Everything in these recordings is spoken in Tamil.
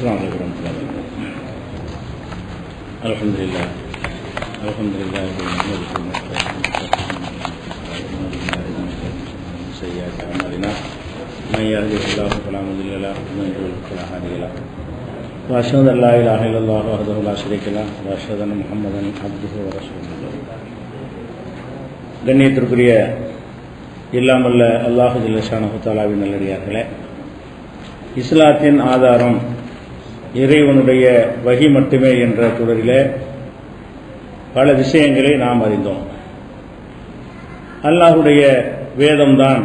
السلام عليكم ورحمة الله وبركاته. الحمد لله سيئات أعمالنا من يهده الله فلا مضل له ومن يضلل فلا هادي له وأشهد أن لا إله إلا الله وحده لا شريك له وأشهد أن محمدا عبده ورسوله. கண்ணியத்திற்குரிய இல்லாமல்ல அல்லாஹு ஜல்ல ஷானஹு தஆலாவின் நல்லடியார்களே, இஸ்லாத்தின் ஆதாரம் இறைவனுடைய வஹி மட்டுமே என்ற தொடரிலே பல விஷயங்களை நாம் அறிந்தோம். அல்லாஹுடைய வேதம்தான்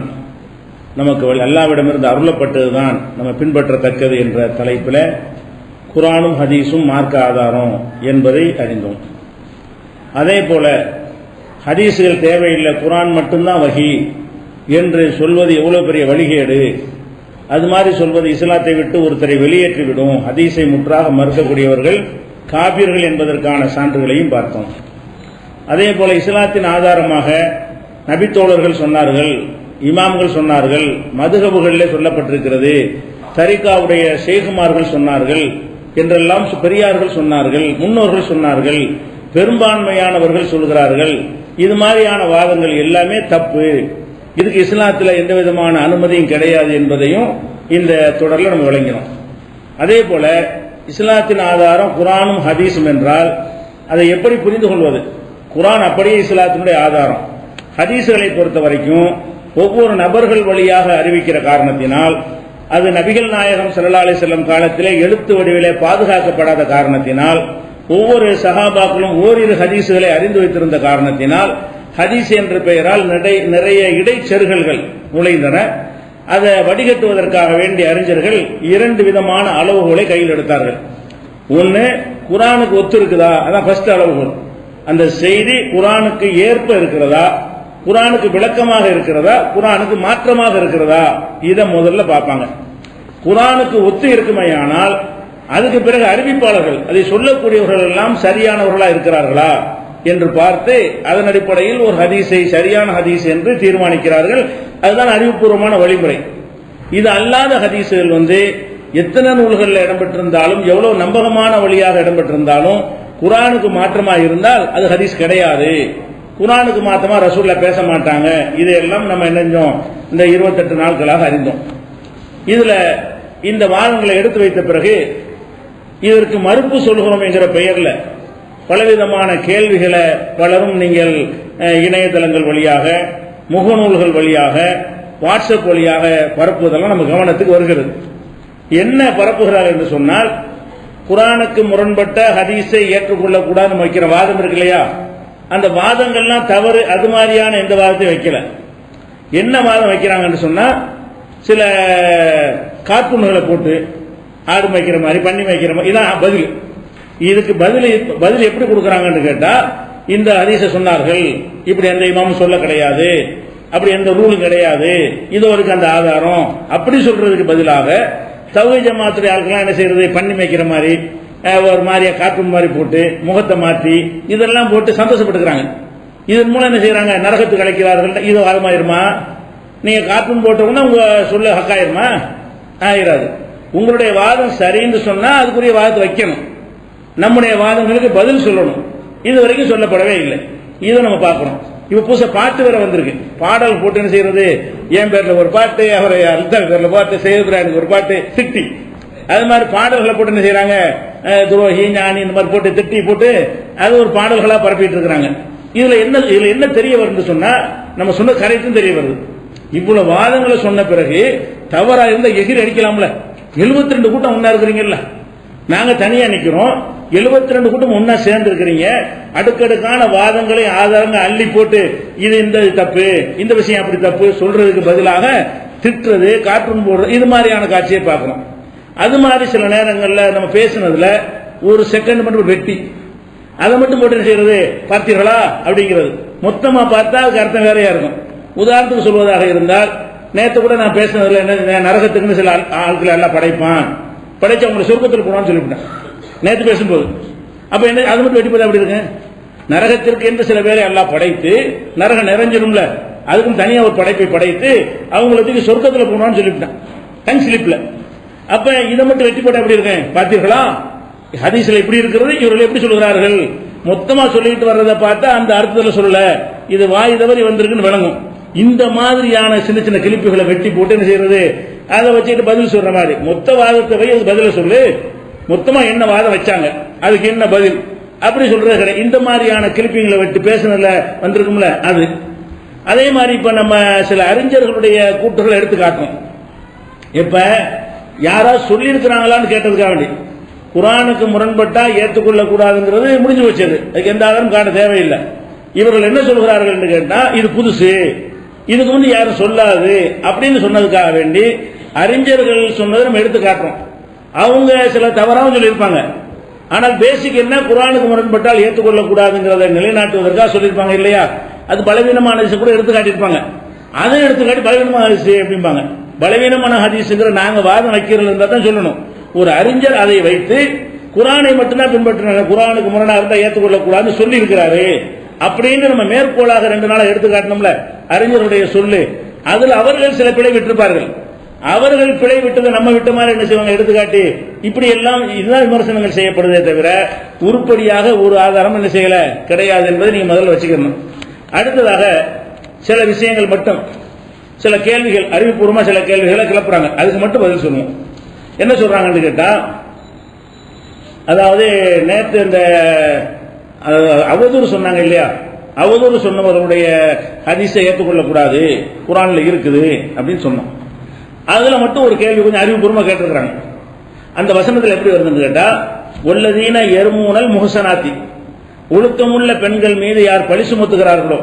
நமக்கு அல்லாஹ்விடமிருந்து அருளப்பட்டதுதான் நம்ம பின்பற்றத்தக்கது என்ற தலைப்பில் குர்ஆனும் ஹதீஸும் மார்க்க ஆதாரம் என்பதை அறிந்தோம். அதே போல ஹதீஸுகள் தேவையில்லை, குர்ஆன் மட்டும்தான் வஹி என்று சொல்வது எவ்வளவு பெரிய வழிகேடு. அது மாதிரி சொல்வது இஸ்லாத்தை விட்டு ஒருத்தரை வெளியேற்றிவிடும். ஹதீஸை முற்றாக மறுக்கக்கூடியவர்கள் காபிர்கள் என்பதற்கான சான்றுகளையும் பார்த்தோம். அதே போல இஸ்லாத்தின் ஆதாரமாக நபித்தோழர்கள் சொன்னார்கள், இமாம்கள் சொன்னார்கள், மதுஹபுகளிலே சொல்லப்பட்டிருக்கிறது, தரிகாவுடைய ஷேகுமார்கள் சொன்னார்கள் என்றெல்லாம் பெரியார்கள் சொன்னார்கள், முன்னோர்கள் சொன்னார்கள், பெரும்பான்மையானவர்கள் சொல்கிறார்கள். இது மாதிரியான வாதங்கள் எல்லாமே தப்பு. இதுக்கு இஸ்லாத்தில் எந்த விதமான அனுமதியும் கிடையாது என்பதையும் இந்த தொடரில் நம்ம விளங்கினோம். அதே போல இஸ்லாத்தின் ஆதாரம் குர்ஆனும் ஹதீஸும் என்றால் அதை எப்படி புரிந்து கொள்வது? குர்ஆன் அப்படியே இஸ்லாத்தினுடைய ஆதாரம். ஹதீஸுகளை பொறுத்த வரைக்கும் ஒவ்வொரு நபர்கள் வழியாக அறிவிக்கிற காரணத்தினால், அது நபிகள் நாயகம் ஸல்லல்லாஹு அலைஹி வஸல்லம் காலத்திலே எழுத்து வடிவிலே பாதுகாக்கப்படாத காரணத்தினால், ஒவ்வொரு சஹாபாக்களும் ஓரிரு ஹதீஸுகளை அறிந்து வைத்திருந்த காரணத்தினால், ஹதீஸ் என்ற பெயரால் நிறைய இடைச்செருகல்கள் நுழைந்தன. அதை வடிகட்டுவதற்காக வேண்டிய அறிஞர்கள் இரண்டு விதமான அளவுகளை கையில் எடுத்தார்கள். ஒன்று, குர்ஆனுக்கு ஒத்து இருக்குதா, அதான் ஃபர்ஸ்ட் அளவுகோல். அந்த செய்தி குர்ஆனுக்கு ஏற்ப இருக்கிறதா, குர்ஆனுக்கு விளக்கமாக இருக்கிறதா, குர்ஆனுக்கு மாற்றமாக இருக்கிறதா, இதை முதல்ல பார்ப்பாங்க. குர்ஆனுக்கு ஒத்து இருக்குமையானால் அதுக்கு பிறகு அறிவிப்பாளர்கள், அதை சொல்லக்கூடியவர்கள் எல்லாம் சரியானவர்களா இருக்கிறார்களா என்று பார்த்து அதன் அடிப்படையில் ஒரு ஹதீஸை சரியான ஹதீஸ் என்று தீர்மானிக்கிறார்கள். அதுதான் அறிவுபூர்வமான வழிமுறை. இது அல்லாத ஹதீஸுகள் எத்தனை நூல்களில் இடம்பெற்றிருந்தாலும், எவ்வளவு நம்பகமான வழியாக இடம்பெற்றிருந்தாலும், குர்ஆனுக்கு மாற்றமாக இருந்தால் அது ஹதீஸ் கிடையாது. குர்ஆனுக்கு மாற்றமா ரசூலுல்லாஹ் பேச மாட்டாங்க. இதையெல்லாம் நம்ம என்னஞ்சோம், இந்த 28 நாட்களாக அறிந்தோம். இதுல இந்த வாதங்களை எடுத்து வைத்த பிறகு இதற்கு மறுப்பு சொல்கிறோம் என்கிற பெயர்ல பலவிதமான கேள்விகளை பலரும் நீங்கள் இணையதளங்கள் வழியாக, முகநூல்கள் வழியாக, வாட்ஸ்அப் வழியாக பரப்புவதெல்லாம் நம்ம கவனத்துக்கு வருகிறது. என்ன பரப்புகிறார் என்று சொன்னால், குர்ஆனுக்கு முரண்பட்ட ஹதீஸை ஏற்றுக்கொள்ளக்கூடாதுன்னு வைக்கிற வாதம் இருக்கு இல்லையா, அந்த வாதங்கள்லாம் தவறு. அது மாதிரியான எந்த வாதத்தையும் வைக்கல. என்ன வாதம் வைக்கிறாங்கன்னு சொன்னா, சில கார்ட்டூன்களை போட்டு ஆடு மேய்க்கிற மாதிரி, பண்ணி மேய்க்கிற மாதிரி, இதான் பதில். இதுக்கு பதில் எப்படி கொடுக்கறாங்கன்னு கேட்டா, இந்த ஹதீஸை சொன்னார்கள், இப்படி எந்த இமாமும் சொல்ல கிடையாது, அப்படி எந்த ரூலும் கிடையாது, இது வரைக்கும் அந்த ஆதாரம், அப்படி சொல்றதுக்கு பதிலாக தௌஹீத் ஜமாத்துடைய ஆட்கள்லாம் என்ன செய்யறது, பண்ணி மேய்க்கிற மாதிரி ஒரு மாதிரியா கார்ட்டூன் மாதிரி போட்டு முகத்தை மாற்றி இதெல்லாம் போட்டு சந்தோஷப்பட்டுக்கிறாங்க. இதன் மூலம் என்ன செய்யறாங்க, நரகத்துக்கு அழைக்கிறார்கள். இது வாதமாயிருமா? நீங்க கார்ட்டூன் போட்டோம்னா உங்க சொல்ல ஹக்காயிருமா? ஆயிராது. உங்களுடைய வாதம் சரின்னு சொன்னா அதுக்குரிய வாதத்தை வைக்கணும், நம்முடைய வாதங்களுக்கு பதில் சொல்லணும். இது வரைக்கும் சொல்லப்படவே இல்லை. இதை நம்ம பார்க்கணும். இப்ப புதுசா பாட்டு வேற வந்திருக்கு. பாடல் போட்டு என்ன செய்யறது, என் பேர்ல ஒரு பாட்டு, அவரை அந்த பேர்ல பாட்டு, சேதுரானுக்கு ஒரு பாட்டு, திட்டி, அது மாதிரி பாடல்களை போட்டு என்ன செய்யறாங்க, துரோகி ஞானி இந்த மாதிரி போட்டு திட்டி போட்டு அது ஒரு பாடல்களா பரப்பிட்டு இருக்கிறாங்க. இதுல என்ன தெரிய வருது சொன்னா, நம்ம சொன்ன கரெக்டும் தெரிய வருது. இவ்வளவு வாதங்களை சொன்ன பிறகு தவறா இருந்தா எகிரி அடிக்கலாம்ல. 72 கூட்டம் ஒன்னா இருக்கிறீங்கல்ல, நாங்க தனியா நிக்கிறோம், 72 கூட்டம் ஒன்னா சேர்ந்து இருக்கிறீங்க. அடுக்கடுக்கான வாதங்களை ஆதாரங்கள் அள்ளி போட்டு இது இந்த தப்பு, இந்த விஷயம் அப்படி தப்பு சொல்றதுக்கு பதிலாக திட்டுறது, கார்ட்டூன் போடுறது, இது மாதிரியான காட்சியை பார்க்கிறோம். அது மாதிரி சில நேரங்கள்ல நம்ம பேசுனதுல ஒரு செகண்ட் மட்டும் வெட்டி அதை மட்டும் போட்டு செய்யறது, பார்த்தீர்களா அப்படிங்கிறது. மொத்தமா பார்த்தா அதுக்கு அர்த்தம் வேறையா இருக்கும். உதாரணத்துக்கு சொல்வதாக இருந்தால், நேற்று கூட நான் பேசினதுல என்ன, நரகத்துக்குன்னு சில ஆட்களை எல்லாம் படைப்பான், படைச்சு அவங்களை சொர்க்கத்தில் போனான்னு சொல்லிவிட்டேன் நேற்று பேசும்போது. அப்ப என்ன அது மட்டும் வெட்டி போதா அப்படி இருக்கு? நரகத்திற்கு என்று சில பேரை எல்லாம் படைத்து நரகம் நிறைஞ்சிடும்ல, அதுக்கும் தனியா ஒரு படைப்பை படைத்து அவங்களுக்கு சொர்க்கத்தில் போனான்னு சொல்லிவிட்டேன் டங் ஸ்லிப்ல. அப்ப இதை மட்டும் வெற்றி போட்ட எப்படி இருக்கேன் பார்த்தீர்களா? ஹதீஸ்ல இப்படி இருக்கிறது, இவர்கள் எப்படி சொல்கிறார்கள்? மொத்தமா சொல்லிட்டு வர்றதை பார்த்தா அந்த அர்த்தத்தில் சொல்லல, இது வாய் தவறி வந்திருக்குன்னு விளங்கும். இந்த மாதிரியான சின்ன சின்ன கிளிப்புகளை வெட்டி போட்டு என்ன செய்யறது, அதை வச்சுட்டு பதில் சொல்ற மாதிரி மொத்த வாதத்தை வை அது பதில சொல்லு, மொத்தமா என்ன வாதம் வச்சாங்க அதுக்கு என்ன பதில் அப்படி சொல்றது கிடையாது. இந்த மாதிரியான கிளிப்பிங்களை வெட்டி பேசுனதுல வந்திருக்கும்ல அது. அதே மாதிரி இப்ப நம்ம சில அறிஞர்களுடைய கூட்டுகளை எடுத்து காட்டும். இப்ப யாராவது சொல்லி இருக்கிறாங்களான்னு கேட்டதுக்காக வேண்டி குர்ஆனுக்கு முரண்பட்டா ஏற்றுக்கொள்ள கூடாதுங்கிறது முடிஞ்சு வச்சது, அதுக்கு எந்த ஆதாரம் காட்ட தேவையில்லை. இவர்கள் என்ன சொல்கிறார்கள் என்று கேட்டா இது புதுசு, இதுக்கு முந்தி யாரும் சொல்லாது அப்படின்னு சொன்னதுக்காக வேண்டி அறிஞர்கள் சொன்னதை நம்ம எடுத்து காட்டுறோம். அவங்க சில தவறாகவும் சொல்லியிருப்பாங்க, ஆனால் பேசிக் என்ன குர்ஆனுக்கு முரண்பட்டால் ஏற்றுக்கொள்ள கூடாதுங்கிறத நிலைநாட்டுவதற்காக சொல்லியிருப்பாங்க இல்லையா? அது பலவீனமான ஹதீஸ் கூட எடுத்து காட்டியிருப்பாங்க. அதை எடுத்துக்காட்டி பலவீனமான ஹதீஸ் அப்படிம்பாங்க. பலவீனமான ஹதீஸ்ங்கிற நாங்க வாதம் வைக்கிறது இருந்தா தான் சொல்லணும். ஒரு அறிஞர் அதை வைத்து குர்ஆனை மட்டும்தான் பின்பற்றினாங்க, குர்ஆனுக்கு முரணா இருந்தா ஏற்றுக்கொள்ள கூடாதுன்னு சொல்லி இருக்கிறாரு அப்படின்னு நம்ம மேற்கோளாக 2 நாளா எடுத்து காட்டணும்ல அறிஞருடைய சொல்லு. அதுல அவர்கள் சில பிழை விட்டிருப்பார்கள். அவர்கள் பிழை விட்டதை நம்ம விட்ட மாதிரி என்ன செய்வாங்க எடுத்துக்காட்டி இப்படி எல்லாம் இதுதான் விமர்சனங்கள் செய்யப்படுதே தவிர உருப்படியாக ஒரு ஆதாரம் என்ன செய்யல கிடையாது என்பதை நீங்க முதல்ல வச்சுக்கணும். அடுத்ததாக சில விஷயங்கள் மட்டும், சில கேள்விகள் அறிவுபூர்வமா சில கேள்விகளை கிளப்புறாங்க, அதுக்கு மட்டும் பதில் சொல்லுவோம். என்ன சொல்றாங்கன்னு கேட்டா, அதாவது நேற்று இந்த அவதூறு சொன்னாங்க இல்லையா, அவதூறு சொன்னவர்களுடைய ஹதீஸை ஏற்றுக்கொள்ளக்கூடாது குர்ஆன்ல இருக்குது அப்படின்னு சொன்னோம். அதுல மட்டும் ஒரு கேள்வி கொஞ்சம் அறிவுபூர்வமா கேட்டிருக்கிறாங்க. அந்த வசனத்தில் எப்படி வருதுன்னு கேட்டா, வல்லதீன யர்மூனல் முஹ்சனாத்தி, ஒழுக்கமுள்ள பெண்கள் மீது யார் பழி சுமத்துகிறார்களோ,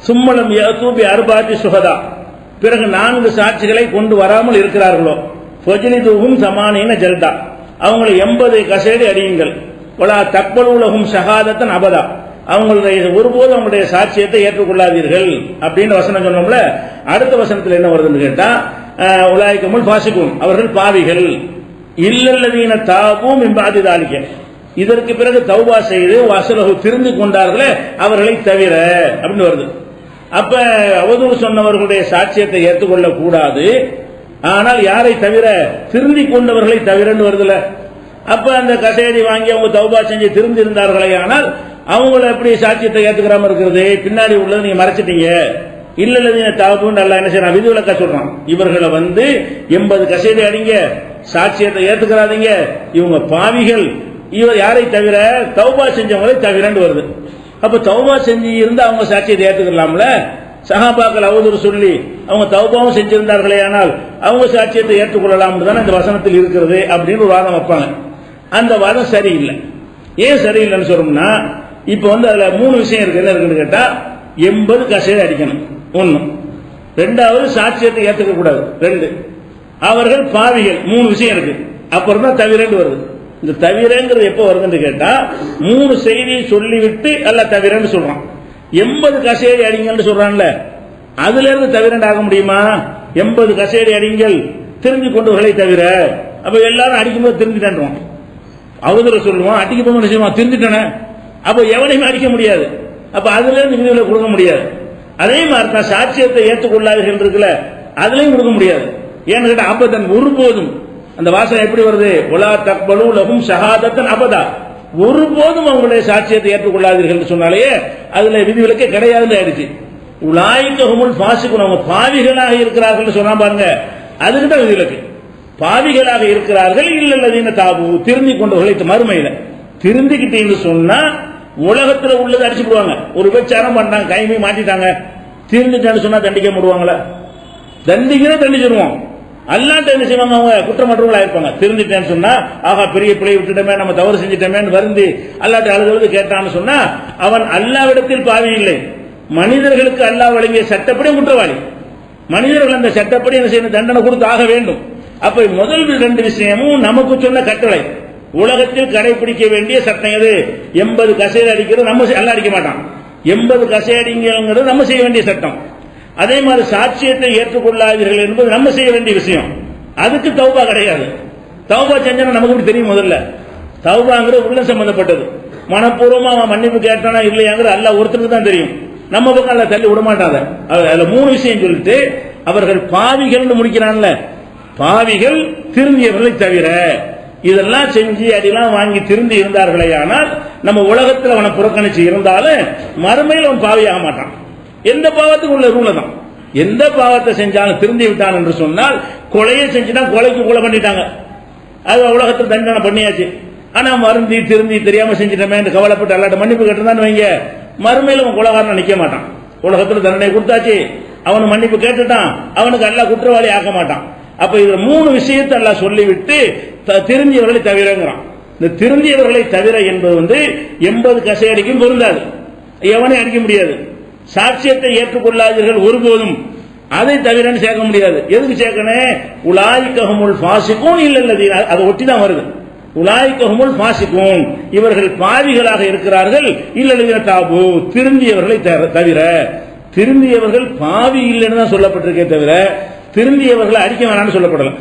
சும்மலம் யஅதூபி அர்பாத்தி சுஹதா, பிறகு 4 சாட்சிகளை கொண்டு வராமல் இருக்கிறார்களோ, ஃபஜ்லிதுஹும் ஸமானீன ஜல்தா, அவங்களை 80 கசேடி அடியுங்கள், வலா தக்பலுலஹும் ஷஹாதத்தன் அபதா, அவங்களுடைய ஒருபோதும் அவங்களுடைய சாட்சியத்தை ஏற்றுக்கொள்ளாதீர்கள் அப்படின்னு வசனம் சொன்னோம்ல. அடுத்த வசனத்தில் என்ன வருதுன்னு கேட்டா, உலாயிகமுல் ஃபாசிகூன், அவர்கள் பாவிகள், இல்லல்லதீன தாபூ மின் பாதி தாலிக, இதற்கு பிறகு தௌபா செய்து வஸலஹு திருந்தி கொண்டார்களே அவர்களை தவிர அப்படின்னு வருது. அப்ப அவதூறு சொன்னவர்களுடைய சாட்சியத்தை ஏற்றுக்கொள்ள கூடாது, ஆனால் யாரை தவிர, திருந்தி கொண்டவர்களை தவிரன்னு வருதுல. அப்ப அந்த கசேரி வாங்கி அவங்க தௌபா செஞ்சு திருந்தி இருந்தார்களே, ஆனால் அவங்கள எப்படி சாட்சியத்தை ஏற்றுக்கிறாம இருக்கிறது, பின்னாடி உள்ளது நீங்க மறைச்சிட்டீங்க. இல்லல்லதீன தாபூன்னு அல்லாஹ் என்ன செய்யறான், விதிவிலக்கா சொல்றான். இவர்களை 80 கசேரி அடிங்க, சாட்சியத்தை ஏற்றுக்கிறாதீங்க, இவங்க பாவிகள், இவர் யாரை தவிர, தௌபா செஞ்சவங்களை தவிரன்னு வருது. அப்ப தௌபா செஞ்சு இருந்தா அவங்க சாட்சியத்தை ஏற்றுக்கலாம்ல. சஹாபாக்கள் அவதூறு சொல்லி அவங்க தௌபாவும் செஞ்சிருந்தார்களே, ஆனால் அவங்க சாட்சியத்தை ஏற்றுக்கொள்ளலாம் தானே இந்த வசனத்தில் இருக்கிறது அப்படின்னு ஒரு வாதம் வைப்பாங்க. அந்த வாதம் சரியில்லை. ஏன் சரியில்லைன்னு சொல்லணும்னா, இப்ப அதுல 3 விஷயம் இருக்கு. என்ன இருக்குன்னு கேட்டா, 80 கசேரி அடிக்கணும் 1, 2வது சாட்சியத்தை ஏற்றுக்க கூடாது 2, அவர்கள் பாவிகள் 3 விஷயம் இருக்கு. அப்புறம் தான் தவிரன்னு வருது. இந்த தவிரங்கிறது எப்ப வருதுன்னு கேட்டா, 3 செய்தியை சொல்லிவிட்டு அல்ல தவிரன்னு சொல்றான். 80 கசேரி அடிங்கள்னு சொல்றான்ல, அதுல இருந்து தவிரண்டு ஆக முடியுமா? 80 கசேரி அடிங்கள் திரும்பி கொண்டவர்களை தவிர. அப்ப எல்லாரும் அடிக்கும்போது திரும்பிட்டான், அவதூறு சொல்லுவான், அடிக்க போக செய்வான், திருந்திட்டானே, அப்ப எவனையுமே அடிக்க முடியாது. அப்ப அதுல இருந்து விதிகளை கொடுக்க முடியாது. அதே மாதிரி தான் சாட்சியத்தை ஏற்றுக்கொள்ளாதீர்கள் இருக்குல்ல, அதுலயும் கொடுக்க முடியாது. ஏன்னு கேட்டா, அபதன் ஒருபோதும், அந்த வாசனை எப்படி வருது, வலா தக்பலுலஹும் ஷஹாதத்தன் அபதா, ஒருபோதும் அவங்களுடைய சாட்சியத்தை ஏற்றுக்கொள்ளாதீர்கள் சொன்னாலே அதுல விதிவிலக்கே கிடையாதுன்னு ஆயிடுச்சு. உலாயிகஹுமுல் ஃபாசிகூன், அவங்க பாவிகளாக இருக்கிறார்கள் சொன்னா பாருங்க, அதுக்கு தான் விதிவிலக்கு. பாவிகளாக இருக்கிறார்கள், இல்லல்லதீன தாபு, திருந்தி கொண்டவர்களை, மறுமையில திருந்திக்கிட்டீங்கன்னு சொன்னா உலகத்துல உள்ளது அடிச்சு போடுவாங்க. ஒரு விபச்சாரம் பண்ணாங்க, கைமை மாட்டிட்டாங்க, திருந்திட்டான்னு சொன்னா தண்டிக்க முடிவாங்களா? தண்டிச்சிருவோம். அல்லாட்ட என்ன செய்வாங்க, அவங்க குற்றமற்றவங்களா இருப்பாங்க. திருந்திட்டேன்னு சொன்னா, ஆகா பெரிய பிழை விட்டுட்டமே, நம்ம தவறு செஞ்சிட்டமேன்னு வருந்தி அல்லாட்ட அழுது கேட்டான்னு சொன்னா, அவன் அல்லாவிடத்தில் பாவி இல்லை, மனிதர்களுக்கு அல்லாஹ் வழங்கிய சட்டப்படி குற்றவாளி. மனிதர்கள் அந்த சட்டப்படி என்ன செய்யணும், தண்டனை கொடுத்து ஆக வேண்டும். அப்ப முதல் 2 விஷயமும் நமக்கு சொன்ன கட்டளை. உலகத்தில் கடைபிடிக்க வேண்டிய சட்டம் எது? 80 கசேரி அடிக்கிறது நம்ம அல்ல அடிக்க மாட்டான். 80 கசேரிங்கிறது நம்ம செய்ய வேண்டிய சட்டம். அதே மாதிரி சாட்சியத்தை ஏற்றுக்கொள்ளாதீர்கள் என்பது நம்ம செய்ய வேண்டிய விஷயம். அதுக்கு தௌபா கிடையாது. தௌபா செஞ்சா நமக்கு எப்படி தெரியும்? முதல்ல தௌபாங்கிறது உள்ள சம்பந்தப்பட்டது. மனப்பூர்வமா அவன் மன்னிப்பு கேட்டானா இல்லையாங்கிறது அல்லாஹ் ஒருத்தருக்கு தான் தெரியும். நம்ம பக்கம் அல்ல தள்ளி விட மாட்டாங்க. அதுல 3 விஷயம் சொல்லிட்டு அவர்கள் பாவிகள்னு முடிக்கிறான்ல, பாவிகள் திருந்தியவர்களை தவிர. இதெல்லாம் செஞ்சு அடிலாம் வாங்கி திருந்தி இருந்தார்களே ஆனால் நம்ம உலகத்தில் அவனை புறக்கணிச்சு இருந்தாலும் மறுமையில் அவன் பாவியாக மாட்டான். எந்த பாவத்துக்கு உள்ள ரூல தான். எந்த பாவத்தை செஞ்சாலும் திருந்தி விட்டான் என்று சொன்னால், கொலையை செஞ்சுட்டா கொலைக்கு கொலை பண்ணிட்டாங்க, அது உலகத்தில் தண்டனை பண்ணியாச்சு. ஆனா மருந்தி திருந்தி தெரியாம செஞ்சிட்டமே என்று கவலைப்பட்டு அல்லாட்ட மன்னிப்பு கேட்டிருந்தான்னு வைங்க, மறுமையில் அவன் கொலைகாரன் நிக்க மாட்டான். உலகத்தில் தண்டனை கொடுத்தாச்சு, அவன் மன்னிப்பு கேட்டுட்டான், அவனுக்கு அல்லாஹ் குற்றவாளி ஆக்க மாட்டான். அப்ப இதுல 3 விஷயத்தை அல்லாஹ் சொல்லிவிட்டு திருந்தியவர்களை தவிரங்கிறான். இந்த திருந்தியவர்களை தவிர என்பது 80 கசையடிக்கும் பொருந்தாது, எவனை அடிக்க முடியாது. சாட்சியத்தை ஏற்றுக்கொள்ளாதீர்கள் ஒருபோதும், அதை தவிர சேர்க்க முடியாது. எதுக்கு சேர்க்கணும்? உலாயிக்கஹுமுல் ஃபாசிகூன் இல்லல்லதீன, அதை ஒட்டி தான் வருது. உலாயிக்கஹுமுல் ஃபாசிகூன், இவர்கள் பாவிகளாக இருக்கிறார்கள். இல்லல்லதீன தாபு, திருந்தியவர்களை தவிர. திருந்தியவர்கள் பாவி இல்லைன்னு தான் சொல்லப்பட்டிருக்கே தவிர திருந்தியவர்களை அடிக்க வேணாம்னு சொல்லப்படல.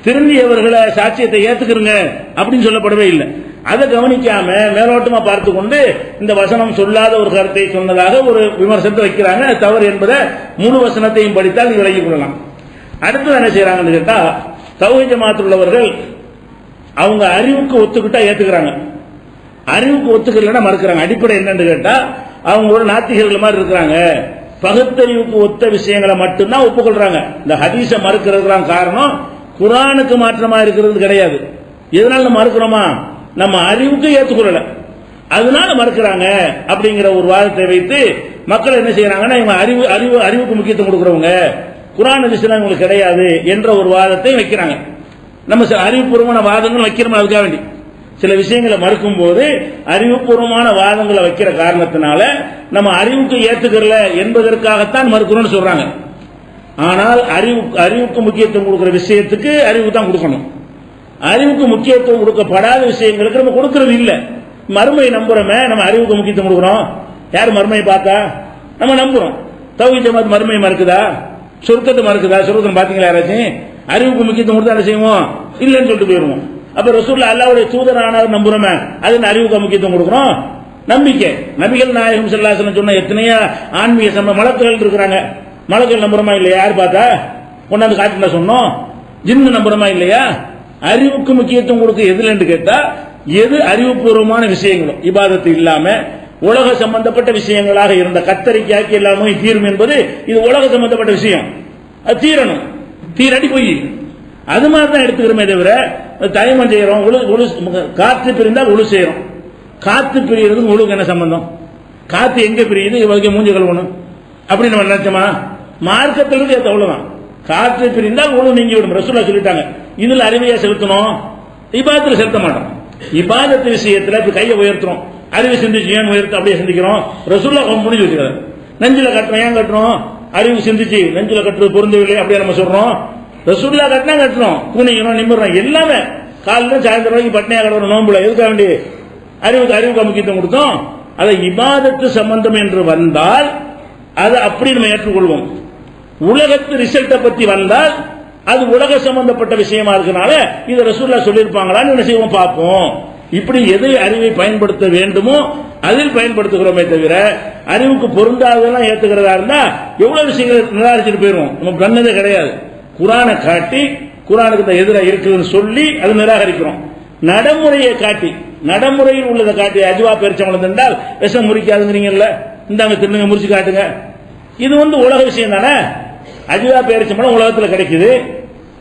திருந்தியவர்களை சாட்சியத்தை ஏத்துக்கிறங்க அப்படின்னு சொல்லப்படவே இல்லை. அதை கவனிக்காம மேலோட்டமா பார்த்து கொண்டு இந்த வசனம் சொல்லாத ஒரு கருத்தை சொன்னதாக ஒரு விமர்சனத்தை வைக்கிறாங்க. தவறு என்பதை முழு வசனத்தையும் படித்தால் நீ விளங்கிக் கொள்ளலாம். அடுத்து என்ன செய்யறாங்கன்னு கேட்டா, தௌஹீத் ஜமாஅத் உள்ளவர்கள் அவங்க அறிவுக்கு ஒத்துக்கிட்டா ஏத்துக்கிறாங்க, அறிவுக்கு ஒத்துக்கலன்னா மறுக்கிறாங்க. அடிப்படை என்னன்னு கேட்டா, அவங்க ஒரு நாத்திகர்கள் மாதிரி இருக்கிறாங்க. பகுத்தறிவுக்கு ஒத்த விஷயங்களை மட்டும்தான் ஒப்புக்கொள்றாங்க. இந்த ஹதீஸை மறுக்கிறதுக்கு காரணம் குர்ஆனுக்கு மாற்றமா இருக்கிறது கிடையாது. எதனால மறுக்கிறோமா? நம்ம அறிவுக்கு ஏற்றுக்கொள்ளல, அதனால மறுக்கிறாங்க அப்படிங்கிற ஒரு வாதத்தை வைத்து மக்கள் என்ன செய்யறாங்கன்னா, இவங்க அறிவுக்கு முக்கியத்துவம் கொடுக்கிறவங்க, குர்ஆன் ஹதீஸ்லாம் இவங்களுக்கு கிடையாது என்ற ஒரு வாதத்தை வைக்கிறாங்க. நம்ம அறிவுபூர்வமான வாதங்கள் வைக்கிறோம். அதுக்காக வேண்டி சில விஷயங்களை மறுக்கும் போது அறிவுபூர்வமான வாதங்களை வைக்கிற காரணத்தினால நம்ம அறிவுக்கு ஏத்துக்கல என்பதற்காகத்தான் மறுக்கிறோம்னு சொல்றாங்க. ஆனால் அறிவுக்கு முக்கியத்துவம் கொடுக்கிற விஷயத்துக்கு அறிவு தான் கொடுக்கணும். அறிவுக்கு முக்கியத்துவம் கொடுக்கப்படாத விஷயங்களுக்கு நம்ம கொடுக்கிறது இல்லை. மறுமை நம்புறோமே, நம்ம அறிவுக்கு முக்கியத்துவம் கொடுக்கிறோம். யார் மறுமையை பார்த்தா நம்ம நம்புறோம். தௌஹீத் ஜமாஅத் மறுமையை மறுக்குதா? சொர்க்கத்தை மறுக்குதா? சொர்க்கத்தை பாத்தீங்களா யாராச்சும்? அறிவுக்கு முக்கியத்துவம் கொடுத்தா என்ன செய்வோம்? இல்லைன்னு சொல்லிட்டு போயிருவோம். அப்ப ரசூலுல்லாஹ் அல்லாஹ்வுடைய தூதரானவர் நம்புறோமே, அதுக்கு அறிவுக்கு முக்கியத்துவம் கொடுக்கிறோம். நம்பிக்கை, நபிகள் நாயகம் ஸல்லல்லாஹு அலைஹி வஸல்லம் சொன்ன எத்தனையோ ஆன்மீக மலக்குகள் இருக்கிறாங்க. மலக்குகள் நம்புறமா இல்லையா? யார் பார்த்தா கொண்டாந்து காட்டுல சொன்னோம். ஜின்னு நம்புறமா இல்லையா? அறிவுக்கு முக்கியத்துவம் கொடுக்க எதுல என்று கேட்டா, எது அறிவுபூர்வமான விஷயங்களும் இபாதத்து இல்லாம உலக சம்பந்தப்பட்ட விஷயங்களாக இருந்த கத்தரிக்காக்கி எல்லாமே தீரும் என்பது இது உலக சம்பந்தப்பட்ட விஷயம், அது தீரணும். தீரடி போய் அது மாதிரி தான் எடுத்துக்கிறோமே தவிர தயமம் செய்யறோம். காற்று பிரிந்தால் ஒழு செய்யறோம். காத்து பிரிகிறது ஒழுக்கு என்ன சம்பந்தம்? காத்து எங்க பிரியுது? இவருக்கு மூஞ்சி கழுவணும் அப்படின்னு நம்ம நினைச்சோமா? மார்க்கத்திலிருந்து அவ்வளவுதான். காற்று பிரிந்தால் ஒழு நீங்கி விடும். ரசூலுல்லாஹ் சொல்லிட்டாங்க. இதுல அறிவையா செலுத்தணும், இபாதத்துல செலுத்த மாட்டோம். இபாதத்து விஷயத்துல இப்ப கையை உயர்த்துறோம், அறிவு சிந்திச்சு ஏன் உயர்த்து அப்படியே சிந்திக்கிறோம். ரசூலுல்லாஹ் முடிஞ்சு வச்சுக்கிறார். நெஞ்சில கட்டுறோம், ஏன் கட்டுறோம்? அறிவு சிந்திச்சு நெஞ்சில கட்டுறது பொருந்தவில்லை அப்படியே நம்ம சொல்றோம். ரசூலுல்லாஹ் கட்டினா கட்டுறோம், குனிக்கணும், நிமிர்றோம், எல்லாமே காலையில சாயந்தரம் வரைக்கும் பட்னியா கட்டுறோம் நோம்புல. எதுக்காக வேண்டி? அறிவுக்கு முக்கியத்துவம் கொடுத்தோம். அதை இபாதத்து சம்பந்தம் என்று வந்தால் அதை அப்படி நம்ம ஏற்றுக்கொள்வோம். உலகத்து ரிசல்ட்டை பத்தி வந்தால் அது உலக சம்பந்தப்பட்ட விஷயமா இருக்கனால இதை ரசூலுல்லாஹ் சொல்லியிருப்பாங்களான்னு என்ன செய்வோம், பார்ப்போம். இப்படி எதை அறிவை பயன்படுத்த வேண்டுமோ அதில் பயன்படுத்துகிறோமே தவிர அறிவுக்கு பொருந்தாதெல்லாம் ஏத்துக்கிறதா இருந்தா எவ்வளவு விஷயங்களை நிராகரிச்சுட்டு போயிடும். நம்ம பண்ணதே கிடையாது. குர்ஆனை காட்டி குர்ஆனுக்கு எதிராக இருக்குதுன்னு சொல்லி அது நிராகரிக்கிறோம். நடைமுறையை காட்டி, நடைமுறையில் உள்ளதை காட்டி அஜ்வா பேரிச்சம்பழம் தந்தால் விஷம் முறிக்காதுங்கிறீங்கல்ல, இந்தாங்க தின்னுங்க, முறிச்சு காட்டுங்க. இது உலக விஷயம் தானே. அஜ்வா பேரிச்சம்பழம் உலகத்தில் கிடைக்குது,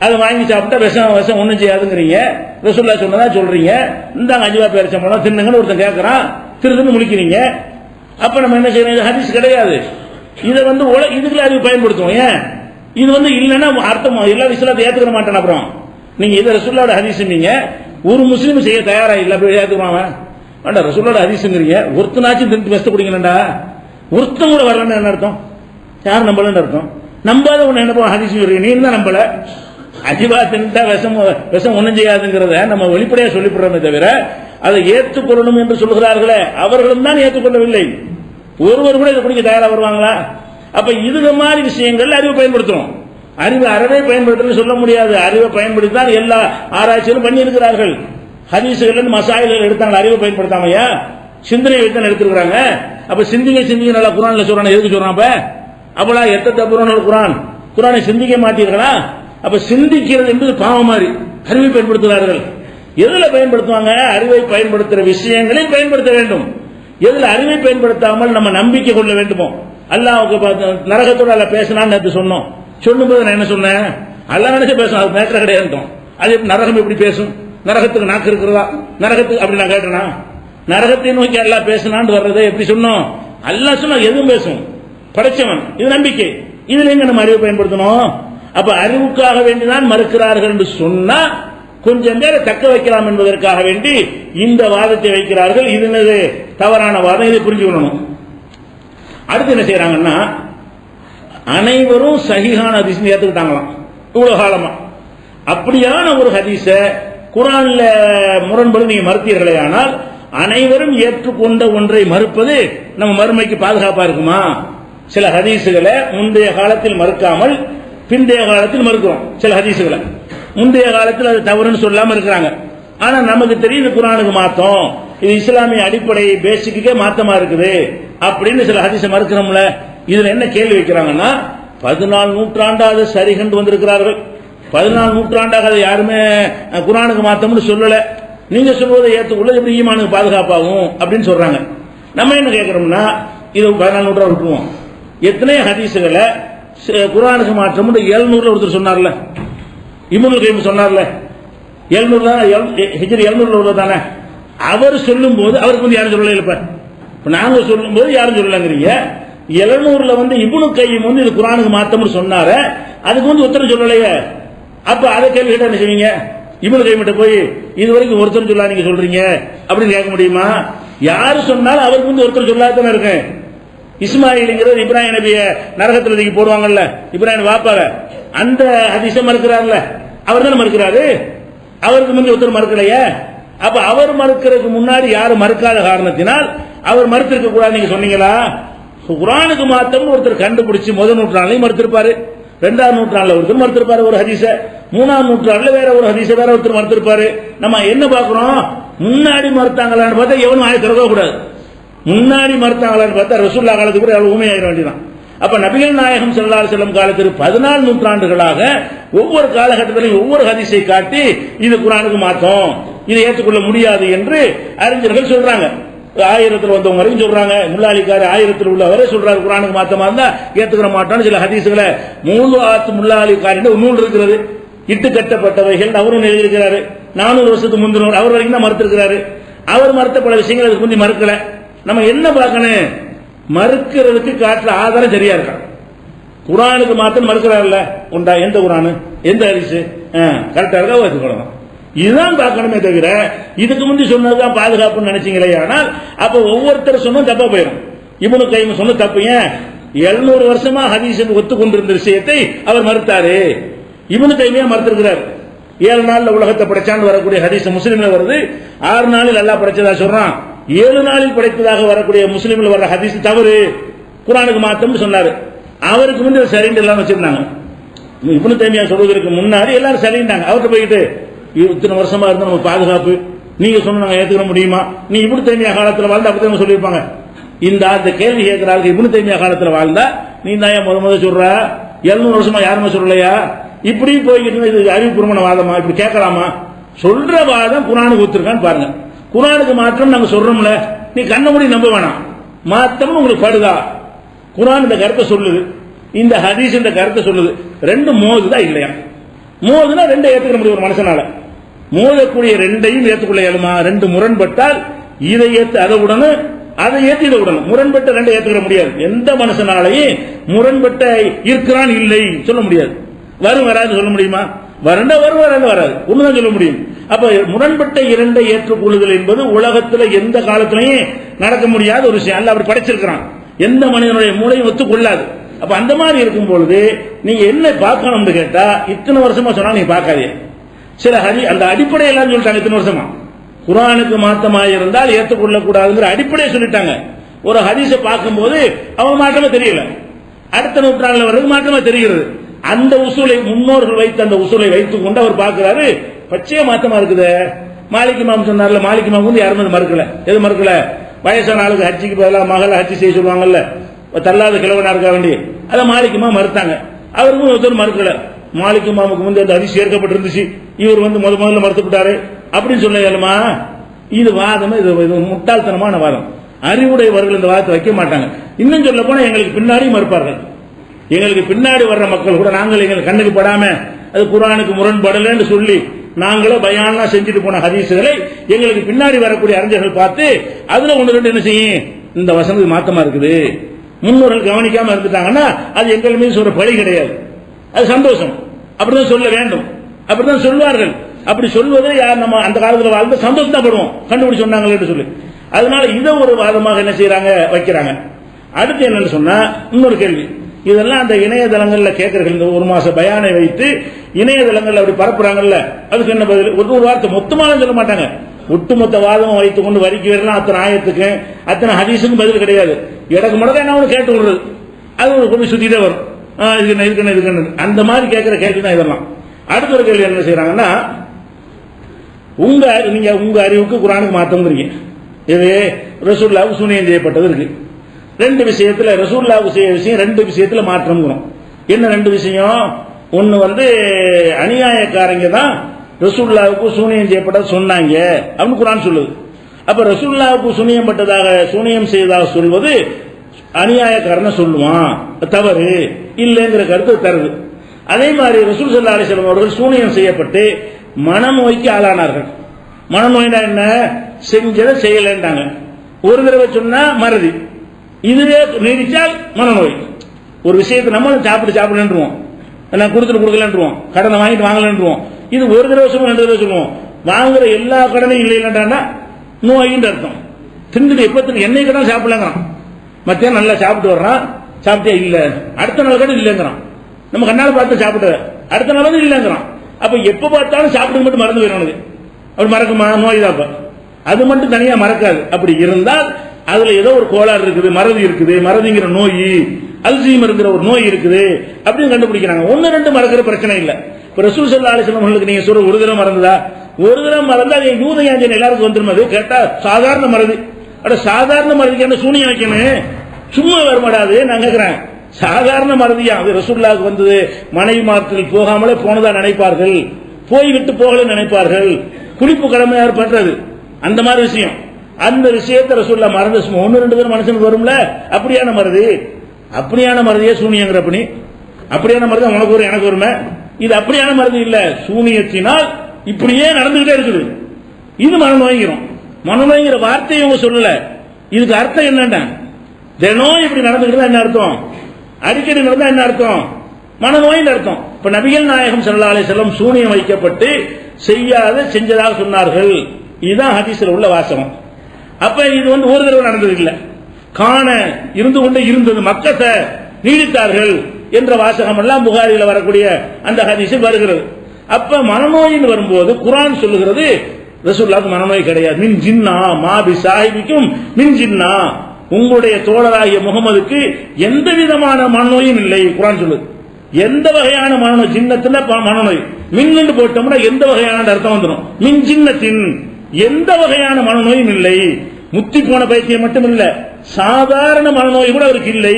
அதை வாங்கி சாப்பிட்டா விஷம் ஒன்றும் செய்யாதுங்கிறீங்க. ரசூலுல்லாஹ் சொன்னதா சொல்றீங்க. இந்தாங்க அஜ்வா பேரிச்சம்பழம் தின்னுங்கன்னு ஒருத்தன் கேட்கறான், திருதுன்னு முழிக்கிறீங்க. அப்ப நம்ம என்ன செய்யணும்? இது ஹதீஸ் கிடையாது. இதை இதுக்குள்ள அறிவு பயன்படுத்துவோம். ஏன் இது இல்லைன்னா அர்த்தம் எல்லா விஷயத்தை ஏத்துக்கிற மாட்டேன். அப்புறம் நீங்க இதை ரசூலுல்லாஹ்வோட ஹதீஸ் நீங்க ஒரு முஸ்லீம் செய்ய தயாரா இல்ல, அப்படி ஏத்துக்குவாங்க வேண்டாம். ரசூலுல்லாஹ்வோட ஹதீஸ்ங்கிறீங்க, ஒருத்தனாச்சும் திண்டு வெஸ்ட் குடிங்களா? ஒருத்தன் கூட வரலன்னு என்ன அர்த்தம்? யார் நம்பலன்னு அர்த்தம்? நம்பாத ஒண்ணு என்ன ஹதீஸ் சொல்றீங்க, நீ தான் நம்பல. அஜிபா தின்ட்டா விஷம் ஒண்ணும் செய்யாதுங்கிறத நம்ம வெளிப்படையா சொல்லிவிடுறோமே தவிர அதை ஏற்றுக்கொள்ளணும் என்று சொல்கிறார்களே அவர்களும் தான் ஏற்றுக்கொள்ளவில்லை. ஒருவர் கூட இதை குடிக்க தயாரா வருவாங்களா? அப்ப இது மாதிரி விஷயங்கள் அறிவை பயன்படுத்துறோம். அறிவு அறவே பயன்படுத்தணும்னு சொல்ல முடியாது. அறிவை பயன்படுத்தி தான் எல்லா ஆராய்ச்சிகளும் பண்ணி இருக்கிறார்கள். ஹதீஸ்கள் மசாயில்கள் எடுத்தாங்க, அறிவை பயன்படுத்தாமையா சிந்தனை வைத்தான் எடுத்துருக்காங்க. அப்ப சிந்திக்க நல்லா குர்ஆன்ல சொல்றான். எதுக்கு சொல்றான்? அப்ப அப்பலா எத்த தப்புறான் குர்ஆனை சிந்திக்க மாட்டீர்களா? அப்ப சிந்திக்கிறது என்பது பாவம் மாதிரி அறிவை பயன்படுத்துகிறார்கள். எதுல பயன்படுத்துவாங்க? அறிவை பயன்படுத்துற விஷயங்களில் பயன்படுத்த வேண்டும். எதுல அறிவை பயன்படுத்தாமல் நம்ம நம்பிக்கை கொள்ள வேண்டுமோ. அல்லாஹ்வுக்கு நரகத்தோட அல்ல பேசினான்னு நேற்று சொன்னோம். சொல்லும்போது நான் என்ன சொன்னேன்? அல்லாஹ் நினைச்சு பேசும், அது மேட்டர் கிடையாது. அது நரகம் எப்படி பேசும்? நரகத்துக்கு நாக்கு இருக்கிறதா? நரகத்துக்கு அப்படி நான் கேட்டேனா? நரகத்தை நோக்கி அல்லாஹ் பேசினான்னு வர்றதை எப்படி சொன்னோம்? அல்லாஹ் சொன்னா எதுவும் பேசும், படைச்சவன். இது நம்பிக்கை. இதுல எங்க நம்ம அறிவை பயன்படுத்தணும்? அப்ப அறிவுக்காக வேண்டிதான் மறுக்கிறார்கள் என்று சொன்னா கொஞ்சம் பேரை தக்க வைக்கலாம் என்பதற்காக வேண்டி இந்த வாதத்தை வைக்கிறார்கள். இது தவறான வாதம், இதை புரிஞ்சுக்கணும். அடுத்து என்ன செய்யறாங்கன்னா, அனைவரும் சஹீஹான ஹதீஸ் ஏத்துக்கிட்டாங்களாம் இவ்வளவு காலமா. அப்படியான ஒரு ஹதீஸ குர்ஆன்ல முரண்படு நீங்க மறுத்தீர்களே, ஆனால் அனைவரும் ஏற்றுக்கொண்ட ஒன்றை மறுப்பது நம்ம மறுமைக்கு பாதுகாப்பா இருக்குமா? சில ஹதீசுகளை முந்தைய காலத்தில் மறுக்காமல் பிந்தைய காலத்தில் மறுக்கிறோம். சில ஹதீசுகளை முந்தைய காலத்தில் அது தவறுன்னு சொல்லாம இருக்கிறாங்க. ஆனா நமக்கு தெரியுது குர்ஆனுக்கு மாத்தம், இது இஸ்லாமிய அடிப்படை பேசிக்கே மாத்தமா இருக்குது அப்படின்னு சில ஹதீஸை மறுக்கிறோம்ல. இதுல என்ன கேள்வி வைக்கிறாங்கன்னா, 14 நூற்றாண்டாவது சரி கண்டு வந்திருக்கிறார்கள். 14 நூற்றாண்டாக அதை யாருமே குர்ஆனுக்கு மாத்தம்னு சொல்லல. நீங்க சொல்வதை ஏற்றுக்கொள்ள எப்படி ஈமானுக்கு பாதுகாப்பாகும் அப்படின்னு சொல்றாங்க. நம்ம என்ன கேட்கிறோம்னா, இது 14 நூற்றாண்டு விட்டுருவோம். எத்தனை ஹதீசுகளை குர்ஆனுக்கு மாற்றம் 700 ஒருத்தர் சொன்னார்ல, இப்னுல் கய்யிம் சொன்னார்ல, 700 தான் ஹிஜ்ரி 700 உள்ளதானே. அவர் சொல்லும் போது அவருக்கு யாரும் சொல்லல. இப்ப நாங்க சொல்லும் போது யாரும் சொல்லலங்கிறீங்க. 700 இப்னுல் கய்யிம் இது குர்ஆனுக்கு மாத்தம்னு சொன்னார, அதுக்கு உத்தரவு சொல்லலையே. அப்ப அதை கேள்வி கேட்டா என்ன செய்வீங்க? இப்னுல் கய்யிம் போய் இது வரைக்கும் ஒருத்தர் சொல்லா நீங்க சொல்றீங்க அப்படின்னு கேட்க முடியுமா? யாரு சொன்னாலும் அவருக்கு ஒருத்தர் சொல்லாதானே இருக்கு. இஸ்மாயில்ங்கிறது இப்ராஹிம் நபிய நரகத்தில் தூக்கி போடுவாங்கல்ல, இப்ராஹிம் வாப்பார, அந்த ஹதீஸை மறுக்கிறார்ல, அவர் தானே மறுக்கிறாரு. அவருக்கு முந்தைய ஒருத்தர் மறுக்கலையே. அப்ப அவர் மறுக்கிறதுக்கு முன்னாடி யாரும் மறுக்காத காரணத்தினால் அவர் மறுத்திருக்க கூடாது நீங்க சொன்னீங்களா? குர்ஆனுக்கு மாத்தம் ஒருத்தர் கண்டுபிடிச்சு முதல் நூற்றாண்டுலையும் மறுத்திருப்பாரு, 2ஆம் நூற்றாண்டுல ஒருத்தர் மறுத்திருப்பாரு ஒரு ஹதீஸ, 3ஆம் நூற்றாண்டுல வேற ஒரு ஹதீஸ வேற ஒருத்தர் மறுத்திருப்பாரு. நம்ம என்ன பாக்குறோம்? முன்னாடி மறுத்தாங்களான்னு பார்த்தா எவனும் ஆய திறக்க கூடாது. முன்னாடி மறுத்தாங்களான்னு பார்த்தா ரசூலுல்லாஹ் காலத்துக்கு அவ்வளவு ஊமையாயிர வேண்டியதான். அப்ப நபிகள் நாயகம் ஸல்லல்லாஹு அலைஹி வஸல்லம் காலத்தில் 14 நூற்றாண்டுகளாக ஒவ்வொரு காலகட்டத்திலும் ஒவ்வொரு ஹதீஸை காட்டி இது குர்ஆனுக்கு மாத்தம், இதை ஏற்றுக்கொள்ள முடியாது என்று அறிஞர்கள் சொல்றாங்க. 1000 வந்தவங்க வரைக்கும் சொல்றாங்க. முல்லாலிக்காரு 1000 உள்ளவரை சொல்றாரு குர்ஆனுக்கு மாத்தமா இருந்தா ஏத்துக்கிற மாட்டான்னு சில ஹதீஸ்களை மூலாத் முல்லாலிக்காரின் ஒரு நூல் இருக்கிறது, இட்டு கட்டப்பட்டவைகள் அவரும் எழுதியிருக்கிறாரு. 400 வருஷத்துக்கு முந்தினவர் அவர் வரைக்கும் தான் மறுத்திருக்கிறாரு. அவர் மறுத்த பல விஷயங்கள் அதுக்கு முந்தி மறுக்கல. நம்ம என்ன பார்க்கணும்? மறுக்கிறதுக்கு காட்டுற ஆதாரம் சரியா இருக்கா? குர்ஆனுக்கு மாத்தம் மறுக்கிறார்ல, உண்டா? எந்த குர்ஆன், எந்த ஹதீஸ் கரெக்டா இருக்கா? ஏற்றுக்கொள்ளலாம். இதுதான் பார்க்கணுமே தவிர இதுக்கு முந்தி சொன்னதுதான் பாதுகாப்புன்னு நினைச்சீங்களே. ஆனால் அப்ப ஒவ்வொருத்தர் சொன்னும் தப்பா போயிடும். இப்னுல் கய்யிம் சொன்ன தப்பு ஏன்? 700 வருஷமா ஹதீஸ் ஒத்துக்கொண்டிருந்த விஷயத்தை அவர் மறுத்தாரு. இப்னுல் கய்யிம் மறுத்திருக்கிறார். 7 நாள்ல உலகத்தை படைச்சான்னு வரக்கூடிய ஹதீஸ் முஸ்லிம்ல வருது. 6 நாளில் அல்லாஹ் படைச்சதா சொல்றான். 7 நாளில் படைத்ததாக வரக்கூடிய முஸ்லிம்ல வர்ற ஹதீஸ் தவறு, குர்ஆனுக்கு மாத்தம்னு சொன்னாரு. அவருக்கு முந்தைய சரின்னு எல்லாம் வச்சிருந்தாங்க. இப்னுல் கய்யிம் சொல்வதற்கு முன்னாடி எல்லாரும் சரிந்தாங்க. அவர்கிட்ட போயிட்டு இத்தனை வருஷமா இருந்தா நம்ம பாதுகாப்பு, நீங்க சொன்ன நாங்க ஏத்துக்க முடியுமா? நீ இப்னு தய்மியா காலத்துல வாழ்ந்தா அப்படி சொல்லியிருப்பாங்க. இந்த கேள்வி கேட்கிறார்கள். இப்னு தய்மியா காலத்துல வாழ்ந்தா நீ தான் முத சொல்ற, 700 வருஷமா யாருமே சொல்லலையா? இப்படி போய்கிட்டு இது அறிவுபூர்வமான வாதமா? இப்படி கேட்கலாமா? சொல்ற வாதம் குர்ஆனுக்கு ஒத்துருக்கான்னு பாருங்க. குர்ஆனுக்கு மாற்றம் நாங்க சொல்றோம்ல, நீ கண்ண மூடி நம்ப வேணாம். மாத்தம் உங்களுக்கு படுதா? குர்ஆன் இந்த கருத்தை சொல்லுது, இந்த ஹதீஸ் இந்த கருத்தை சொல்லுது. ரெண்டு மோதுதா இல்லையா? மோதுனா ரெண்டை ஏத்துக்க முடியும் ஒரு மனுஷனால. மோதக்கூடிய ரெண்டையும் ஏற்றுக்கொள்ள இயலுமா? ரெண்டு முரண்பட்டால் இதை ஏத்து அதை உடனும், அதை ஏத்து இதை உடனும். முரண்பட்ட ரெண்டை ஏற்றுக்க முடியாது. எந்த மனுஷனாலையும் முரண்பட்ட இருக்கிறான் இல்லை சொல்ல முடியாது. வரும் வராது சொல்ல முடியுமா? வரண்டா வரும், வராது வராது, ஒண்ணுதான் சொல்ல முடியும். அப்ப முரண்பட்ட இரண்டை ஏற்றுக்கொள்ளுதல் என்பது உலகத்துல எந்த காலத்திலையும் நடக்க முடியாத ஒரு விஷயம். அல்லாஹ் அப்படி படைச்சிருக்கிறான். எந்த மனிதனுடைய மூளையும் ஒத்துக்கொள்ளாது. அப்ப அந்த மாதிரி இருக்கும் பொழுது நீங்க என்ன பார்க்கணும்னு கேட்டா, இத்தனை வருஷமா சொன்னா நீங்க பார்க்காதீங்க. சில அந்த அடிப்படை எல்லாம் சொல்லிட்டாங்க. இத்தனை வருஷமா குர்ஆனுக்கு மாத்தமாக இருந்தால் ஏற்றுக்கொள்ள கூடாதுங்கிற அடிப்படையை சொல்லிட்டாங்க. ஒரு ஹதீஸை பார்க்கும்போது அவங்க மாற்றமே தெரியல, அடுத்த நூற்றாண்டுல வர்றது மாற்றமா தெரிகிறது. அந்த உசூலை முன்னோர்கள் வைத்த அந்த உசூலை வைத்துக் கொண்டு அவர் பார்க்கிறாரு, பச்சையா மாத்தமா இருக்குது. மாலிக் இமாம் சொன்னார்ல, மாலிக் இமாம் வந்து யாருமே மறுக்கல. எது மறுக்கல? வயசான ஆளுக்கு ஹஜ்ஜிக்கு பதிலாக மகளை ஹஜ்ஜி செய்ய சொல்லுவாங்கல்ல, தள்ளாத கிழவனா இருக்க வேண்டி, அதை மாலிக் இமாம் மறுத்தாங்க. அவருக்கும் ஒருத்தர் மறுக்கல. மாலிக் இமாமுக்கு முந்தைய அந்த ஹதீஸ் சேர்க்கப்பட்டிருந்துச்சு, இவர் முதல்ல மறுத்துவிட்டாரு அப்படின்னு சொல்ல இயலுமா? இது வாதம், இது முட்டாள்தனமான வாதம். அறிவுடையவர்கள் இந்த வாதத்தை வைக்க மாட்டாங்க. இன்னும் சொல்ல போனா எங்களுக்கு பின்னாடி மறுப்பார்கள். எங்களுக்கு பின்னாடி வர்ற மக்கள் கூட நாங்கள் எங்களுக்கு கண்ணுக்கு படாம அது குர்ஆனுக்கு முரண்படலன்னு சொல்லி நாங்களே பயான்லாம் செஞ்சுட்டு போன ஹதீஸ்களை எங்களுக்கு பின்னாடி வரக்கூடிய அறிஞர்கள் பார்த்து அதுல ஒன்று ரெண்டு என்ன செய்யும், இந்த வசனத்துக்கு மாத்தமா இருக்குது, முன்னோர்கள் கவனிக்காம இருந்துட்டாங்கன்னா அது எங்கள் மீது சொல்ற பழி கிடையாது, அது சந்தோஷம், அப்படிதான் சொல்ல வேண்டும், அப்படிதான் சொல்வார்கள். அப்படி சொல்வதை யார் நம்ம அந்த காலத்தில் வாழ்ந்து சந்தோஷம் தான் படுவோம், கண்டுபிடிச்சு சொன்னாங்களே சொல்லி. அதனால இதை ஒரு வாதமாக என்ன செய்யறாங்க, வைக்கிறாங்க. அடுத்து என்னன்னு சொன்னா இன்னொரு கேள்வி, இதெல்லாம் அந்த இணையதளங்கள்ல கேட்கறது, இந்த ஒரு மாச பயானை வைத்து இணையதளங்கள்ல அப்படி பரப்புறாங்கல்ல, அதுக்கு என்ன பதில்? ஒரு வார்த்தை மொத்தமாக சொல்ல மாட்டாங்க, ஒட்டுமொத்த வாதமும் வைத்துக் கொண்டு வரிக்கு வரலாம், அத்தனை ஆயத்துக்கு அத்தனை ஹதீஸுக்கும் பதில் கிடையாது. இடக்கு முடக்க என்ன ஒன்று கேட்டு விடுறது, அது கொஞ்சம் சுத்திட்டே வரும், இதுக்கு அந்த மாதிரி கேட்கிற கேள்வி தான் இதெல்லாம். அடுத்த ஒரு கேள்வி என்ன செய்யறாங்கன்னா, நீங்க உங்க அறிவுக்கு குர்ஆனுக்கு மாத்தம்ங்கிறீங்க. இது ரசூலுல்லாஹ்வுக்கு சூனியம் செய்யப்பட்டது இருக்கு. ரெண்டு விஷயத்துல ரசூலுல்லாஹ்வுக்கு செய்ய விஷயம், ரெண்டு விஷயத்துல மாற்றம்ங்கிறோம். என்ன ரெண்டு விஷயம்? ஒன்னு அநியாயக்காரங்க தான் ரசூலுல்லாஹ்வுக்கு சூனியம் செய்யப்பட்டது சொன்னாங்க அப்படின்னு குர்ஆன் சொல்லுது. அப்ப ரசூலுல்லாஹ்வுக்கு சூனியம் செய்ததாக சொல்வது அநியாயக்காரன சொல்லுவான், தவறு இல்லைங்கிற கருத்து தருது. அதே மாதிரி ரசூல் ஸல்லல்லாஹு அலைஹி வஸல்லம் அவர்கள் சூனியம் செய்யப்பட்டு மனநோய்க்கு ஆளானார்கள். மனநோய்னா என்ன? செஞ்சதை செய்யலன்றாங்க. ஒரு தடவை சொன்னா மறதி, இதுவே நீடிச்சால் மனநோய். ஒரு விஷயத்தை நம்ம சாப்பிடுவோம், நான் கொடுக்கலன்றுவோம், கடனை வாங்கிட்டு வாங்கலன்றுவோம். இது ஒரு தடவை சொல்லுவோம், ரெண்டு தடவை சொல்லுவோம். வாங்குற எல்லா கடனையும் இல்லைன்னா நோயின்னு அர்த்தம். திண்டு எப்ப என்னை கடன் சாப்பிடலங்கிறான், மத்தியானம் நல்லா சாப்பிட்டு வர்றான், சாப்பிட்டே இல்ல, அடுத்த நாள் கடன் இல்லைங்கிறான். நம்ம கண்ணால பார்த்து சாப்பிட்ட அடுத்த நாள் வந்து இல்லைங்கிறான். அப்ப எப்ப பார்த்தாலும் சாப்பிட்டு மட்டும் மறந்து போயிடும். அப்படி மறக்குமா? நோய் தான். அது மட்டும் தனியா மறக்காது. அப்படி இருந்தால் அதுல ஏதோ ஒரு கோளாறு இருக்குது, மறதி இருக்குது, மறதிங்கிற நோய், அல்சீமர்ங்கிற ஒரு நோய் இருக்குது அப்படின்னு கண்டுபிடிக்கிறாங்க. ஒன்னு ரெண்டு மறக்கிற பிரச்சனை இல்ல. இப்ப ரசூல் ஸல்லல்லாஹு அலைஹி வஸல்லம் அவர்களுக்கு நீங்க சொல்ற ஒரு தடவை மறந்ததா? ஒரு தடவை மறந்தா அது யூத யாஞ்சன் எல்லாருக்கும் வந்துரும். அது கேட்டா சாதாரண மறதி. அட சாதாரண மறதிக்கு என்ன சூனியம் வைக்கணும்? சும்மா வரமாடாது. நான் கேட்கிறேன், சாதாரண மறதியா? அது ரசூலுல்லாஹ்வுக்கு வந்தது. மனைவி மார்க்கில் போகாமலே போனதா நினைப்பார்கள், போய்விட்டு போகல நினைப்பார்கள். குளிப்பு கடமையார் பண்றது அந்த மாதிரி விஷயம். அந்த விஷயத்தை ரசூலுல்லாஹ் மறந்து ஒன்னு ரெண்டு பேர் மனுஷனுக்கு வரும்ல, அப்படியான மறதி. அப்படியான மறதியே சூனியங்கிற அப்படி அப்படியான மறதி உனக்கு வரும் எனக்கு வருமே. இது அப்படியான மறதி இல்ல, சூனியத்தினால் இப்படியே நடந்துகிட்டே இருக்குது. இது மனநோய்கிறோம். மனநோய்ங்கிற வார்த்தையை இவங்க சொல்லல. இதுக்கு அர்த்தம் என்னன்னா, தினம் இப்படி நடந்துகிட்டு என்ன அர்த்தம்? அடிக்கடி நடந்தா என்ன அர்த்தம்? மனநோயின் அர்த்தம். இப்ப நபிகள் நாயகம் ஸல்லல்லாஹு அலைஹி வஸல்லம் சூனியம் வைக்கப்பட்டு செஞ்சதாக சொன்னார்கள். இதுதான் ஹதீஸ்ல உள்ள வாசகம். அப்ப இது ஒரு தடவை நடந்தது இல்ல, காண இருந்து கொண்டே இருந்தது, மக்கத்தை நீடித்தார்கள் என்ற வாசகம் எல்லாம் புகாரில வரக்கூடிய அந்த ஹதீஸில் வருகிறது. அப்ப மனநோயின் வரும்போது குர்ஆன் சொல்லுகிறது ரசூலுல்லாஹ்வுக்கு மனநோய் கிடையாது. மின் ஜின்னா மா பி சாஹிபிக்கும் மின் ஜின்னா, உங்களுடைய தோழராகிய முகமதுக்கு எந்த விதமான மனநோயும் இல்லை. குர்ஆன் சொல்லுது எந்த வகையான மனநோய், ஜின்னத்துல மனநோய், மின்னு போட்டோம்னா எந்த வகையான அர்த்தம் வந்துடும். மின் ஜின்னத்தின், எந்த வகையான மனநோயும் இல்லை. முத்தி போன பைத்தியம் மட்டும் இல்ல, சாதாரண மனநோய் கூட அவருக்கு இல்லை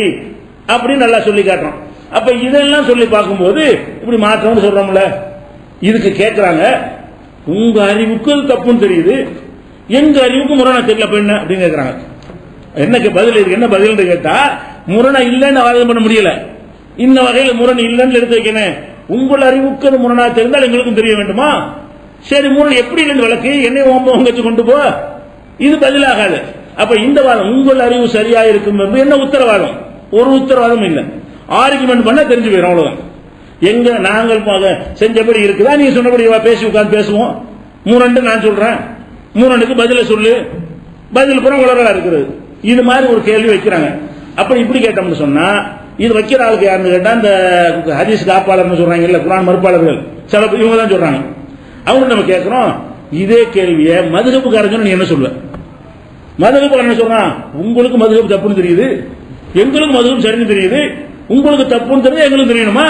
அப்படின்னு நல்லா சொல்லி காட்டுறோம். அப்ப இதெல்லாம் சொல்லி பார்க்கும்போது இப்படி மாற்றம்னு சொல்றோம்ல. இதுக்கு கேட்கிறாங்க, உங்க அறிவுக்கு அது தப்புன்னு தெரியுது, எங்க அறிவுக்கு முரணா தெரியல என்ன அப்படின்னு கேட்கிறாங்க. என்னக்கு பதில் இருக்கு? என்ன பதில் கேட்டா, முரணா இல்லைன்னு வாதம் பண்ண முடியல, இந்த வகையில் முரண் இல்லைன்னு எடுத்து வைக்கணும். உங்கள் அறிவுக்கு அது முரணா தெரிந்தால் எங்களுக்கும் தெரிய வேண்டுமா? சரி, முரண் எப்படி இல்லைன்னு வழக்கு என்னை வச்சு கொண்டு போ, இது பதிலாகாது. அப்ப இந்த வாதம் உங்கள் அறிவு சரியா இருக்கும் என்ன உத்தரவாதம்? ஒரு உத்தரவாதம் இல்லை. ஆர்குமெண்ட் பண்ண தெரிஞ்சு போயிடும், அவ்வளவுதான். எங்க நாங்கள் செஞ்சபடி இருக்குதா, நீ சொன்னபடி பேசி உட்கார்ந்து பேசுவோம். மூணு நான் சொல்றேன், மூணுக்கு பதில சொல்லு, பதில் புறம் உலகா இருக்குது. இது மாதிரி ஒரு கேள்வி வைக்கிறாங்க. அப்படி இப்படி கேட்டோம்னு சொன்னா, இது வைக்கிற ஆளுக்கு யாருன்னு கேட்டா, இந்த ஹதீஸ் காப்பாளர்னு சொல்றாங்க இல்ல, குர்ஆன் மறுப்பாளர்கள் சில இவங்க தான் சொல்றாங்க. அவங்க நம்ம கேட்கிறோம், இதே கேள்வியை மதுஹபுக்காரங்க நீ என்ன சொல்ல? மதுஹப் என்ன சொல்றான்? உங்களுக்கு மதுஹப் தப்புன்னு தெரியுது, எங்களுக்கு மதுஹப் சரின்னு தெரியுது, உங்களுக்கு தப்புன்னு தெரியுது, எங்களுக்கு தெரியணுமா?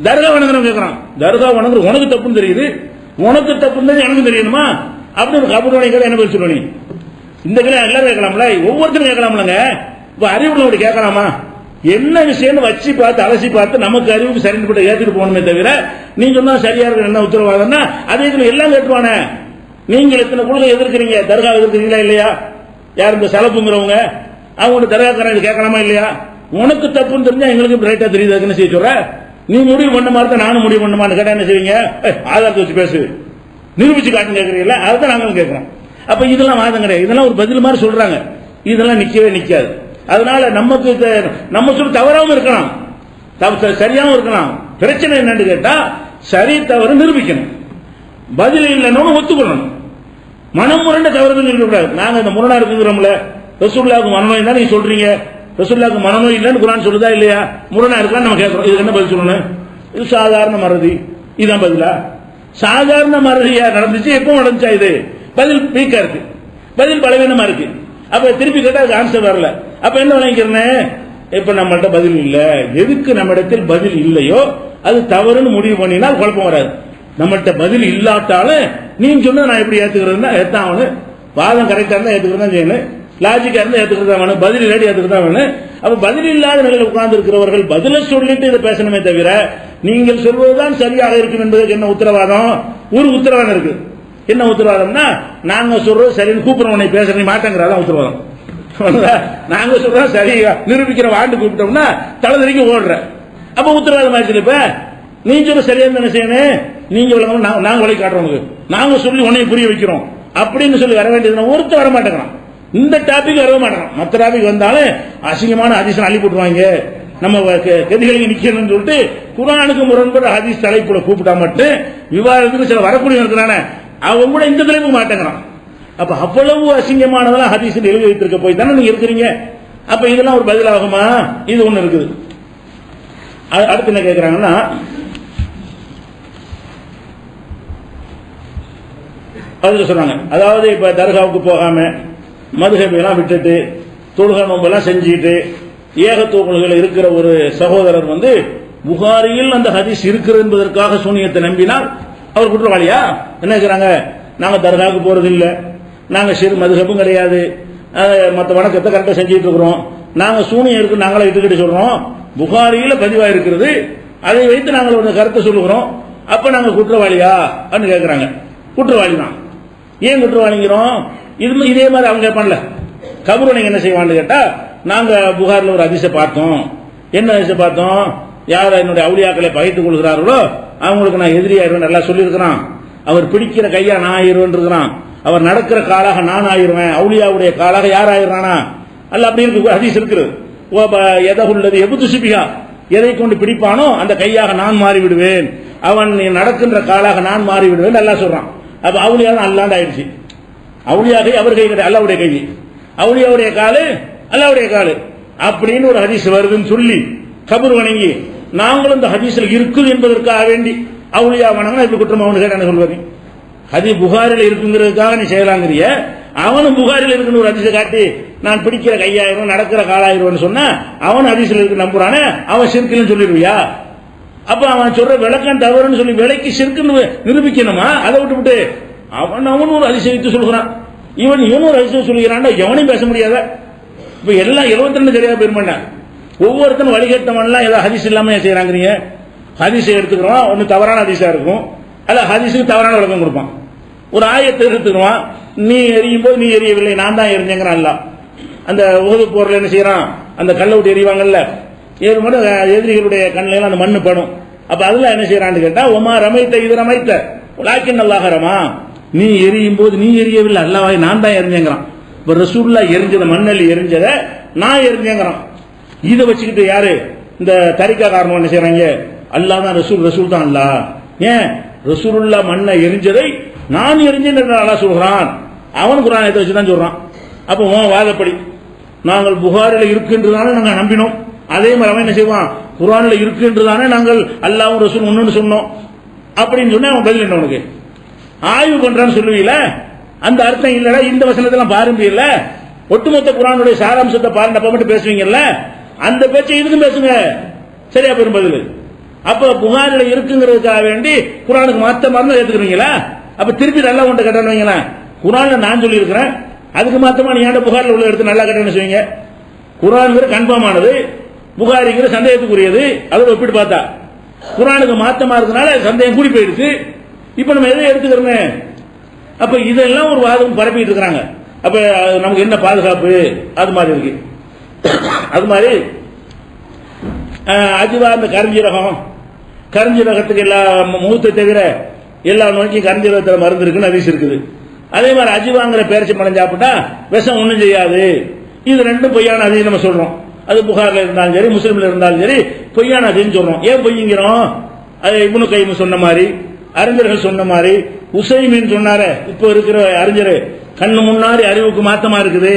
தர்கா வணங்குறோம் கேட்கறான், தர்கா வணங்குற உனக்கு தப்புன்னு தெரியுது, உனக்கு தப்புன்னு தெரியுது, எனக்கு தெரியணுமா? அப்படின்னு கபூர் வணிகர் என்ன பேர் சொல்லுவீங்க? இந்த கேள்வி எல்லாரும் கேட்கலாம்ல, ஒவ்வொருத்தரும் கேட்கலாம்லங்க. இப்ப அறிவுள்ள கேட்கலாமா? என்ன விஷயம்னு வச்சு பார்த்து அலசி பார்த்து நமக்கு அறிவுக்கு சரிப்பட்டு ஏத்துட்டு போகணுமே தவிர நீங்க சொன்னா சரியா இருக்கு என்ன உத்தரவாதம்னா அதே இதுல எல்லாம் கேட்டுவானே. நீங்கள் எத்தனை கொள்கை எதிர்க்கிறீங்க, தர்கா எதிர்க்கிறீங்களா இல்லையா? யார் இந்த சலப்புங்கிறவங்க அவங்க தர்காக்காரன் கேட்கலாமா இல்லையா? உனக்கு தப்புன்னு தெரிஞ்சா எங்களுக்கு ரைட்டா தெரியுது, என்ன செய்ய சொல்ற? நீ முடிவு பண்ண மாதிரி தான் நானும் முடிவு பண்ணமான்னு கேட்டா என்ன செய்வீங்க? ஆதாரத்தை வச்சு பேசு, நிரூபிச்சு காட்டு கேட்கறீங்களா? அதுதான் நாங்களும் கேட்கிறோம். அப்ப இதெல்லாம் வாதம் கிடையாது, இதெல்லாம் ஒரு பதில் மாதிரி சொல்றாங்க. இதெல்லாம் நிக்கவே நிக்காது. அதனால நமக்கு நம்ம சொல்ல தவறாவும் இருக்கலாம், சரியாவும் இருக்கலாம். பிரச்சனை என்னன்னு கேட்டா சரி தவறு நிரூபிக்கணும், பதில் இல்லைன்னு ஒத்துக்கொள்ளணும். மனம் முரண்ட தவறு நிரூபிக்கூடாது. நாங்க இந்த முரணா இருக்குங்கிறோம்ல, ரசூலுல்லாஹ்வுக்கு மனநோய் தான் நீங்க சொல்றீங்க, ரசூலுல்லாஹ்வுக்கு மனநோய் இல்லைன்னு குர்ஆன் சொல்லுதா இல்லையா? முரணா இருக்கான்னு நம்ம கேட்கிறோம். இதுக்கு என்ன பதில் சொல்லணும்? இது சாதாரண மறதி, இதுதான் பதிலா? சாதாரண மறதியா நடந்துச்சு, எப்போ நடந்துச்சா? இது பதில் வீக்கா இருக்கு, பதில் பலவீனமா இருக்கு. அப்ப திருப்பி கேட்டா அதுக்கு ஆன்சர் வரல. அப்ப என்ன விளங்கிறேன்? இப்ப நம்மள்ட்ட பதில் இல்ல, எதுக்கு நம்ம இடத்தில் பதில் இல்லையோ அது தவறுன்னு முடிவு பண்ணினா குழப்பம் வராது. நம்மள்ட்ட பதில் இல்லாட்டாலும் நீங்க சொன்னா நான் எப்படி ஏத்துக்கிறதுனா ஏத்தாவணும். வாதம் கரெக்டா இருந்தா ஏத்துக்கிறது தான் செய்யணும், லாஜிக்கா இருந்தா ஏத்துக்கிறது தான் வேணும், பதில் இல்லாட்டி ஏத்துக்கிறது தான் வேணும். அப்ப பதில் இல்லாத நிலையில் உட்கார்ந்து இருக்கிறவர்கள் பதில சொல்லிட்டு இதை பேசணுமே தவிர நீங்கள் சொல்வதுதான் சரியாக இருக்கும் என்பதற்கு என்ன உத்தரவாதம்? ஒரு உத்தரவாதம் இருக்கு. என்ன உத்தரவாதம்னா நாங்க சொல்றது சரின்னு கூப்பிடுறவனை பேச நீ மாட்டேங்கிறதான் உத்தரவாதம். நாங்க சொல்றோம் சரி நிரூபிக்கிற வாண்டு கூப்பிட்டோம்னா தலைதறிக்கு ஓடுற, அப்ப உத்தரவாதம் ஆயிடுச்சு. இப்ப நீ சொல்ற சரியா என்ன செய்யணும்? நீங்க விளங்கணும், நாங்க விளக்கி காட்டுறோம், நாங்க சொல்லி உன்னை புரிய வைக்கிறோம் அப்படின்னு சொல்லி வர வேண்டியது ஒருத்தர் வர மாட்டேங்கிறான். இந்த டாபிக் வர மாட்டேங்கிறான். மற்ற டாபிக் வந்தாலும் அசிங்கமான ஹதீஸ் அள்ளி போட்டுவாங்க, நம்ம கதிகளுக்கு நிக்கணும்னு சொல்லிட்டு குர்ஆனுக்கு முரண்பட்ட ஹதீஸ் தலைப்புல கூப்பிட்டா மட்டும் விவாதத்துக்கு சில வரக்கூடிய இருக்கிறானே அவன் கூட இந்த தலைப்பு மாட்டேங்கிறான். அப்ப அவ்வளவு அசிங்கமானதெல்லாம் ஹதீஸ் எழுதி வைத்திருக்க போய் தானே நீங்க இருக்கிறீங்க. அப்ப இதெல்லாம் ஒரு பதில் ஆகுமா? இது ஒண்ணு இருக்குது. அடுத்து என்ன கேட்கிறாங்கன்னா, அதுல சொல்றாங்க, அதாவது இப்ப தர்காவுக்கு போகாம மதுஹபெல்லாம் விட்டுட்டு தொழுகை நோம்பெல்லாம் செஞ்சுட்டு ஏகத்துவ கொள்கையில் இருக்கிற ஒரு சகோதரர் புகாரியில் அந்த ஹதீஸ் இருக்கிறது என்பதற்காக சூனியத்தை நம்பினால் அவர் குற்றவாளியா? என்ன செய்றாங்க? நாங்க தர்காவுக்கு போறது இல்ல, நாங்க சிறு மதுஹபும் கிடையாது, மற்ற வணக்கத்தை கரெக்டா செஞ்சுட்டு இருக்கிறோம், நாங்க சூனியம் இருக்கு நாங்களே இட்டுக்கிட்டு சொல்றோம், புகாரியில பதிவா இருக்கிறது, அதை வைத்து நாங்கள் ஒரு கருத்தை சொல்லுகிறோம், அப்ப நாங்க குற்றவாளியா அப்படின்னு கேட்கிறாங்க. குற்றவாளி தான். ஏன் குற்றவாளிங்கிறோம்? இதே மாதிரி அவங்க கேட்பான்ல, கபூர் நீங்க என்ன செய்வான்னு கேட்டா, நாங்க புகார்ல ஒரு ஹதீஸை பார்த்தோம். என்ன ஹதீஸை பார்த்தோம்? யார் என்னுடைய அவுலியாக்களை பகைத்துக் கொள்கிறார்களோ அவங்களுக்கு நான் எதிரியாயிருவேன் நல்லா சொல்லியிருக்கிறான். அவர் பிடிக்கிற கையா நான் ஆயிருவேன் இருக்கிறான், அவர் நடக்கிற காலாக நான் ஆயிருவேன், அவுலியாவுடைய காலாக யார் ஆயிரானா அல்ல அப்படி இருக்கு ஹதீஸ் இருக்குது. எதகுள்ளது எபுது சிபிகா, எதை கொண்டு பிடிப்பானோ அந்த கையாக நான் மாறி விடுவேன், அவன் நடக்கின்ற காலாக நான் மாறி விடுவேன் நல்லா சொல்றான். அப்ப அவுலியா தான் அல்லாண்டு ஆயிடுச்சு. அவுலியா கை அவர் கை கிடையாது, அல்லாவுடைய கை. அவுலியாவுடைய காலு அல்லாவுடைய காலு அப்படின்னு ஒரு ஹதீஸ் வருதுன்னு சொல்லி கபர் வணங்கி நாங்களும் இந்த ஹதீஸ்ல இருக்குது என்பதற்காக வேண்டி அவுலியா வணங்கினா இப்படி குற்றம் அவனு கேட்ட சொல்வது? ஹதீஸ் புகாரில் இருக்குங்கிறதுக்காக நீ செய்யலாங்கிறிய, அவனும் புகாரில் இருக்குன்னு ஒரு ஹதீஸை காட்டி நான் பிடிக்கிற கையாயிரம் நடக்கிற காலாயிரம் சொன்னா அவன் ஹதீஸ்ல இருக்கு நம்புறானே, அவன் சிறுக்குன்னு சொல்லிடுவியா? அப்ப அவன் சொல்ற விளக்கம் தவறுன்னு சொல்லி விலைக்கு சிறுக்குன்னு நிரூபிக்கணுமா? அதை விட்டு அவன் ஒரு அதிசயத்தை சொல்கிறான், இவன் ஒரு அதிசயம் சொல்கிறான், எவனையும் பேச முடியாத. இப்ப எல்லாம் 72 சரியா போயிருமாண்டா, ஒவ்வொருத்தரும் வழிகட்டவன்லாம் ஏதாவது ஹதீஸ் இல்லாம செய்யறாங்க. ஹதீஸை எடுத்துக்கிறோம், ஒன்னு தவறான ஹதீஸா இருக்கும், அல்ல ஹதீஸுக்கு தவறான விளக்கம் கொடுப்பான். ஒரு ஆயத்தை எடுத்துக்கிறோம், நீ எரியும் போது நீ எரியவில்லை நான் தான் எரிஞ்சேங்கிறான். அல்ல அந்த உஹது போர்ல என்ன செய்யறான், அந்த கல்லை விட்டு எறிவாங்கல்ல, ஏறும்போது எதிரிகளுடைய கண்ணில அந்த மண்ணு படும். அப்ப அதுல என்ன செய்யறான்னு கேட்டா, ஒமா ரமைத்த இது ரமைத்த லாக்கின் அல்லாஹ் ரமா, நீ எரியும் போது நீ எரியவில்லை அல்லாஹ் நான் தான் எரிஞ்சேங்கிறான். இப்ப ரசூலுல்லாஹ் எரிஞ்சத மண்ணல் எரிஞ்சத நான் எரிஞ்சேங்கிறான். இதை வச்சுக்கிட்டு யாரு இந்த தரிக்கா காரணம் என்ன செய்யறாங்க, அல்லாஹ் தான் ரசூல், ரசூல் தான் அல்லாஹ். ஏன் ரசூலுல்லாஹ் மண்ணை எரிஞ்சதை நான் எரிஞ்சேன் அல்லாஹ் சொல்றான், அவன் குர்ஆனை வச்சுதான் சொல்றான். அப்ப உன் வாதப்படி நாங்கள் புகாரில் இருக்கின்றதானே நாங்கள் நம்பினோம், அதே மாதிரி அவன் என்ன செய்வான், குர்ஆனில் இருக்கின்றதானே நாங்கள் அல்லாஹ்வும் ரசூல் ஒண்ணுன்னு சொன்னோம் அப்படின்னு சொன்னா அவன் பதில் என்ன உனக்கு? ஆய்வு பண்றான்னு சொல்லுவீல, அந்த அர்த்தம் இல்லடா, இந்த வசனத்தெல்லாம் பாருங்க இல்ல, ஒட்டுமொத்த குர்ஆனுடைய சாராம்சத்தை பாருங்க மட்டும் பேசுவீங்கல்ல, அந்த பேச்சை இதுக்கும் பேசுங்க, சரியா பெரும் பதில். அப்ப புகாரில இருக்குங்கிறதுக்காக வேண்டி குர்ஆனுக்கு மாத்த மாதிரி ஏத்துக்கிறீங்களா? அப்ப திருப்பி நல்லா ஒன்று கட்டணுவீங்களா? குர்ஆன்ல நான் சொல்லி இருக்கிறேன், அதுக்கு மாத்தமா நீ ஏன் புகாரில் உள்ள எடுத்து நல்லா கட்டணும் செய்வீங்க? குர்ஆன் கன்ஃபார்ம் ஆனது, புகாரிங்கிற சந்தேகத்துக்குரியது. அதோட ஒப்பிட்டு பார்த்தா குர்ஆனுக்கு மாத்தமா இருக்கனால சந்தேகம் கூடி போயிடுச்சு. இப்ப நம்ம எதை எடுத்துக்கிறோம்? அப்ப இதெல்லாம் ஒரு வாதம் பரப்பிட்டு இருக்காங்க. அப்ப நமக்கு என்ன பாதுகாப்பு? அது மாதிரி இருக்கு. அது மாதிரி அஜிவா அந்த கரிஞ்சீரகத்துக்கு எல்லா முகத்தை தவிர எல்லா நோய்க்கும் கரிஞ்சீரகத்தில் மருந்து இருக்குன்னு ஹதீஸ் இருக்குது. அதே மாதிரி அஜிவாங்கிற பேரிச்சை பழம் சாப்பிட்டா விஷம் ஒன்றும் செய்யாது. இது ரெண்டும் பொய்யான ஹதீஸ் நம்ம சொல்றோம். அது புகார்ல இருந்தாலும் சரி, முஸ்லிம்ல இருந்தாலும் சரி, பொய்யான ஹதீஸ் சொல்றோம். ஏன் பொய்ங்கிறோம்? அது இப்னு கைம் சொன்ன மாதிரி, அறிஞர்கள் சொன்ன மாதிரி, உசைமின் சொன்னாரு, இப்ப இருக்கிற அறிஞர் கண்ணு முன்னாடி அறிவுக்கு மாத்தமா இருக்குது,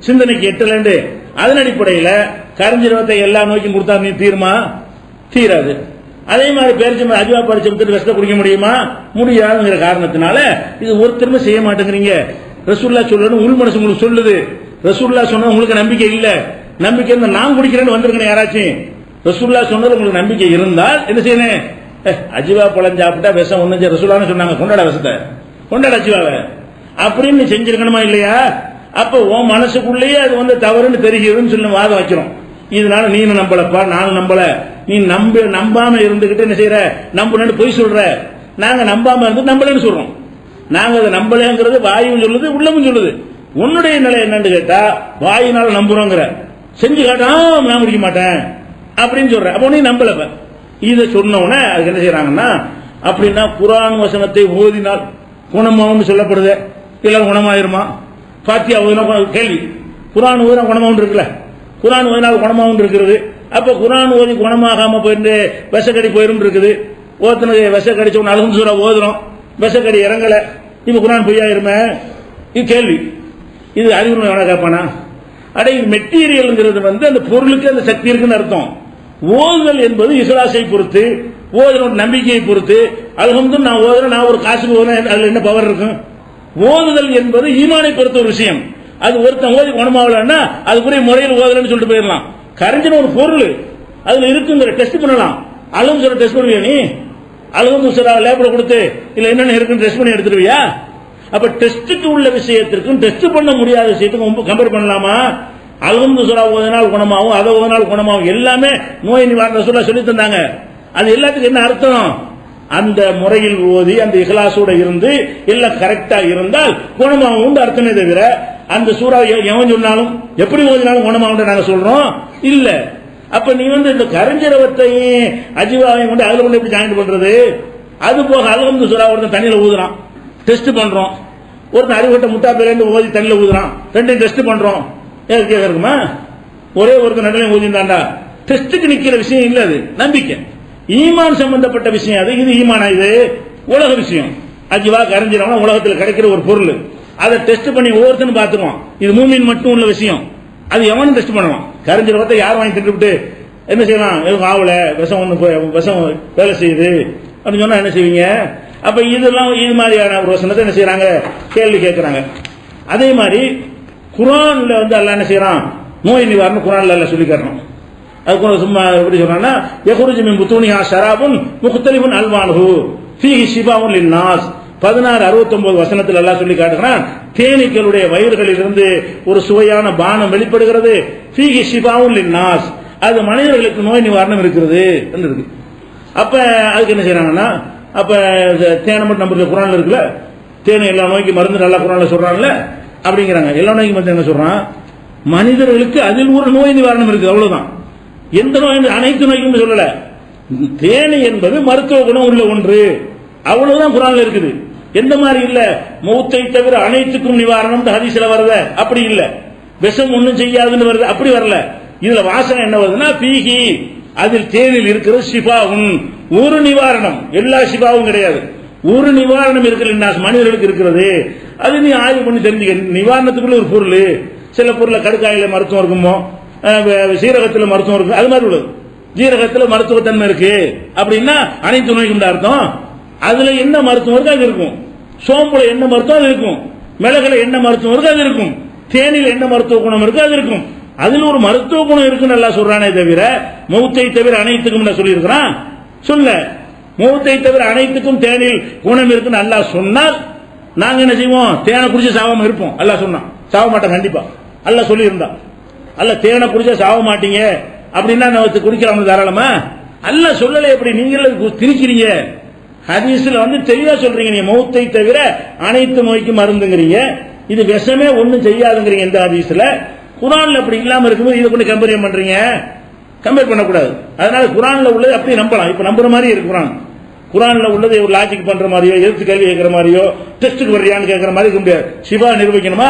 சிந்தனைக்கு எட்டலண்டு. அதன் அடிப்படையில் கரிஞ்சீரகத்தை எல்லா நோய்க்கும் கொடுத்தா நீ தீருமா? தீராது. அதே மாதிரி பேரிச்ச அஜிவா பறிச்சு விட்டு விஷத்தை குடிக்க முடியுமா? முடியாதுங்கிற காரணத்தினால இது ஒருத்தருமே செய்ய மாட்டேங்கிறீங்க. ரசூலுல்லாஹ் சொல்லணும், உள் மனசு உங்களுக்கு சொல்லுது. ரசூலுல்லாஹ் சொன்னா உங்களுக்கு நம்பிக்கை இல்ல, நம்பிக்கை இருந்தா நான் குடிக்கிறேன்னு வந்திருக்கேன் யாராச்சும். ரசூலுல்லாஹ் சொன்னது உங்களுக்கு நம்பிக்கை இருந்தால் என்ன செய்யணும்? அஜிவா பழம் சாப்பிட்டா விஷம் ஒண்ணு ரசூலுல்லாஹ் சொன்னாங்க, கொண்டாட விஷத்தை, கொண்டாட அஜிவாவை அப்படின்னு செஞ்சிருக்கணுமா இல்லையா? அப்ப உன் மனசுக்குள்ளேயே அது தவறுன்னு தெரிகிறதுன்னு சொல்லி வாதம் வைக்கிறோம். இதனால நீனும் நம்பலப்பா, நானும் நம்பல, நீ நம்பாம இருந்துகிட்டு என்ன செய்யற, நம்புன்னு பொய் சொல்ற. நாங்க நம்பாம இருந்து நம்பலன்னு சொல்றோம். நாங்க அதை நம்பலங்கிறது வாயும் சொல்லுது, உள்ளமும் சொல்லுது. உன்னுடைய நிலை என்னன்னு கேட்டா வாயினால நம்புறோங்கிற, செஞ்சு காட்டா நான் முடிக்க மாட்டேன் அப்படின்னு சொல்ற. அப்ப நீ நம்பலப்ப. இதை சொன்ன உடனே அதுக்கு என்ன செய்யறாங்கன்னா, அப்படின்னா குர்ஆன் வசனத்தை ஓதினால் குணமாவும் சொல்லப்படுது. எல்லாரும் குணமாயிருமா? பாத்தியா ஓதினா கேள்வி. குர்ஆன் ஓதினா குணமாவும் இருக்குல்ல, குர்ஆன் ஓதினால் குணமாவும் இருக்கிறது. அப்ப குர்ஆன் ஓதி குணமாகாம போயிட்டு விஷக்கடி போயிரும் இருக்குது. ஓத்துனது விஷக்கடிச்ச உடனே அல்ஹம்து சூரா ஓதுறோம், விஷக்கடி இறங்கல, இப்ப குர்ஆன் பொய்யாயிருமே? இது கேள்வி. இது அறிவுரை எவனா கேட்பானா? அடே, இது மெட்டீரியல்ங்கிறது அந்த பொருளுக்கு அந்த சக்தி இருக்குன்னு அர்த்தம். ஓதுதல் என்பது இஹ்லாஸை பொறுத்து, ஓதுற நம்பிக்கையை பொறுத்து. அல்ஹம்து நான் ஓதுறேன், நான் ஒரு காசுக்கு ஓதுறேன், அதுல என்ன பவர் இருக்கும்? ஓதுதல் என்பது ஈமானை பொறுத்த ஒரு விஷயம். அது ஒருத்தன் ஓதி குணமாகலன்னா அதுக்குரிய முறையில் ஓதுறேன்னு சொல்லிட்டு போயிடலாம். கரைஞ்சின ஒரு பொருள் அதுல இருக்குங்கிற டெஸ்ட் பண்ணலாம். அல்ஹம்து சூரா டெஸ்ட் பண்ணுவியா நீ? அல்ஹம்து சூரா லேப்ல கொடுத்து இல்ல என்னென்ன இருக்குன்னு டெஸ்ட் பண்ணி எடுத்துருவியா? அப்ப டெஸ்டுக்கு உள்ள விஷயத்திற்கும் டெஸ்ட் பண்ண முடியாத விஷயத்துக்கும் கம்பேர் பண்ணலாமா? அல்ஹம்து சூரா ஓதினால் குணமாகும், அதை ஓதினால் குணமாகும், எல்லாமே நோய் நிவாரண சூரா சொல்லி தந்தாங்க. அது எல்லாத்துக்கும் என்ன அர்த்தம்? அந்த முறையில் ஓதி அந்த இஹ்லாஸோட இருந்து எல்லாம் கரெக்டா இருந்தால் குணமாகும் அர்த்தமே தவிர அந்த சூறா எவன் சொன்னாலும் எப்படி ஓதினாலும் குணமாகும் நாங்க சொல்றோம் இல்ல. அப்ப நீ இந்த கரிஞ்சீரகத்தையும் அஜிவாவையும் கொண்டு அதுல கொண்டு எப்படி ஜாயின் பண்றது? அது போக அல்ஹம்து சூரா ஒருத்தன் தண்ணியில ஊதுறான், டெஸ்ட் பண்றோம். ஒருத்தன் அறிவட்ட முட்டா பேர் ஓதி தண்ணியில ஊதுறான், ரெண்டையும் டெஸ்ட் பண்றோம். இருக்குமா? ஒரே ஒருத்தர் நடுவில் ஊதிந்தாண்டா டெஸ்டுக்கு நிக்கிற விஷயம் இல்ல, அது நம்பிக்கை ஈமான் சம்பந்தப்பட்ட விஷயம். அது இது ஈமானா? இது உலக விஷயம். அஜிவா கரிஞ்சீரகம் உலகத்தில் கிடைக்கிற ஒரு பொருள், அதை டெஸ்ட் பண்ணி ஒவ்வொருத்தனும் பார்த்துக்குவான். இது மூமின் மட்டும் உள்ள விஷயம். அது எவனும் டெஸ்ட் பண்ணுவான். கரிஞ்சீரகத்தை யார் வாங்கி திட்டுவிட்டு என்ன செய்யலாம்? ஆவல விஷம் வேலை செய்யுது அப்படின்னு சொன்னா என்ன செய்வீங்க? அப்ப இதெல்லாம் இது மாதிரியான ஒரு வசனத்தை என்ன செய்யறாங்க? கேள்வி கேட்கிறாங்க. அதே மாதிரி குர்ஆன்ல அல்லாஹ் என்ன செய்யறான்? நோய் நிவாரணம் குர்ஆன்ல அல்லாஹ் சொல்லி காட்டணும். அதுக்கு சும்மா எப்படி சொல்றாங்கன்னா, யஹ்ருஜு மின் புத்தூனிஹா ஷராபுன் முக்தலிஃபுன் அல்வானுஹு ஃபீஹி ஷிஃபாஉன் லின்னாஸ் 1669 வசனத்தில் அல்லாஹ் சொல்லி காட்டுகிறான், தேனீக்களுடைய வயிறுகளிலிருந்து ஒரு சுவையான பானம் வெளிப்படுகிறது. ஃபீஹி ஷிஃபாஉன் லின்னாஸ், அது மனிதர்களுக்கு நோய் நிவாரணம் இருக்கிறது என்று இருக்கு. அப்ப அதுக்கு என்ன செய்யறாங்கன்னா, அப்ப தேனை மட்டும் நம்ம குர்ஆன்ல இருக்குல்ல, தேனை எல்லா நோய்க்கு மருந்து நல்லா குர்ஆன்ல சொல்றாங்கல்ல அப்படிங்கிறாங்க. எல்லா நோய்க்கு மருந்து என்ன சொல்றான்? மனிதர்களுக்கு அதில் ஒரு நோய் நிவாரணம் இருக்கு, அவ்வளவுதான். எந்த நோய்? அனைத்து நோய்க்கும் சொல்லல. தேனி என்பது மருத்துவ குணம் உள்ள ஒன்று, அவ்வளவுதான் குர்ஆன்ல இருக்குது. எந்த மாதிரி இல்ல, மௌத்தை தவிர அனைத்துக்கும் நிவாரணம் ஹதீஸ்ல வருத அப்படி இல்ல. விஷம் ஒண்ணும் செய்யாதுன்னு வருது அப்படி வரல. இதுல வாசகம் என்ன வருதுன்னா, பீஹி, அதில் தேனில் இருக்கிறது ஷிஃபாஉன், ஒரு நிவாரணம். எல்லா ஷிஃபாவும் கிடையாது, ஒரு நிவாரணம் இருக்கிற மனிதர்களுக்கு இருக்கிறது. அது நீ ஆய்வு பண்ணி தெரிஞ்சுக்க. நிவாரணத்துக்குள்ள ஒரு பொருள், சில பொருளை கடுக்காயில மருத்துவம் இருக்குமோ, சீரகத்தில் மருத்துவம் இருக்கு, அது மாதிரி உள்ளது. ஜீரகத்தில் மருத்துவத்தன்மை இருக்கு அப்படின்னா அனைத்து நோய்க்கும் அர்த்தம். அதுல என்ன மருத்துவம் இருக்கு அது இருக்கும். சோம்புல என்ன மருத்துவம் அது இருக்கும். மிளகுல என்ன மருத்துவம் இருக்கு அது இருக்கும். தேனில் என்ன மருத்துவ குணம் இருக்கு அது இருக்கும். அதுல ஒரு மருத்துவ குணம் இருக்குன்னு நல்லா சொல்றானே தவிர மௌத்தை தவிர அனைத்துக்கும் சொல்லி இருக்கிறான் சொல்ல. மௌத்தை தவிர அனைத்துக்கும் தேனில் குணம் இருக்குன்னு அல்லாஹ் சொன்னால் நாங்க என்ன செய்வோம்? தேனை குடிச்சு சாவாம இருப்போம். அல்லாஹ் சொன்னா சாவ மாட்டோம் கண்டிப்பா. அல்லாஹ் சொல்லி இருந்தா, அல்ல தேனை குடிச்சா சாவ மாட்டீங்க அப்படின்னா நம்ம குடிக்கலாம் தாராளமா? அல்லாஹ் சொல்லல. எப்படி நீங்களே திரிக்கிறீங்க? ஹதீஸ்ல தெளிவா சொல்றீங்க, நீங்க மௌத்தை தவிர அனைத்து நோய்க்கும் மருந்துங்கிறீங்க. இது விஷமே ஒண்ணும் செய்யாதுங்கிறீங்க இந்த ஹதீஸ்ல. குர்ஆன்ல அப்படி இல்லாம இருக்கும்போது இதை கொண்டு கம்பேர் பண்றீங்க? கம்பேர் பண்ணக்கூடாது. அதனால குர்ஆன்ல உள்ளது அப்படியே நம்பலாம். இப்ப நம்புற மாதிரி இருக்கு குர்ஆன். குர்ஆன்ல உள்ளது ஒரு லாஜிக் பண்ற மாதிரியோ, எழுத்து கேள்வி கேட்கிற மாதிரியோ, டெஸ்ட்டுக்கு வர்றியான்னு கேட்கிற மாதிரி இருக்க முடியாது. சிவா நிரூபிக்கணுமா?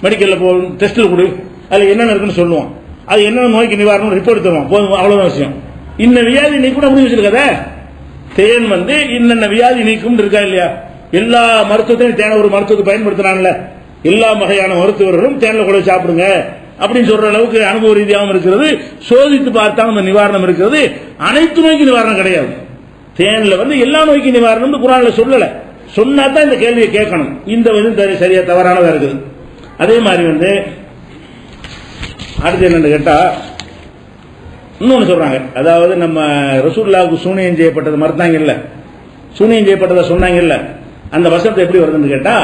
மெடிக்கல்ல போ, டெஸ்ட்ல கொடு, அதுல என்னென்ன இருக்குன்னு சொல்லுவோம், அது என்னென்ன நோய்க்கு நிவாரணம் ரிப்போர்ட் தருவோம், போதும், அவ்வளவுதான் விஷயம். இன்ன வியாதி நீ கூட முடிவு வச்சிருக்காத. தேன் இன்னென்ன வியாதி நீக்கும் இருக்கா இல்லையா? எல்லா மருத்துவத்தையும் தேனை ஒரு மருத்துவத்தை பயன்படுத்தினான்ல, எல்லா வகையான மருத்துவர்களும் தேன்ல கூட சாப்பிடுங்க அப்படின்னு சொல்ற அளவுக்கு அனுபவ ரீதியாகவும் இருக்கிறது. சோதித்து பார்த்தா அந்த நிவாரணம் இருக்கிறது. அனைத்து நோய்க்கு நிவாரணம் கிடையாது. தேன்ல எல்லா நோய்க்கு நிவாரணம் குர்ஆன்ல சொல்லல. சொன்னா தான் இந்த கேள்வியை கேட்கணும். இந்த சரியா தவறானதா இருக்குது. அதே மாதிரி அடுத்து என்னன்னு கேட்டா இன்னொன்னு சொல்றாங்க. அதாவது நம்ம ரசூலுல்லாஹ்வுக்கு சூனியம் செய்யப்பட்டது மறுத்தாங்க இல்ல, சூனியம் செய்யப்பட்டதை சொன்னாங்க இல்ல, அந்த வசனத்தை எப்படி வருதுன்னு கேட்டா,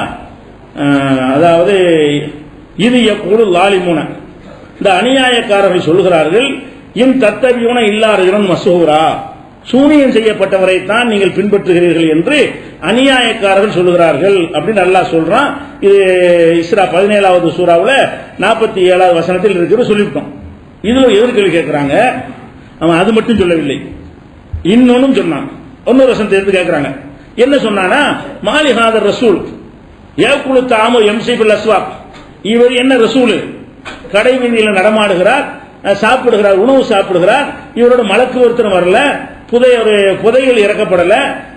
அதாவது இது யக்கூலு லாலிமூன, இந்த அநியாயக்காரர்கள் சொல்கிறார்கள், இன் தத்தபியூன இல்லாரஜுலன் மஸ்ஹூரா, சூனியம் செய்யப்பட்டவரை தான் நீங்கள் பின்பற்றுகிறீர்கள் என்று அநியாயக்காரர்கள் சொல்லுகிறார்கள் அப்படின்னு அல்லாஹ் சொல்றான். இது இஸ்ரா 17வது சூராவுல 47வது வசனத்தில் இருக்கிறது சொல்லிவிட்டோம். இதுல எதிர்கேள்வி கேட்கிறாங்க. அவன் அது மட்டும் சொல்லவில்லை, இன்னொன்னும் சொன்னான். இன்னொரு வசனத்தை எடுத்து கேட்கிறாங்க. என்ன சொன்னானா, மாலிஹாதர் ரசூல் ஏகுலு தாமு எம்சிபில் அஸ்வாக், இவர் என்ன ரசூல், கடை வீதியில் நடமாடுகிறார், சாப்பிடுகிறார், உணவு சாப்பிடுகிறார், இவரோட மலக்கு ஒருத்தர் வரல, புதைகள் இறக்கப்படல,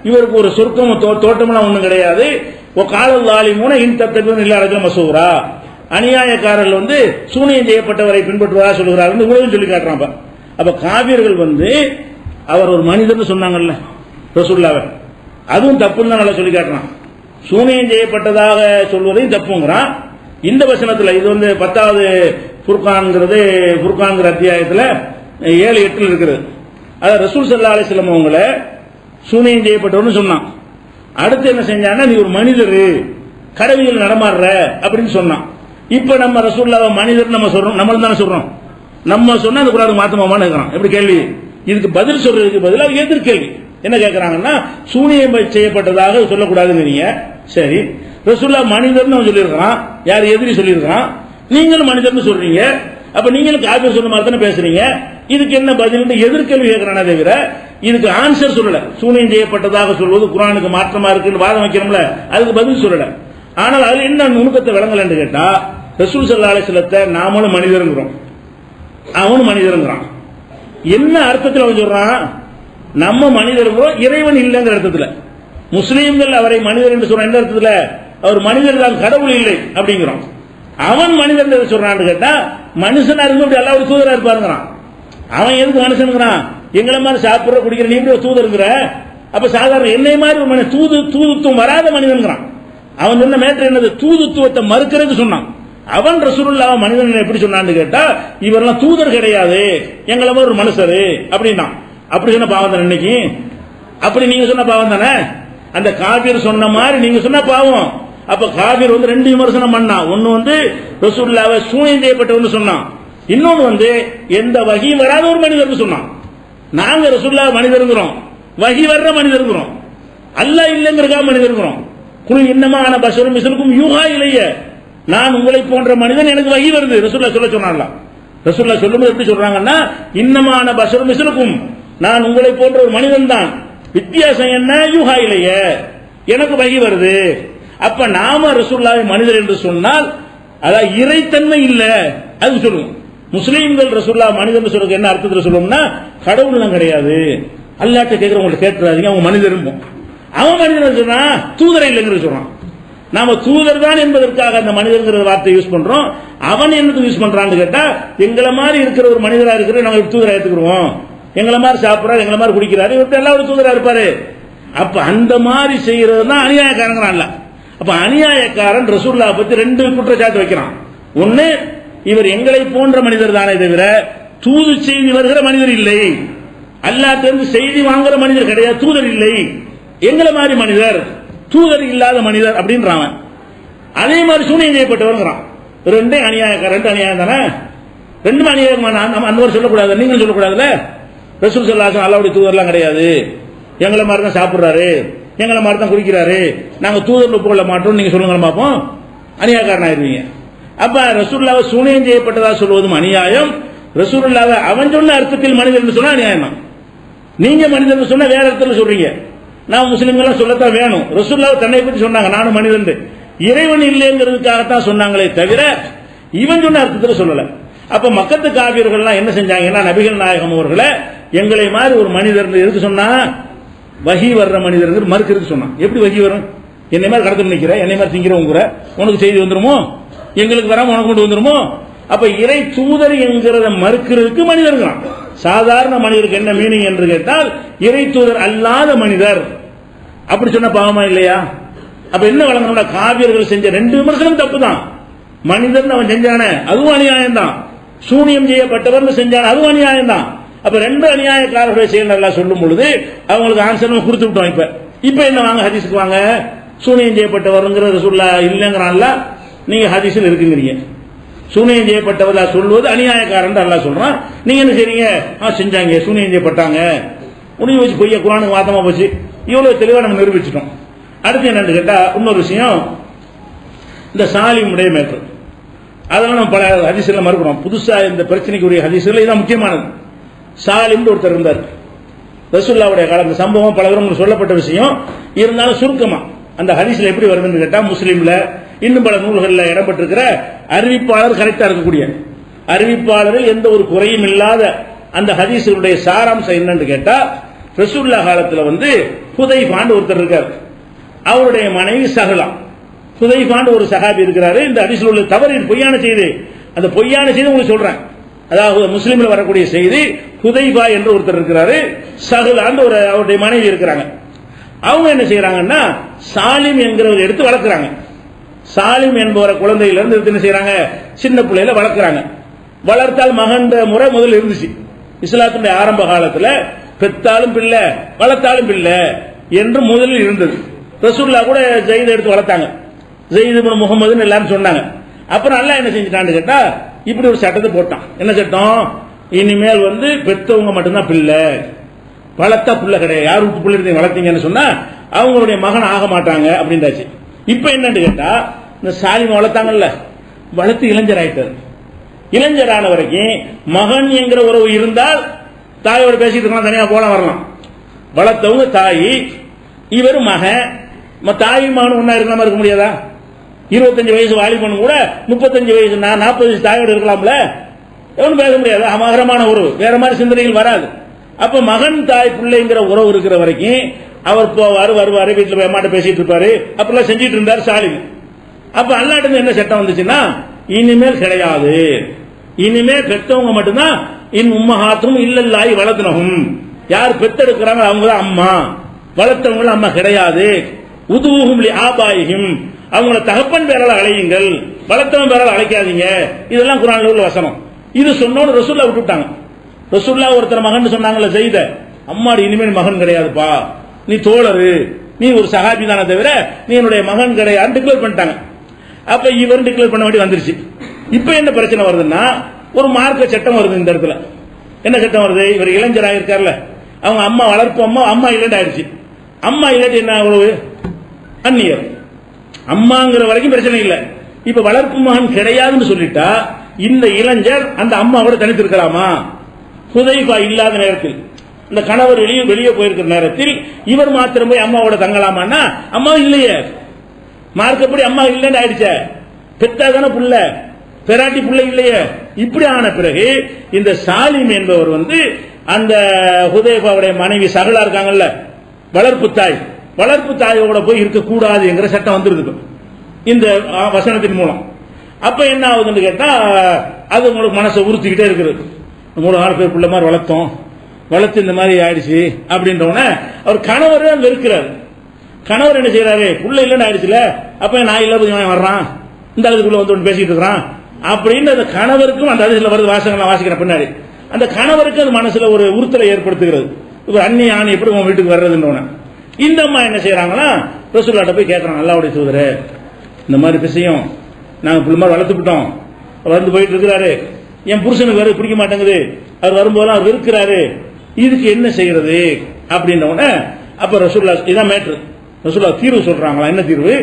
இவருக்கு ஒரு சொர்க்கம் தோட்டம்லாம் ஒண்ணும் கிடையாது. காலல் லாலிமூன இன் தத்தபியூன இல்லாரஜுலன் மஸ்ஹூரா, அநியாயக்காரர்கள் சூனியம் செய்யப்பட்டவரை பின்பற்றுவதா சொல்லுகிறார்கள். இவ்வளவு சொல்லி காட்டுறான். அப்ப காபியர்கள் அவர் ஒரு மனிதர்னு சொன்னாங்கல்ல ரசூலுல்லாஹ், அதுவும் தப்புன்னு தான் நல்லா சொல்லி காட்டுறான். சூனியம் செய்யப்பட்டதாக சொல்வதையும் தப்புங்கிறான். இந்த வசனத்தில் இது 10வது ஃபுர்கான்ங்கிற அத்தியாயத்தில் 7-8 இருக்கிறது. அத ரசூல் ஸல்லல்லாஹு அலைஹி வஸல்லம் அவங்கள சூனியம் செய்யப்பட்டவர்னு சொன்னான். அடுத்து என்ன செஞ்சான்னா, நீ ஒரு மனிதர் கடவுள் நடமாடுற அப்படின்னு சொன்னான். இப்ப நம்ம ரசூலுல்லாஹ் மனிதர் நம்ம சொல்றோம், நம்மளும் தானே சொல்றோம். நம்ம சொன்னா அந்த குர்ஆனுக்கு மாத்தமாமான்னு இருக்கிறான். எப்படி கேள்வி? இதுக்கு பதில் சொல்றதுக்கு பதிலாக எதிர்கேள்வி என்ன கேட்கறாங்கன்னா, சூனியம் செய்யப்பட்டதாக சொல்லக்கூடாதுங்கிறீங்க. சரி, ரசூலுல்லாஹ் மனிதர்னு சொல்லியிருக்கிறான், யார் எதிரி சொல்லியிருக்கிறான், நீங்களும் மனிதர்னு சொல்றீங்க. அப்ப நீங்களும் காபிர் சொன்ன மாதிரி தானே பேசுறீங்க. இதுக்கு என்ன பதில் எதிர்கேள்வி கேட்கிறானே தவிர இதுக்கு ஆன்சர் சொல்லல. சூனியம் செய்யப்பட்டதாக சொல்வது குர்ஆனுக்கு மாற்றமா இருக்குன்னு வாதம் வைக்கிறோம்ல, அதுக்கு பதில் சொல்லல. ஆனால் அதுல என்ன நுணுக்கத்தை விளங்கலன்னு கேட்டா, ரசூல் ஸல்லல்லாஹு அலைஹி வஸல்லம் நாமளும் மனிதருங்கிறோம், அவனும் மனிதருங்கிறான். என்ன அர்த்தத்தில் அவன் சொல்றான்? நம்ம மனிதருங்கிறோம், இறைவன் இல்லைங்கிற அர்த்தத்தில். முஸ்லீம்கள் அவரை மனிதர் என்று சொல்ற எந்த அர்த்தத்தில்? அவர் மனிதர் தான், கடவுள் இல்லை அப்படிங்கிறோம். அவன் மனிதன் சொல்றான்னு கேட்டா, மனுஷனா இருந்து அல்லாஹ் ஒரு தூதரா இருப்பாருங்கிறான். அவன் எதுக்கு மனுஷனுங்கிறான்? எங்களை மாதிரி சாப்பிடுற குடிக்கிற நீ எப்படி தூதருங்கிற? அப்ப சாதாரண என்னை மாதிரி ஒரு மனிதன், தூதுத்துவம் வராத மனிதன்கிறான். அவன் சொன்ன மேட்டர் என்னது? தூதுத்துவத்தை மறுக்கிறது சொன்னான். அவன் ரசூலுல்லாஹ் மனிதன் எப்படி சொன்னான்னு கேட்டா, இவரெல்லாம் தூதர் கிடையாது, எங்களை மாதிரி ஒரு மனுஷரு அப்படின்னா. அப்படி சொன்ன பாவம் தானே இன்னைக்கு? அப்படி நீங்க சொன்ன பாவம் தானே? அந்த காபீர் சொன்ன மாதிரி நீங்க சொன்ன பாவம். அப்ப காபீர் 2 விமர்சனம் பண்ணா. ஒன்னு ரசூலுல்லாஹ் சூனியம் செய்யப்பட்டவன்னு சொன்னான், இன்னொன்னு எந்த வஹியும் வராத ஒரு மனிதர்னு சொன்னான். நாங்க ரசூலுல்லாஹ் மனிதருங்கிறோம், வஹி வர்ற மனிதருங்கிறோம், அல்லாஹ் இல்லைங்கிறதுக்காக மனிதருங்கிறோம். குல் இன்னமா அன பஷரும் மிஸ்லுக்கும் யூஹா இலைய, நான் உங்களை போன்ற மனிதன், எனக்கு வஹி வருது ரசூலுல்லாஹ் சொல்ல சொன்னான்ல. ரசூலுல்லாஹ் சொல்லும்போது எப்படி சொல்றாங்கன்னா, இன்னமா அன பஷரும் மிஸ்லுக்கும், நான் உங்களை போன்ற ஒரு மனிதன் தான், வித்தியாசம் என்ன? யூஹா இலைய, எனக்கு வஹி வருது. அப்ப நாம ரசூலுல்லாஹ் மனிதர் என்று சொன்னால் அதாவது இறைத்தன்மை இல்ல அது சொல்லுவோம். முஸ்லீம்கள் ரசூலுல்லாஹ் மனிதன் சொல்றது என்ன அர்த்தத்தில் சொல்லுவோம்னா, கடவுள்லாம் கிடையாது, அல்லாஹ்ட்ட கேட்கிறவங்க கேட்கிறாதீங்க, அவங்க மனிதர். அவன் மனிதன் சொன்னா தூதரை இல்லைங்கிறது சொல்றான். நாம தூதர் தான் என்பதற்காக அந்த மனிதர்ங்கிற வார்த்தை யூஸ் பண்றோம். அவன் என்னது யூஸ் பண்றான்னு கேட்டா, எங்களை மாதிரி இருக்கிற ஒரு மனிதரா இருக்கிற நாங்க தூதரா எடுத்துக்கிறோம், எங்களை மாதிரி சாப்பிடறாரு, எங்களை மாதிரி குடிக்கிறாரு, இவர்கிட்ட எல்லாம் ஒரு தூதரா இருப்பாரு. அப்ப அந்த மாதிரி செய்யறது தான் அநியாயக்காரங்கிறான்ல. அப்ப அநியாயக்காரன் ரசூலுல்லாஹ் பத்தி 2 குற்றச்சாட்டு வைக்கிறான். ஒன்னு, இவர் எங்களை போன்ற மனிதர் தானே தவிர தூது செய்தி வருகிற மனிதர் இல்லை, அல்லாஹ்விலிருந்து செய்தி வாங்குற மனிதர் கிடையாது, தூதர் இல்லை, எங்களை மாதிரி மனிதர், தூதர் இல்லாத மனிதர் அப்படின்றான். அதே மாதிரி சூனியம் செய்யப்பட்டவர்ங்கிறான். 2 அநியாயக்காரன், 2 அநியாயம் தானே. ரெண்டுமே அநியாயம். நம்ம அந்த மாதிரி சொல்லக்கூடாது, நீங்களும் சொல்லக்கூடாதுல்ல. ரசூல் ஸல்லல்லாஹு அலைஹி வஸல்லம் அல்லாஹ்வுடைய தூதர்லாம் கிடையாது, எங்களை மாதிரி தான் சாப்பிடுறாரு, எங்களை மாதிரி தான் குடிக்கிறாரு, நாங்க தூதர் ஒப்புக்கொள்ள மாட்டோம் நீங்க சொல்லுங்க பார்ப்போம், அநியாயக்காரன் ஆயிருவீங்க. அப்ப ரசூலுல்லாஹ் சூனியம் செய்யப்பட்டதா சொல்வதும் அநியாயம், ரசூலுல்லாஹ் அவன் சொன்ன அர்த்தத்தில் மனிதன் என்று சொன்னா அநியாயம் தான். நீங்க மனிதன் சொன்னா வேற அர்த்தத்தில் சொல்றீங்க. நான் முஸ்லிம்கள் சொல்லத்தான் வேணும். ரசூலுல்லாஹ் தன்னை பற்றி சொன்னாங்க நானும் மனிதன், இறைவன் இல்லைங்கிறதுக்காகத்தான் சொன்னாங்களே தவிர இவன் சொன்ன அர்த்தத்தில் சொல்லல. அப்ப மக்கத்து காபியர்கள்லாம் என்ன செஞ்சாங்கன்னா, நபிகள் நாயகம் அவர்களை எங்களை மாதிரி ஒரு மனிதர் இருக்கு சொன்னா, வகி வர்ற மனிதர் மறுக்கிறது சொன்னான். எப்படி வகி வரும்? என்னை மாதிரி கடத்த நினைக்கிற, என்னை மாதிரி திங்கிறவங்கிற, உனக்கு செய்தி வந்துருமோ, எங்களுக்கு வராம உனக்கு கொண்டு வந்துருமோ? அப்ப இறை தூதர் என்கிறத மறுக்கிறதுக்கு மனிதர்கள். சாதாரண மனிதருக்கு என்ன மீனிங் என்று கேட்டால், இறை தூதர் அல்லாத மனிதர். அப்படி சொன்ன பாவமா இல்லையா? அப்ப என்ன வழங்கணும்னா, காவியர்கள் செஞ்ச ரெண்டு விமர்சனம் தப்பு தான். மனிதன் அவன் செஞ்சானே அதுவும் அநியாயம் தான், சூனியம் செய்யப்பட்டவர் செஞ்சான அதுவும் அநியாயம் தான். அப்ப ரெண்டு அநியாயக்காரர்களை செயல் நல்லா சொல்லும் பொழுது அவங்களுக்கு ஆன்சர் கொடுத்து விட்டோம். இப்ப என்ன வாங்க ஹதீஸுக்கு வாங்க, சூனியம் செய்யப்பட்டவர்ங்கிற சொல்ல இல்லைங்கிறான்ல, நீங்க ஹதீஸில் இருக்குங்கிறீங்க. சூனியம் செய்யப்பட்டவர் சொல்வது அநியாயக்காரன் அல்லா சொல்றான், நீங்க என்ன செய்றீங்க? செஞ்சாங்க, சூனியம் செய்யப்பட்டாங்க, முடிவு வச்சு பொய்ய குர்ஆனுக்கு வாதமா போச்சு. இவ்வளவு தெளிவா நம்ம நிரூபிச்சிட்டோம். அடுத்து என்னன்னு கேட்டா, இன்னொரு விஷயம், இந்த சாலிமுடைய மேற்று அதெல்லாம் நம்ம பல ஹதீஸ்ல மறுக்கிறோம். புதுசா இந்த பிரச்சனைக்குரிய ஹதீஸ்ல இதான் முக்கியமானது. சாலிம் ஒருத்தர் இருந்தார் ரசூலுல்லாஹ்வுடைய காலம். இந்த சம்பவம் பலரும் சொல்லப்பட்ட விஷயம் இருந்தாலும் சுருக்கமா அந்த ஹதீஸ்ல எப்படி வருதுன்னு கேட்டா, முஸ்லீம்ல இன்னும் பல நூல்களில் இடம்பெற்றிருக்கிற அறிவிப்பாளர் கரெக்டா இருக்கக்கூடிய அறிவிப்பாளரில் எந்த ஒரு குறையும் இல்லாத அந்த ஹதீஸுடைய சாராம்சம் என்னன்னு கேட்டா, ரசூலுல்லாஹ் காலத்துல ஹுதைஃபான்னு ஒருத்தர் இருக்கார், அவருடைய மனைவி சஹலா. ஹுதைஃபான்னு ஒரு சஹாபி இருக்கிறாரு. இந்த ஹதீஸ்ல உள்ள தவறு பொய்யான செய்தி, அந்த பொய்யான செய்தி உங்களுக்கு சொல்றேன். அதாவது முஸ்லிம்ல வரக்கூடிய செய்தி, ஹுதைஃபா என்று ஒருத்தர் இருக்கிறாரு, சஹலான்னு அவருடைய மனைவி இருக்கிறாங்க. அவங்க என்ன செய்யறாங்கன்னா, சாலிம் என்கிறவர் எடுத்து வளர்க்கிறாங்க. சாலிம் என்பவரை குழந்தையில இருந்து என்ன செய்யறாங்க, சின்ன பிள்ளையில வளர்க்கிறாங்க. வளர்த்தால் மகன்ற முறை முதல்ல இருந்துச்சு. இஸ்லாத்துடைய ஆரம்ப காலத்துல பெத்தாலும் பிள்ளை வளர்த்தாலும் பிள்ளை என்று முதலில் இருந்தது. ரசூலுல்லாஹ் கூட ஜெயிதை எடுத்து வளர்த்தாங்க, ஜெயித் இப்னு முஹம்மதுன்னு எல்லாரும் சொன்னாங்க. அப்புறம் அல்லாஹ் என்ன செஞ்சிட்டான்னு கேட்டா, இப்படி ஒரு சட்டத்தை போட்டான். என்ன சட்டம்? இனிமேல் பெத்தவங்க மட்டும்தான் பிள்ளை, வளர்த்தா பிள்ளை கிடையாது. யார் வீட்டு பிள்ளை எடுத்து வளர்த்தீங்கன்னு சொன்னா அவங்களுடைய மகன் ஆக மாட்டாங்க அப்படின்றாச்சு. இப்ப என்னன்னு கேட்டா, இந்த சாலிம் வளர்த்தாங்கல்ல, வளர்த்து இளைஞர் ஆயிட்டார். இளைஞரான வரைக்கும் மகன் என்கிற உறவு இருந்தால் தாயோட பேசிட்டு இருக்கலாம், தனியா போல வரலாம். வளர்த்தவங்க தாய், இவர் மகன், தாயும் மகனும் ஒன்னா இருக்காம இருக்க முடியாதா? 25 வயசு வாலிபன் கூட 35 வயசு 40 வயசு தாயோடு இருக்கலாம்ல, எவனும் பேச முடியாது. அமகரமான உறவு, வேற மாதிரி சிந்தனைகள் வராது. அப்ப மகன் தாய் பிள்ளைங்கிற உறவு இருக்கிற வரைக்கும் அவர் போவாரு வருவாரு, வீட்டுல போய் அம்மாட்ட பேசிட்டு இருப்பாரு, அப்படிலாம் செஞ்சிட்டு இருந்தார் சாலிம். அப்ப அல்லாஹ்ட்ட என்ன சட்டம் வந்துச்சுன்னா, இனிமேல் கிடையாது, இனிமே பெத்தவங்க மட்டும்தான். இன் உம்மஹாத்தும் இல்லல்லாஹி வலதுனஹும், யார் பெத்தெடுக்கிறாங்க அவங்க தான் அம்மா, வளர்த்தவங்க அம்மா கிடையாது. உதுவுஹும் லி ஆபாயிஹிம், அவங்கள தகப்பன் பேரால அழையுங்கள், வளர்த்தவன் பேரால அழைக்காதீங்க. இதெல்லாம் குர்ஆன்ல உள்ள வசனம். இது சொன்னோன்னு ரசூலுல்லாஹ் விட்டுட்டாங்க. ரசூலுல்லாஹ் ஒருத்தர் மகன் சொன்னாங்கல்ல ஜெயித, அம்மாடி இனிமேல் மகன் கிடையாதுப்பா, நீ தோழரு, நீ ஒரு சஹாபி தானே தவிர நீ என்னுடைய மகன் கிடையாது டிக்ளேர் பண்ணிட்டாங்க. அப்ப இவர் டிக்ளேர் பண்ண வேண்டி வந்துருச்சு. இப்ப என்ன பிரச்சனை வருதுன்னா, ஒரு மார்க்க சட்டம் வருது இந்த இடத்துல. என்ன சட்டம் வருது? இவர் இளைஞராக இருக்கார்ல, அவங்க அம்மா வளர்ப்பு அம்மா இல்லைன்னு ஆயிடுச்சு. அம்மா இல்லாட்டி என்ன உறவு? அந்நியர். அம்மாங்கிற வரைக்கும் பிரச்சனை இல்லை. இப்ப வளர்ப்பு மகன் கிடையாதுன்னு சொல்லிட்டா இந்த இளைஞர் அந்த அம்மாவோட தனித்து இருக்கலாமா? ஹுதைஃபா இல்லாத நேரத்தில், இந்த கணவர் வெளியே போயிருக்கிற நேரத்தில் இவர் மாத்திரம் போய் அம்மாவோட தங்கலாமான்னா அம்மா இல்லையே, மார்க்கப்படி அம்மா இல்லைன்னு ஆயிடுச்சே, பெத்தாதான புள்ள, பெராட்டி பிள்ளை இல்லையே. இப்படி ஆன பிறகு இந்த சாலிம் என்பவர் அந்த ஹுதைஃபாவுடைய மனைவி சகலா இருக்காங்கல்ல, வளர்ப்பு தாயோட போய் இருக்கக்கூடாது என்கிற சட்டம் வந்துருக்கு இந்த வசனத்தின் மூலம். அப்ப என்ன ஆகுதுன்னு கேட்டா, அது உங்களுக்கு மனசை உறுத்திக்கிட்டே இருக்குது. 3-4 பேர் பிள்ளை மாதிரி வளர்த்து இந்த மாதிரி ஆயிடுச்சு அப்படின்றவன அவர் கணவர் அங்க இருக்கிறார். கணவர் என்ன செய்யறாரு? புள்ள இல்லைன்னு ஆயிடுச்சுல, அப்ப நான் இல்ல வர்றான், இந்த அளவுக்குள்ள வந்து பேசிட்டு இருக்கிறான் அப்படின்னு அந்த கணவருக்கும் அந்த அதில் வருது வாசகங்கள் வாசிக்கிற பின்னாடி அந்த கணவருக்கு அது மனசுல ஒரு உறுத்தலை ஏற்படுத்துகிறது. இவர் அண்ணி ஆணி எப்படி உங்க வீட்டுக்கு வர்றதுன்னு. இந்த அம்மா என்ன செய்யறாங்கன்னா, ரசூலுல்லாஹ்ட்ட போய் கேட்கறாங்க, அல்லாஹ்வுடைய தூதரே இந்த மாதிரி விஷயம் நாங்க புள்ள மாதிரி வளர்த்துக்கிட்டோம், வளர்ந்து போயிட்டு இருக்கிறாரு, என் புருஷனுக்கு வேற பிடிக்க மாட்டேங்குது, அவர் வரும்போதெல்லாம் அவர் இருக்கிறாரு, இதுக்கு என்ன செய்யறது அப்படின்ன உடனே அப்ப ரசூலுல்லாஹ் இதான் மேட்ரு, ரசூலுல்லாஹ் தீர்வு சொல்றாங்களா? என்ன தீர்வு?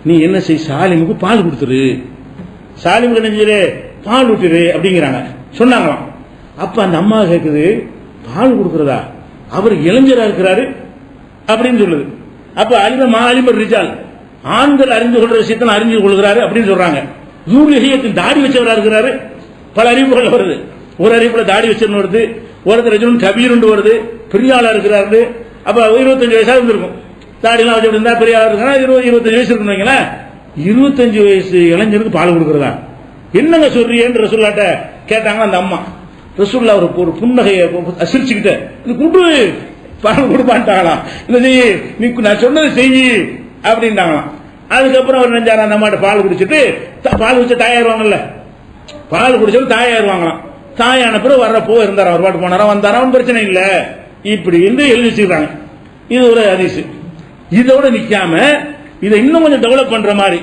நீ என்ன செய், சாலிமுக்கு பால் கொடுத்துரு, சாலிமுக்கு என்ன செய்யு, பால் ஊட்டிரு அப்படிங்கிறாங்க, சொன்னாங்களாம். அப்ப அந்த அம்மா கேக்குது, பால் கொடுக்கறதா, அவர் இளைஞரா இருக்கிறாரு அப்படின்னு சொல்லுது. அப்ப அலிமர் ரிஜால், ஆண்கள் அறிந்து கொள்ற விஷயத்தை அறிந்து கொள்கிறாரு அப்படின்னு சொல்றாங்க. யூலிஹியத்தின் தாடி வச்சவரா இருக்கிறாரு. பல அறிவுகள் வருது, ஒரு அறிவுல தாடி வச்சிருந்து வருது, ஒருத்தர் ரஜுன் கபீர் வருது, பெரிய ஆளா இருக்கிறாரு. அப்ப 25 வயசா இருந்திருக்கும், தாடிலாம் வச்சு இருந்தா பெரிய ஆளா இருக்கா, 25 வயசு இருக்குன்னு வைங்களேன். 25 வயசு இளைஞருக்கு பால் கொடுக்கறதா, என்னங்க சொல்றீன்னு ரசூலுல்லாஹ்ட்ட கேட்டாங்க அந்த அம்மா. ரசூலுல்லாஹ் ஒரு புன்னகையை சிரிச்சுக்கிட்ட கூட்டு பால் கொடுப்பான்ட்டாங்களாம். நீ நான் சொன்னதை செய் அப்படின்ட்டாங்களாம். அதுக்கப்புறம் அவர் நெஞ்சாரா அந்த அம்மாட்ட பால் குடிச்சிட்டு, பால் குடிச்ச தாயாயிருவாங்கல்ல, பால் குடிச்சவங்க தாயாயிருவாங்களாம். தாயான பிறகு வர்றப்போ இருந்தாரா, ஒரு பாட்டு போனாரா வந்தாரா, பிரச்சனை இல்ல இப்படி என்று எழுதி வச்சுக்கிறாங்க. இது ஒரு ஹதீஸ். இதோட நிக்காம இதை இன்னும் கொஞ்சம் டெவலப் பண்ற மாதிரி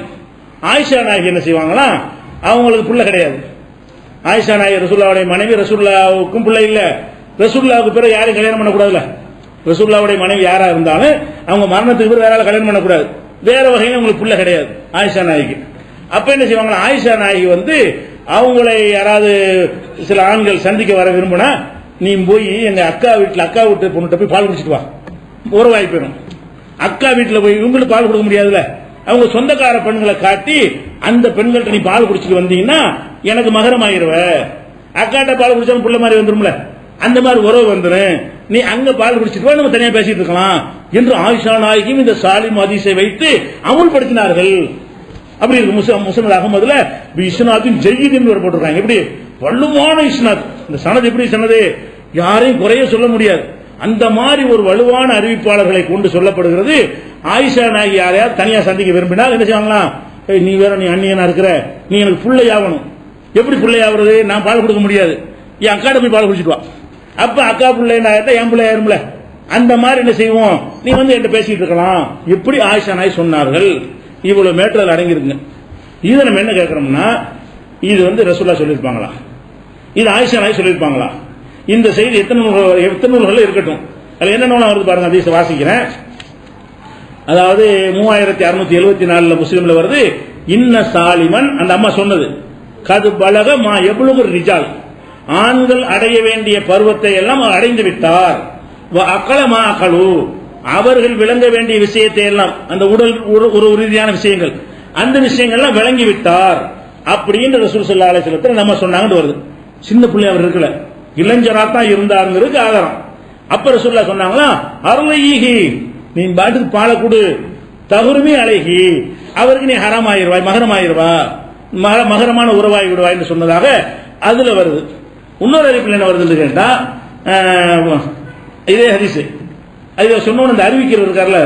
ஆயிஷா நாயகி என்ன செய்வாங்களா, அவங்களுக்கு புள்ள கிடையாது. ஆயிஷா நாயகி ரசூலுல்லாஹ்வுடைய மனைவி, ரசூலுல்லாஹ்வுக்கும் புள்ள இல்ல, ரசூலுல்லாஹ்வுக்கு பிறகு யாரையும் கல்யாணம் பண்ணக்கூடாதுல்ல, ரசூலுல்லாஹ்வுடைய மனைவி யாரா இருந்தாலும் அவங்க மரணத்துக்கு பிறகு வேற ஆளை கல்யாணம் பண்ணக்கூடாது, வேற வகையில உங்களுக்கு புள்ள கிடையாது ஆயிஷா நாயகி. அப்ப என்ன செய்வாங்க, ஆயிஷா நாயகி அவங்களை யாராவது சில ஆண்கள் சந்திக்க வர விரும்பினா, நீ போய் எங்க அக்கா வீட்டு பொண்ணுகிட்ட போய் பால் குடிச்சிட்டு வா, ஒரு வாய்ப்பு வேணும். அக்கா வீட்டுல போய் இவங்களுக்கு பால் கொடுக்க முடியாதுல்ல, அவங்க சொந்தக்கார பெண்களை காட்டி அந்த பெண்கள்ட்ட நீ பால் குடிச்சிட்டு வந்தீங்கன்னா எனக்கு மகரம் ஆயிருவ, அக்காட்ட பால் குடிச்சா புள்ள மாதிரி வந்துரும்ல, அந்த மாதிரி உறவு வந்துடும், நீ அங்க பால் குடிச்சிட்டு வா, நம்ம தனியா பேசிட்டு இருக்கலாம் என்று ஆயிஷா நாயகியும் இந்த சாலிம் ஹதீஸை வைத்து அமுல்படுத்தினார்கள். அப்படி இருக்கு. முஸ்னத் அஹ்மதுல இஸ்னாத்தின் ஜய்யித் என்று போட்டிருக்காங்க. எப்படி வலுவான இஸ்னாத், இந்த சனது எப்படி சனது யாரையும் குறைய சொல்ல முடியாது, அந்த மாதிரி ஒரு வலுவான அறிவிப்பாளர்களை கொண்டு சொல்லப்படுகிறது. ஆயிஷா நாயகி யாரையாவது தனியா சந்திக்க விரும்பினால் என்ன செய்வாங்களாம், நீ வேற, நீ அந்நியனா இருக்கிற, நீ எனக்கு பிள்ளையாகணும். எப்படி பிள்ளையாகிறது, நான் பால் கொடுக்க முடியாது, என் அக்காட்ட போய் பால் குடிச்சிட்டு வா. அப்ப அக்கா பிள்ளைன்னா என் பிள்ளையாரும்ல, அந்த மாதிரி என்ன செய்வோம், நீ என்கிட்ட பேசிட்டு இருக்கலாம். எப்படி ஆயிஷா நாயகி சொன்னார்கள். இவ்வளவு மேட்டர் அடங்கிருக்குங்க. இதை நம்ம என்ன கேட்கிறோம்னா, இது ரசூலுல்லாஹ் சொல்லியிருப்பாங்களா, இது ஆயிஷா நாயகி சொல்லியிருப்பாங்களா? இந்த செய்தி எத்தனை நூல்கள் இருக்கட்டும், அதுல என்ன நூலா வருது பாருங்க, ஹதீஸ் வாசிக்கிறேன். அதாவது 3674 முஸ்லிம்ல வருது, இன்ன சாலிமன், அந்த அம்மா சொன்னது, கது பலக மா எவ்வளவு ரிஜால், ஆண்கள் அடைய வேண்டிய பருவத்தை எல்லாம் அடைந்து விட்டார். அக்கல மா அகலு, அவர்கள் விளங்க வேண்டிய விஷயத்தை எல்லாம், அந்த உடல் ஒரு ரீதியான விஷயங்கள், அந்த விஷயங்கள்லாம் விளங்கி விட்டார் அப்படின்னு ரசூல் ஸல்லல்லாஹு அலைஹி வஸல்லம் நம்ம சொன்னாங்கன்னு வருது. சின்ன பிள்ளை அவர் இருக்கல, இளைஞரா தான் இருந்தாருங்கிறதுக்கு ஆதாரம். அப்ப ரசூலுல்லாஹ் சொன்னாங்களா, அருளைஹி, நீ பாட்டுக்கு பாலை கொடு, தகுருமே அழகி, அவருக்கு நீ ஹராம் ஆயிருவாய், மகரம் ஆயிருவா, மகரமான உறவாகி விடுவாய் என்று சொன்னதாக அதுல வருது. இன்னொரு அறிவிப்பில் என்ன வருதுன்னு கேட்டா, இதே ஹதீஸ் அது சொன்ன இந்த அறிவிக்கிறது இருக்கார்ல,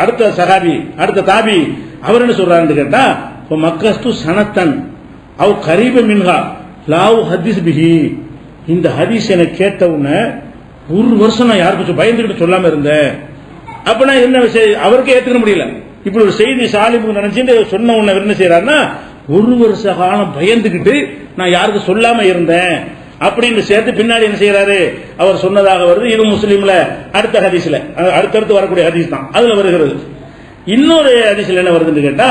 அடுத்த சஹாபி, அடுத்த தாபி, அவர் என்ன சொல்றாருன்னு கேட்டா, மக்கஸ்து சனத்தன் அவ் கரீப மின்ஹா லாவ் ஹதீஸ் பிஹி, இந்த ஹதீஸ் எனக்கு கேட்ட உடனே ஒரு வருஷம் நான் யாருக்கும் பயந்துகிட்டு சொல்லாம இருந்தேன். அப்ப நான் என்ன விஷயம் அவருக்கே ஏத்துக்க முடியல, இப்படி ஒரு செய்தி சாலிமுக்கு நினைச்சுட்டு சொன்ன உடனே என்ன செய்யறாருன்னா, ஒரு வருஷ காலம் பயந்துகிட்டு நான் யாருக்கும் சொல்லாம இருந்தேன் அப்படின்னு சேர்த்து பின்னாடி என்ன செய்யறாரு, அவர் சொன்னதாக வருது. இது முஸ்லீம்ல அடுத்த ஹதீஸ்ல, அடுத்தடுத்து வரக்கூடிய ஹதீஸ் தான், அதுல வருகிறது. இன்னொரு ஹதீஸ்ல என்ன வருதுன்னு கேட்டா,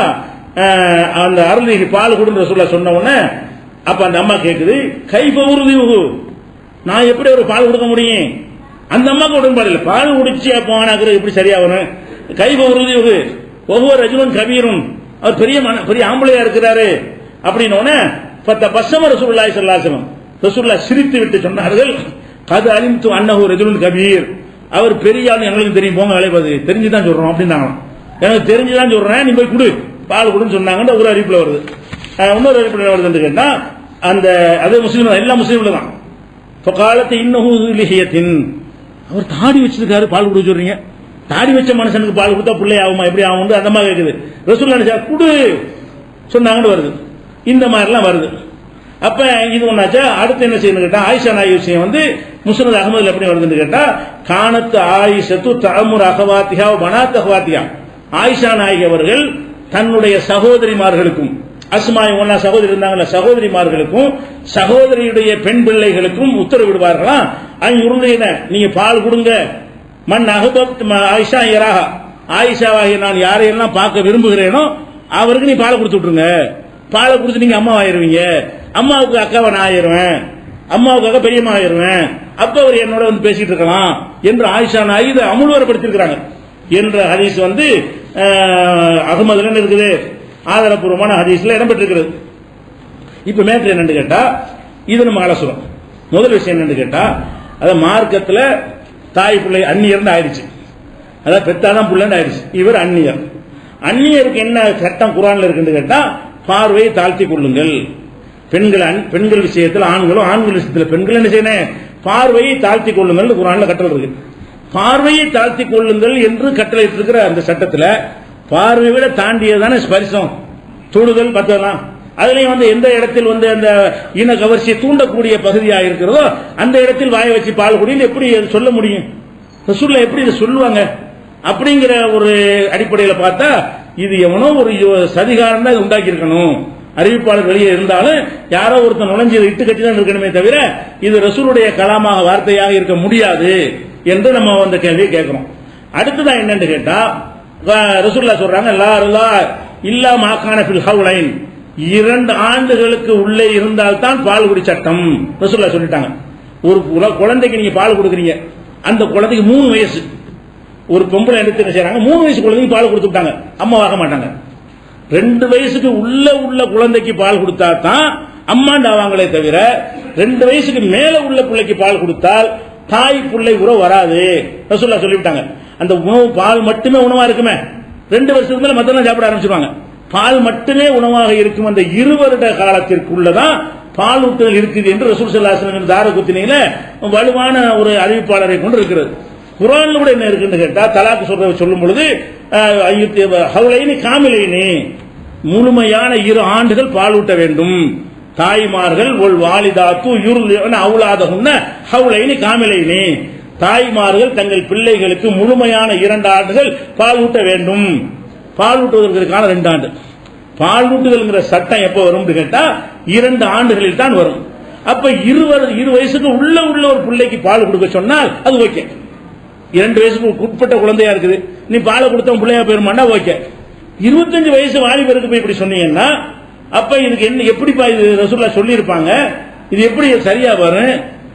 அந்த அருள்நீகி பால் கொடுன்ற சொல்ல சொன்ன உடனே அப்ப அந்த அம்மா கேக்குது, கைஃப உறுதியுகு, நான் எப்படி ஒரு பால் கொடுக்க முடியும்? அந்த அம்மாக்கு உடன்பாடு இல்லை, பால் குடிச்சு அப்ப ஆனாக்குறது எப்படி சரியா வரும்? கைஃப உறுதியுகு ஒவ்வொரு ரஜுலன் கபீரும், அவர் பெரிய ஆம்பளையா இருக்கிறாரு அப்படின்னு உடனே பத்த பசம ரசூலுல்லாஹி ஸல்லல்லாஹு அலைஹி வஸல்லம், ரசூலுல்லாஹ் சிரித்து விட்டு சொன்னார்கள், கது அலிம்து அன்னஹு ரஜுலுன் கபீர், அவர் பெரிய ஆள் எங்களுக்கு தெரியும், போங்க வேலைப்பாது, தெரிஞ்சுதான் சொல்றோம் அப்படின்னாங்க. எனக்கு தெரிஞ்சுதான் சொல்றேன், நீ போய் குடு, பால் கொடுன்னு சொன்னாங்க. ஒரு அறிவிப்புல வருது. இன்னொரு அறிவிப்புல வருதுன்னு கேட்டா, அந்த அதே முஸ்லீம், எல்லா முஸ்லீம்ல தான், காலத்தை இன்னஹு லிஹியத்தின், அவர் தாடி வச்சிருக்காரு, பால் கொடுக்க சொல்றீங்க, தாடி வச்ச மனுஷனுக்கு பால் கொடுத்தா பிள்ளை ஆகுமா, எப்படி ஆகும், அந்த மாதிரி கேக்குது. ரசூலுல்லாஹ் குடு சொன்னாங்கன்னு வருது. இந்த மாதிரிலாம் வருது. அப்ப இது ஒன்னாச்சா. அடுத்து என்ன செய்யணும் கேட்டா, ஆயிஷா நாயகி விஷயம் முஸ்னத் அஹ்மதுல எப்படி வருதுன்னு கேட்டா, கானத்து ஆயிஷத்து தஅமுர் அகவாத்திஹா பனாத் அகவாத்திஹா, ஆயிஷா நாயகி அவர்கள் தன்னுடைய சகோதரிமார்களுக்கும், அஸ்மாய் ஒன்னா சகோதரி இருந்தாங்கல்ல, சகோதரிமார்களுக்கும் சகோதரியுடைய பெண் பிள்ளைகளுக்கும் உத்தரவிடுவார்களா, நீங்க பால் கொடுங்க. மண் அகபத் ஆயிஷா இராக, ஆயிஷாவாகிய நான் யாரையெல்லாம் பார்க்க விரும்புகிறேனோ அவருக்கு நீ பாலை கொடுத்து விட்டுருங்க. பாலை கொடுத்து நீங்க அம்மா ஆயிருவீங்க, அம்மாவுக்கு அக்காவை நான் ஆயிருவேன், அம்மாவுக்காக பெரியம்மா ஆயிருவேன், அப்ப அவர் என்னோட வந்து பேசிட்டு இருக்கலாம் என்று ஆயிஷா நாயகி இதை அமுல்வரப்படுத்திருக்கிறாங்க என்ற ஹதீஸ் வந்து அகமதுல இருக்குது, ஆதாரப்பூர்வமான ஹதீஸ்ல இடம்பெற்றிருக்கிறது. இப்ப மேட்ரு என்னன்னு கேட்டா, இது நம்ம அலசுறோம். முதல் விஷயம் என்னன்னு கேட்டா, அத மார்க்கத்துல தாய் பிள்ளை அந்நியர்னு ஆயிடுச்சு, அதாவது பெத்தாதான் பிள்ளைன்னு ஆயிடுச்சு. இவர் அந்நியர். அந்நியருக்கு என்ன சட்டம் குர்ஆன்ல இருக்குன்னு கேட்டா, பார்வையை தாழ்த்தி கொள்ளுங்கள். பெண்கள் விஷயத்தில் ஆண்களும், ஆண்கள் விஷயத்தில் பெண்கள் என்ன செய்யணும், பார்வையை தாழ்த்தி கொள்ளுங்கள் குர்ஆன்ல கட்டளை இருக்கு. பார்வையை தாழ்த்தி கொள்ளுங்கள் என்று கட்டளை இருக்கிற அந்த சட்டத்தில் பார்வை விட தாண்டியதான ஸ்பரிசம், தொடுதல், பத்தலாம். அதுலயும் வந்து எந்த இடத்தில் வந்து அந்த இன கவர்ச்சியை தூண்டக்கூடிய பகுதியாக இருக்கிறதோ அந்த இடத்தில் வாய வச்சு பால் குடின்னு எப்படி சொல்ல முடியும்? ரசூலுல்லாஹ் எப்படி இதை சொல்லுவாங்க? அப்படிங்கிற ஒரு அடிப்படையில் பார்த்தா இது எவனோ ஒரு சதிகாரம் தான் உண்டாக்கி இருக்கணும். அறிவிப்பாளர் வெளியே இருந்தாலும் யாரோ ஒருத்தர் நுழைஞ்சு இட்டு கட்டி தான் இருக்கணுமே தவிர இது ரசூலுடைய கலாமாக வார்த்தையாக இருக்க முடியாது என்று நம்ம அந்த கேள்வியை கேட்கிறோம். அடுத்ததான் என்னன்னு கேட்டா, ரசூலுல்லாஹ் சொல்றாங்க, லா ரலா இல்லா மாகான ஃபில் ஹவுலைன், 2 ஆண்டுகளுக்கு உள்ளே இருந்தால்தான் பால் குடி சட்டம் ரசூலுல்லாஹ் சொல்லிட்டாங்க. ஒரு குழந்தைக்கு நீங்க பால் கொடுக்குறீங்க, அந்த குழந்தைக்கு 3 வயசு, ஒரு பொம்பளை எடுத்து என்ன செய்யறாங்க, 3 வயசு குழந்தைக்கு பால் கொடுத்து விட்டாங்க, அம்மா வாங்க மாட்டாங்க. 2 வயசுக்கு உள்ள குழந்தைக்கு பால் கொடுத்தா தான் அம்மாண்டாவாங்களே தவிர 2 வயசுக்கு மேல உள்ள பிள்ளைக்கு பால் கொடுத்தால் தாய் பிள்ளை உறவு வராது ரசூலுல்லாஹ் சொல்லிவிட்டாங்க. அந்த உணவு பால் மட்டுமே உணவா இருக்குமே, 2 வருஷத்துக்கு மேல மத்தெல்லாம் சாப்பிட ஆரம்பிச்சிருவாங்க. பால் மட்டுமே உணவாக இருக்கும் அந்த 2 வருட காலத்திற்குள்ளதான் பால் ஊட்டுதல் இருக்குது என்று ரசூல் ஸல்லல்லாஹு அலைஹி வஸல்லம் தாரகுத்னியில வலுவான ஒரு அறிவிப்பாளரை கொண்டு இருக்கிறது. குர்ஆன்ல கூட என்ன இருக்குன்னு கேட்டா, தலாக் சொல்லும் பொழுது ஹவுலைனி காமிலைனி, முழுமையான 2 ஆண்டுகள் பால் ஊட்ட வேண்டும். தாய்மார்கள் ஒல் வாலிதாத்து யுர்லின அவுலாதஹுன்ன ஹவுலைனி காமிலைனி, தாய்மார்கள் தங்கள் பிள்ளைகளுக்கு முழுமையான 2 ஆண்டுகள் பால் ஊட்ட வேண்டும். பால் ஊட்டுவதற்கான 2 ஆண்டு. பால் ஊட்டுதல்ங்கிற சட்டம் எப்ப வரும் கேட்டா 2 ஆண்டுகளில் தான் வரும். அப்ப 2 வயசுக்கு உள்ள ஒரு பிள்ளைக்கு பால் கொடுக்க சொன்னால் அது ஓகே. 2 வயசுக்கு உட்பட்ட குழந்தையா இருக்குது, நீ பாலை கொடுத்த பிள்ளையா போயிருமாண்டா ஓகே. 25 வயசு வாலிபருக்கு போய் இப்படி சொன்னீங்கன்னா அப்ப இதுக்கு என்ன, எப்படிப்பா இது ரசூலுல்லாஹ் சொல்லி இருப்பாங்க, இது எப்படி சரியா வரும்?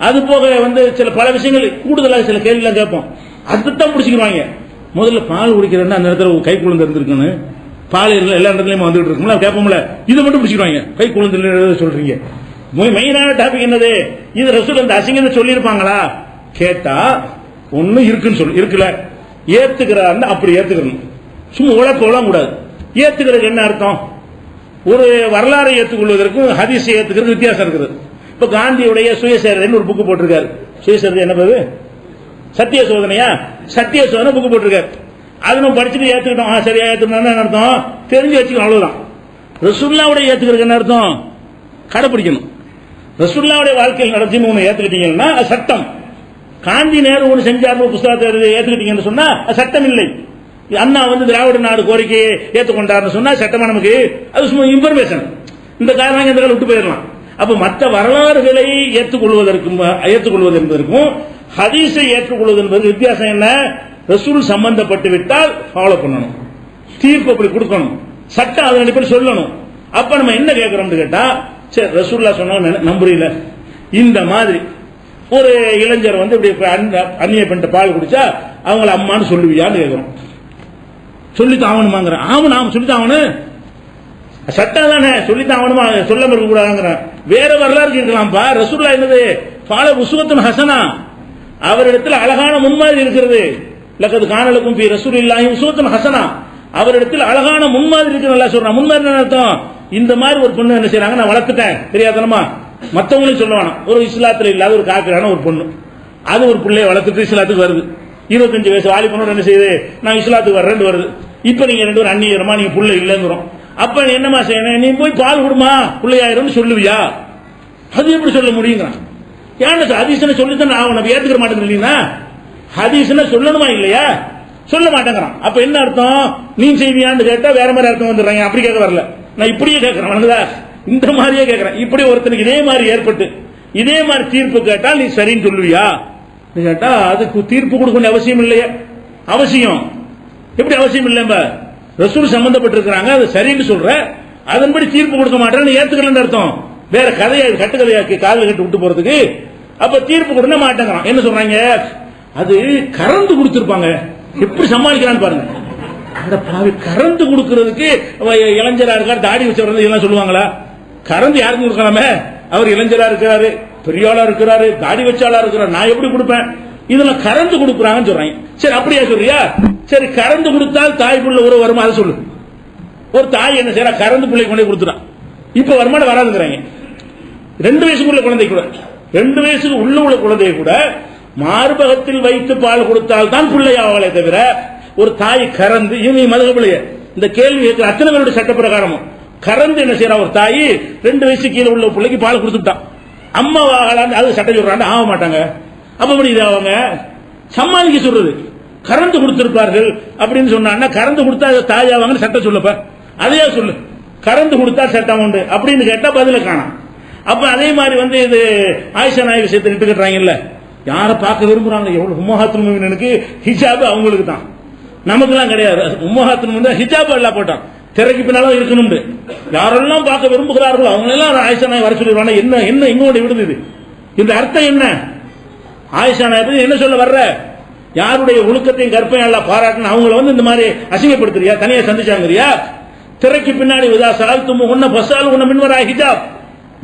அது போக வந்து சில பல விஷயங்கள் கூடுதலாக சில கேள்வி எல்லாம் கேட்போம், அதுதான் பிடிச்சிக்குவாங்க. முதல்ல பால் குடிக்கிறேன்னா அந்த இடத்துல கை குழந்தை இருந்திருக்கணும், பால் எல்லா இடத்துலயும் வந்துட்டு இருக்கும்ல, கேட்போம்ல, இதை மட்டும் பிடிச்சிக்குவாங்க. கை குழந்தை சொல்றீங்க, மெயினான டாபிக் என்னது? இது ரசூல் அந்த அசிங்கம் சொல்லி இருப்பாங்களா கேட்டா ஒண்ணு இருக்குன்னு சொல்லு, இருக்குல்ல ஏத்துக்கிறா அப்படி ஏத்துக்கணும், சும்மா உழப்பலாம் கூடாது. ஏத்துக்கிறது என்ன அர்த்தம்? ஒரு வரலாறை ஏற்றுக்கொள்வதற்கும் ஹதீஸை ஏத்துக்கிறது வித்தியாசம் இருக்குது. இப்ப காந்தியுடைய சுயசரிதைன்னு ஒரு புக்கு போட்டிருக்காரு. சுயசரிதை என்ன பேரு? சத்திய சோதனையா? சத்திய சோதனை புக்கு போட்டிருக்காரு. அது நம்ம படிச்சுட்டு ஏத்துக்கிட்டோம், சரியா ஏத்துக்கணும் அர்த்தம், தெரிஞ்சு வச்சுக்கணும், அவ்வளவுதான். ரசூலுல்லாஹ்வுடைய ஏத்துக்கிறது என்ன அர்த்தம்? கடைபிடிக்கணும். ரசூலுல்லாஹ்வுடைய வாழ்க்கையில் நடத்தின்னு ஒண்ணு ஏத்துக்கிட்டீங்கன்னா சட்டம். காந்தி நேரு ஒன்று செஞ்சார் புத்தகத்தை ஏத்துக்கிட்டீங்கன்னு சொன்னா சட்டம் இல்லை. அண்ணா வந்து திராவிட நாடு கோரிக்கையை ஏற்றுக்கொண்டார்னு சொன்னா சட்டமா நமக்கு அது சும்மா இன்ஃபர்மேஷன், இந்த காரணம் இந்த விட்டு போயிடலாம். அப்ப மற்ற வரலாறுகளை ஏற்றுக்கொள்வது என்பதற்கும் ஹதீஸை ஏற்றுக்கொள்வது என்பது வித்தியாசம் என்ன? ரசூல் சம்பந்தப்பட்டு விட்டால் ஃபாலோ பண்ணணும், தீர்ப்பு அப்படி கொடுக்கணும், சட்டம் அதன் அடிப்படையில் சொல்லணும். அப்ப நம்ம என்ன கேட்கிறோம்னு கேட்டா, சரி ரசூலுல்லாஹ் சொன்னாங்க நம்புறீல, இந்த மாதிரி ஒரு இளைஞர் வந்து இப்படி அந்நிய பெண்ட பால் குடிச்சா அவங்கள அம்மான்னு சொல்லுவியான்னு கேட்கிறோம். சொல்லித்தான் ஆகணுமாங்கிற, ஆவணும் சொல்லித்தான் ஆகணும், சட்டம் தானே சொல்லித்தான் ஆகணுமா, சொல்லாம இருக்க கூடாதுங்கிற. வேற வரலாறு இருக்கலாம்ப்பா. ரசூலுல்லாஹ் என்னது? பால உஸ்வத்துன் ஹஸனா, அவரிடத்தில் அழகான முன்மாதிரி இருக்கிறது. லக்கத் கானலக்கும் ஃபீ ரசூலில்லாஹி உஸ்வத்துன் ஹஸனா, அவரிடத்தில் அழகான முன்மாதிரி இருக்கு. நல்லா சொல்றான். முன்மாதிரி என்ன அர்த்தம்? இந்த மாதிரி ஒரு பொண்ணு என்ன செய்யறாங்க, நான் வளர்த்துட்டேன் தெரியாதனமா, மற்றவங்களையும் சொல்ல வேணாம். ஒரு இஸ்லாத்துல இல்லாத ஒரு காப்பிரான ஒரு பொண்ணு, அது ஒரு பிள்ளைய வளர்த்துட்டு இஸ்லாத்துக்கு வருது. 25 வயசு வாலிபனோட என்ன செய்யுது, நான் இஸ்லாத்துக்கு வர்றேன்னு வருது. இப்ப நீங்க 2 பேரும் அந்நியரமா, நீங்க புள்ள இல்லங்கிறோம். அப்ப என்னமா செய்யணும், நீ போய் பால் கொடுமா பிள்ளையாயிரம் சொல்லுவியா? அது எப்படி சொல்ல முடியுங்கிறான். ஏன்னா ஹதீஸ்னு சொல்லித்தான் ஆகணும், ஏத்துக்கிற மாட்டேங்கிறீங்கன்னா ஹதீஸ்னு சொல்லணுமா இல்லையா? சொல்ல மாட்டேங்கிறான். அப்ப என்ன அர்த்தம்? நீ செய்வியான்னு கேட்டா வேற மாதிரி அர்த்தம் வந்துடுறாங்க. அப்படி கேட்க வரல, நான் இப்படியே கேட்கிறேன், இந்த மாதிரியே கேட்கிறேன். இப்படி ஒருத்தனுக்கு இதே மாதிரி ஏற்பட்டு இதே மாதிரி தீர்ப்பு கேட்டால் நீ சரின்னு சொல்லுவியா கேட்டா அதுக்கு தீர்ப்பு கொடுக்க அவசியம் இல்லையே. அவசியம் எப்படி அவசியம் இல்ல? ரசூல் சம்பந்தப்பட்டிருக்கிறாங்க, அது சரின்னு சொல்ற, அதன்படி தீர்ப்பு கொடுக்க மாட்டேன்னு ஏத்துக்கலன்னு அர்த்தம். வேற கதையை கட்டுக்கதையாக்கி காதல் கட்டு விட்டு போறதுக்கு அப்ப தீர்ப்பு கொடுக்க மாட்டேங்கிறான். என்ன சொல்றாங்க? அது கறந்து கொடுத்திருப்பாங்க, எப்படி சமாளிக்கிறான்னு பாருங்க. அந்த பாவி கறந்து கொடுக்கிறதுக்கு இளைஞரா இருக்காரு, தாடி வச்சவர் எல்லாம் சொல்லுவாங்களா? கறந்து யாருக்கும் கொடுக்கலாமே? அவர் இளைஞரா இருக்கிறாரு, பெரியாளா இருக்கிறாரு, தாடி வச்சாளா இருக்கிறார், நான் எப்படி கொடுப்பேன்? இதெல்லாம் கறந்து கொடுக்குறாங்கன்னு சொல்றாங்க. சரி அப்படியா சொல்றியா? சரி கறந்து கொடுத்தால் தாய் புள்ள உறவு வருமா? அதை சொல்லு. ஒரு தாய் என்ன செய்யறா? கறந்து பிள்ளை கொண்டே கொடுத்துறான். இப்ப வருமானம் வராதுங்கிறாங்க. 2 வயசுக்குள்ள குழந்தை கூட, 2 வயசுக்கு உள்ள குழந்தைய கூட மார்பகத்தில் வைத்து பால் கொடுத்தால் தான் பிள்ளையாவளே தவிர ஒரு தாய் கறந்து இவங்க மதுகபிள்ளைய இந்த கேள்வி கேட்கிற அத்தனை பேருடைய சட்ட பிரகாரமும் கறந்து என்ன செய்யறா? ஒரு தாய் 2 வயசு கீழே உள்ள பிள்ளைக்கு பால் கொடுத்துட்டான். அம்மா அது சட்டம் சொல்றாங்க, ஆக மாட்டாங்க. அப்ப அவங்க சமாளிக்க சொல்றது கறந்து கொடுத்திருப்பார்கள் அப்படின்னு சொன்னா, கறந்து கொடுத்தா தாய் ஆவாங்கன்னு சட்டம் சொல்லப்ப அதையா சொல்லு. கறந்து கொடுத்தா சட்டம் உண்டு அப்படின்னு கேட்டா பதில காணாம். அப்ப அதே மாதிரி இது ஆயிஷா நாயகி விஷயத்தை இட்டு கட்டுறாங்கல்ல, யாரை பார்க்க விரும்புறாங்க? எவ்வளவு உம்மஹாத்துல் முஃமினீனுக்கு ஹிஜாப் அவங்களுக்கு தான், நமக்குலாம் கிடையாது. உம்மஹாத்துல் முஃமினீன் ஹிஜாப் எல்லாம் போட்டான், திரைக்கு பின்னாலும் இருக்கணும். யாரெல்லாம் பார்க்க விரும்புகிறார்களோ அவங்க எல்லாம் ஆயிஷா நாயகி வர சொல்லிடுவாங்க. என்ன என்ன எங்கோட விடுது? இந்த அர்த்தம் என்ன? ஆயிஷா நாயகி என்ன சொல்ல வர்ற? யாருடைய ஒழுக்கத்தையும் கற்பையும் எல்லாம் பாராட்டின அவங்கள இந்த மாதிரி அசிங்கப்படுத்துறியா? தனியா சந்திச்சாங்கறியா? திரைக்கு பின்னாடி உன்ன பசால் உன்ன மின்வரா ஹிஜாப்,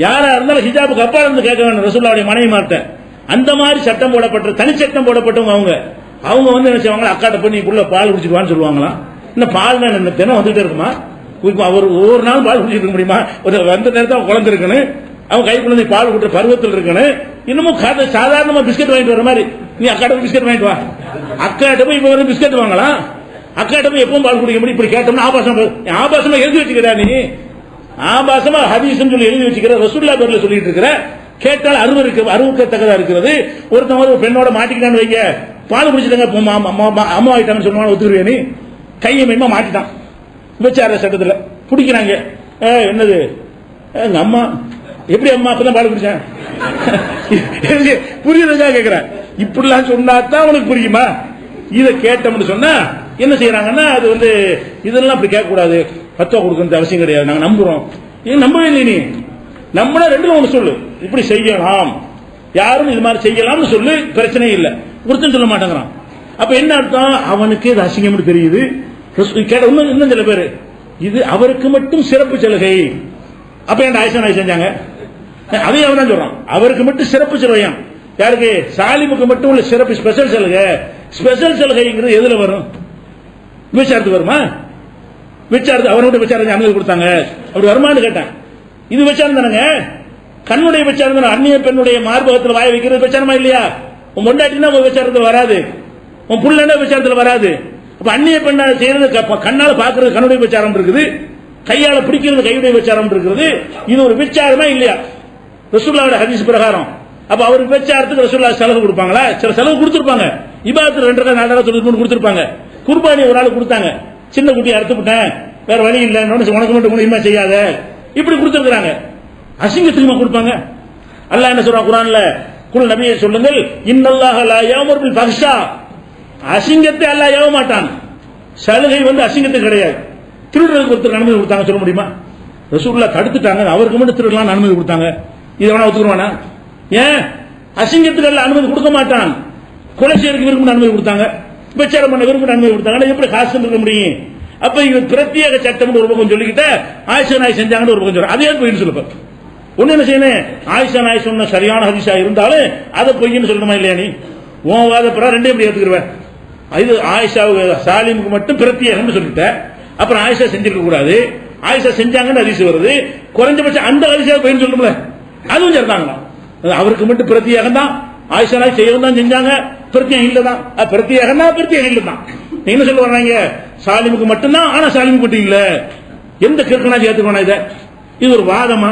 யாரா இருந்தாலும் ஹிஜாபுக்கு அப்பா இருந்து கேட்க வேண்டும் ரசூலுல்லாஹ்வுடைய மனைவி மாட்ட. அந்த மாதிரி சட்டம் போடப்பட்ட தனி சட்டம் போடப்பட்டவங்க அவங்க என்ன செய்வாங்க? அக்காட்ட போய் நீ புள்ள பால் குடிச்சிடுவான்னு சொல்லுவாங்களாம். இந்த பால் என்ன தினம் வந்துட்டே இருக்குமா? அவர் ஒவ்வொரு நாளும் பால் குடிச்சிட்டு இருக்க முடியுமா? ஒரு வந்த நேரத்தில் குழந்தை இருக்கணும், அவங்க கை குழந்தை பால் குடுற பருவத்தில் இருக்கணும். இன்னமும் சாதாரணமா பிஸ்கட் வாங்கிட்டு வர மாதிரி நீ அக்காட்ட போய் பிஸ்கட் வாங்கிட்டு வா. அக்காட்ட போய் இப்ப பிஸ்கட் வாங்கலாம். அக்காட்ட போய் எப்பவும் பால் குடிக்க முடியும்? இப்படி கேட்டோம்னா ஆபாசமா எழுதி வச்சுக்கிறா நீ, ஆபாசமா ஹதீஸ் சொல்லி எழுதி வச்சுக்கிற, ரசூலுல்லாஹ் பேர்ல சொல்லிட்டு இருக்கிற. கேட்டால் அருவருக்கத்தக்கதா இருக்கிறது. ஒருத்தன் ஒரு பெண்ணோட மாட்டிக்கிட்டான்னு வைங்க, பால் குடிச்சிட்டாங்க அம்மா ஆயிட்டாங்கன்னு சொல்லுவாங்க, ஒத்துக்குருவே நீ? கையை மெய்மா மாட்டிட்டான் விபச்சார சட்டத்தில் பிடிக்கிறாங்க. என்னது எங்க அம்மா? எப்படி அம்மா அப்பதான் பால் குடிச்சேன்? புரியுறதா கேட்கிறேன். இப்படிலாம் சொன்னாதான் உனக்கு புரியுமா? இதை கேட்டோம்னு சொன்னா என்ன செய்யறாங்கன்னா, அது இதெல்லாம் அப்படி கேட்க கூடாது, பத்துவா கொடுக்கறது அவசியம் கிடையாது, நாங்க நம்புறோம். நம்பவே இல்லை நீ. நம்மள 2ல ஒண்ணு சொல்லு, இப்படி செய்யலாம், யாரும் இது மாதிரி செய்யலாம்னு சொல்லு, பிரச்சனை இல்லை. ஒருத்தன் சொல்ல மாட்டேங்கிறான். அப்ப என்ன அர்த்தம்? அவனுக்கு இது அசிங்கம்னு தெரியுது. கேட்ட இன்னும் சில பேர் இது அவருக்கு மட்டும் சிறப்பு சலுகை. அப்ப ஏன் ஆயிஷா நாயகி செஞ்சாங்க? அதையும் அவன் தான் சொல்றான், அவருக்கு மட்டும் சிறப்பு சலுகையாம். யாருக்கு? சாலிமுக்கு மட்டும் உள்ள சிறப்பு ஸ்பெஷல் சலுகை. ஸ்பெஷல் சலுகைங்கிறது எதுல வரும்? விபச்சாரத்துக்கு வருமா? விபச்சாரத்து அவரோட விபச்சாரத்தை அனுமதி கொடுத்தாங்க, அப்படி வருமானு கேட்டேன். இது விபச்சாரம் தானங்க, கண்ணுடைய விபச்சாரம் தானே. அந்நிய பெண்ணுடைய மார்பகத்தில் வாய வைக்கிறது விபச்சாரமா இல்லையா? உன் பொண்டாட்டினா விபச்சாரத்தில் வராது, உன் புள்ளனா விபச்சாரத்தில் வராது. அப்ப அந்நிய பெண்ணா செய்யறது கண்ணால பாக்குறது கண்ணுடைய விபச்சாரம் இருக்குது, கையால பிடிக்கிறது கையுடைய விபச்சாரம் இருக்குது. இது ஒரு விபச்சாரமா இல்லையா ரசூலுல்லாஹ்வுடைய ஹதீஸ் பிரகாரம்? அப்ப அவர் விபச்சாரத்துக்கு ரசூலுல்லாஹ் செலவு கொடுப்பாங்களா? சில செலவு கொடுத்திருப்பாங்க. இபாதத்து 2 4 3 கொடுத்திருப்பாங்க. குர்பானி ஒரு ஆள் கொடுத்தாங்க, சின்ன குட்டி அறுத்து விட்டேன் வேற வழி இல்லை, உனக்கு மட்டும் முடியுமா செய்யாத, இப்படி கொடுத்திருக்காங்க. அசிங்கத்துக்குமா கொடுப்பாங்க? அல்லாஹ் என்ன சொல்றான் குர்ஆன்ல? குல் நபியே சொல்லுங்கள், இன்னல்லாஹ லா யஅமுரு பில் ஃபஹ்ஷா, அசிங்கத்தை அல்லாஹ் ஏவ மாட்டான். சலுகை அசிங்கத்தை கிடையாது. திருடுறதுக்கு ஒருத்தர் அனுமதி கொடுத்தாங்க சொல்ல முடியுமா? ரசூலுல்லாஹ் தடுத்துட்டாங்க, அவருக்கு மட்டும் திருடலாம் அனுமதி கொடுத்தாங்க. இதை வேணா ஒத்துக்குவானா? ஏன்? அசிங்கத்துக்கு எல்லாம் அனுமதி கொடுக்க மாட்டான். கொலை செய்யறதுக்கு விரும்ப அனுமதி கொடுத்தாங்க, விபச்சாரம் பண்ண விரும்ப அனுமதி கொடுத்தாங்க. எப்படி காசு இருக்க முடியும்? அப்ப இது பிரத்யேக சட்டம் ஒரு பக்கம் சொல்லிக்கிட்ட ஆயிஷா நாயகி செஞ்சாங்கன்னு ஒரு பக்கம் சொல்ற, அதே போயின்னு சொல்லுப்ப. ஒண்ணு என்ன செய்யணும்? ஆயிஷா நாயகி சொன்ன சரியான ஹதீஸா இருந்தாலும் அதை பொய்ன்னு சொல்லணுமா இல்லையா? நீ உன் வாதப்படா 2 எப்படி ஏத்துக்குருவேன்? இது ஆயிஷா சாலிமுக்கு மட்டும் பிரத்யேகம் சொல்லிட்ட, அப்புறம் ஆயிஷா செஞ்சிருக்க கூடாது, ஆயிஷா செஞ்சாங்கன்னு ஹதீஸ் வருது, குறைஞ்சபட்சம் அந்த ஹதீஸா பொய்ன்னு சொல்லணும்ல, அதுவும் சேர்த்தாங்களா? அவருக்கு மட்டும் பிரத்யேகம் தான், ஆயிஷா நாயகி செய்யவும் தான் செஞ்சாங்க, பிரத்யேகம் இல்லதான். பிரத்யேகம் தான், பிரத்யேகம் இல்லதான். என்ன சொல்ல வர்றாங்க? சாலிமுக்கு மட்டும்தான், ஆனா சாலிமுக்கு மட்டும் இல்ல. எந்த கிறுக்கனாச்சும் ஏத்துக்கணும் இதை? இது ஒரு வாதமா?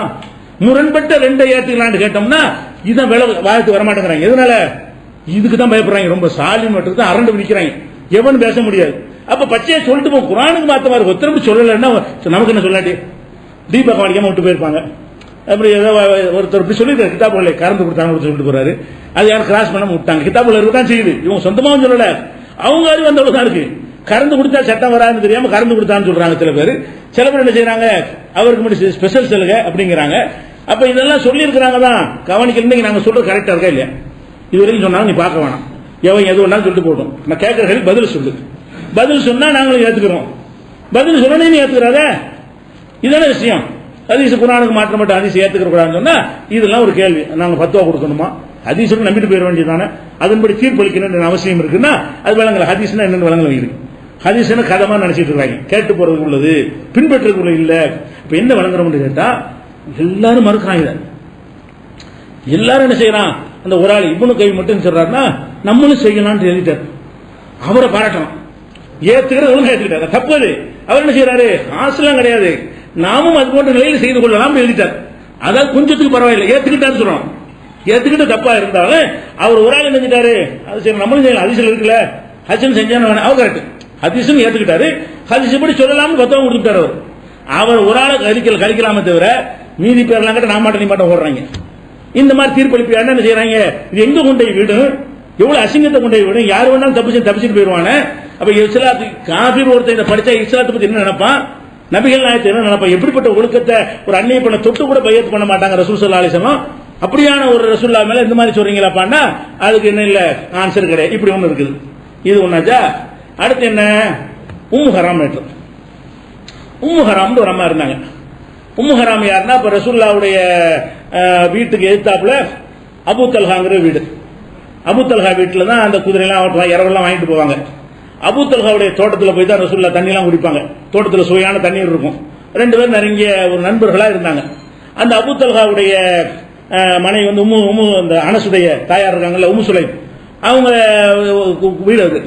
முரண்பட்ட 2 ஏத்துக்கலான்னு கேட்டோம்னா இதான் வாதத்துக்கு வரமாட்டேங்கிறாங்க. எதனால? இதுக்கு தான் பயப்படுறாங்க. ரொம்ப சாலிம் மட்டும் தான் அரண்டு நிக்கிறாங்க, எவனும் பேச முடியாது. அப்ப பச்சையை சொல்லிட்டு குர்ஆனுக்கு மாத்த மாதிரி ஒருத்தரும் சொல்லலன்னா நமக்கு என்ன சொல்லாட்டி? தீபகம் அடிக்காம விட்டு போயிருப்பாங்க. அப்படி ஏதோ ஒருத்தர் இப்படி சொல்லிட்டு கிதாபுகளை கறந்து கொடுத்தாங்க சொல்லிட்டு போறாரு. அது யாரும் கிராஸ் பண்ண விட்டாங்க. கிதாபுல இருக்கதான் செய்யுது, இவங்க சொந்தமாவும் சொல்லல, அவங்க அறிவு அந்த தான் இருக்கு. கறந்து கொடுத்தா சட்டம் வராதுன்னு தெரியாம கறந்து கொடுத்தான்னு சொல்றாங்க சில பேர். சில பேர் என்ன செய்யறாங்க, அவருக்கு மட்டும் ஸ்பெஷல் சலுகை அப்படிங்கிறாங்க. அப்ப இதெல்லாம் சொல்லி இருக்கிறாங்க தான் கவனிக்கல. இன்னைக்கு நாங்க சொல்றது கரெக்டா இருக்கா இல்லையா? இது வரைக்கும் சொன்னாங்க, நீ பார்க்க வேணாம், எவன் எது வேணாலும் சொல்லிட்டு போட்டோம். நான் கேட்கற பதில் சொல்லு, பதில் சொன்னா நாங்களும் ஏத்துக்கிறோம், பதில் சொன்னா நீ ஏத்துக்கிறாத, இதான விஷயம். ஹதீஸ் குர்ஆனுக்கு மாற்ற மட்டும் ஹதீஸ் ஏத்துக்கிற கூடாதுன்னு சொன்னா இதெல்லாம் ஒரு கேள்வி. நாங்க ஃபத்வா கொடுக்கணுமா? ஹதீஸ் நம்பிட்டு போயிட வேண்டியதானே, அதன்படி தீர்ப்பளிக்கணும்னு அவசியம் இருக்குன்னா அது விளங்கல. ஹதீஸ்னா என்னன்னு விளங்கல. இருக்கு ஹதீஸ் கதமா நினைச்சிட்டு இருக்காங்க, கேட்டு போறதுக்கு உள்ளது, பின்பற்றுக்குள்ள இல்ல. இப்ப என்ன விளங்குறோம்னு கேட்டா எல்லாரும் மறுக்கிறாங்க. எல்லாரும் என்ன செய்யறான், அந்த ஒரு ஆள் இப்னு கைம் மட்டும் சொல்றாருன்னா நம்மளும் செய்யலாம்னு எழுதிட்டார். அவரை பாராட்டணும், ஏத்துக்கிறது ஒழுங்கா ஏத்துக்கிட்டார், தப்பு அது. அவர் என்ன செய்யறாரு, ஆசைலாம் கிடையாது, நாமும் அது போன்ற நிலையில் செய்து கொள்ளலாம் எழுதிட்டார். அதாவது கொஞ்சத்துக்கு பரவாயில்லை, ஏத்துக்கிட்டாரு சொல்றோம். ஏத்துக்கிட்டு தப்பா இருந்தாலும் அவர் ஒரு ஆள் நினைச்சிட்டாரு, அது சரி நம்மளும் செய்யலாம், ஹதீஸ்ல இருக்குல்ல, ஹஜ்ஜன் செஞ்சான அவர் கரெக்ட், ஹதீஸ்னு ஏத்துக்கிட்டாரு, ஹதீஸ் எப்படி சொல்லலாம்னு பத்தவங்க கொடுத்துட்டாரு. அவர் ஒரு ஆளை கழிக்கலாமே தவிர மீதி பேர்லாம் கிட்ட நான் மாட்டேன் நீ மாட்டேன் ஓடுறாங்க. இந்த மாதிரி தீர்ப்பளிப்பு என்ன செய்யறாங்க, இது எங்க கொண்டே விடும், எவ்வளவு அசிங்கத்தை கொண்டே விடும், யாரு வேணாலும் தப்பிச்சுட்டு போயிருவானே. அப்ப இஸ்லாத்து காபீர் ஒருத்தர் படிச்சா இஸ்லாத்தை பத்தி என்ன நினைப்பான், நபிகள் நாயகத்தை என்ன நினைப்பான், எப்படிப்பட்ட ஒழுக்கத்தை ஒரு அந்நிய பண்ண தொட்டு கூட பையத்து பண்ண மாட்டாங்க ரசூல் ஸல்லல்லாஹு அலைஹி வஸல்லம். அப்படியான ஒரு ரசூலுல்லாஹ் மேல இந்த மாதிரி சொல்றீங்களாப்பான்னா அதுக்கு என்ன இல்ல ஆன்சர் கிடையாது. இப்படி ஒண்ணு இருக்குது, இது ஒண்ணாச்சா. அடுத்து என்ன, உம்மு ஹராம் நேற்று. உம்மு ஹராம்னு ஒரு அம்மா இருந்தாங்க. உம்மு ஹராம் யாருன்னா, இப்ப ரசூலுல்லாஹ்வுடைய வீட்டுக்கு எதிர்த்தாப்புல அபூ தல்ஹாங்கிற வீடு. அபூ தல்ஹா வீட்டுல தான் அந்த குதிரையெல்லாம் இரவெல்லாம் வாங்கிட்டு போவாங்க. அபூ தல்ஹாவுடைய தோட்டத்தில் போய் தான் ரசூலுல்லாஹ் தண்ணி எல்லாம் குடிப்பாங்க. தோட்டத்தில் சுவையான தண்ணீர் இருக்கும். ரெண்டு பேரும் நெருங்கிய ஒரு நண்பர்களா இருந்தாங்க. அந்த அபூ தல்ஹாவுடைய மனைவி வந்து உம்மு அந்த அனசுடைய தாயார் இருக்காங்கல்ல, உம்மு சுலைம், அவங்க வீடு அது.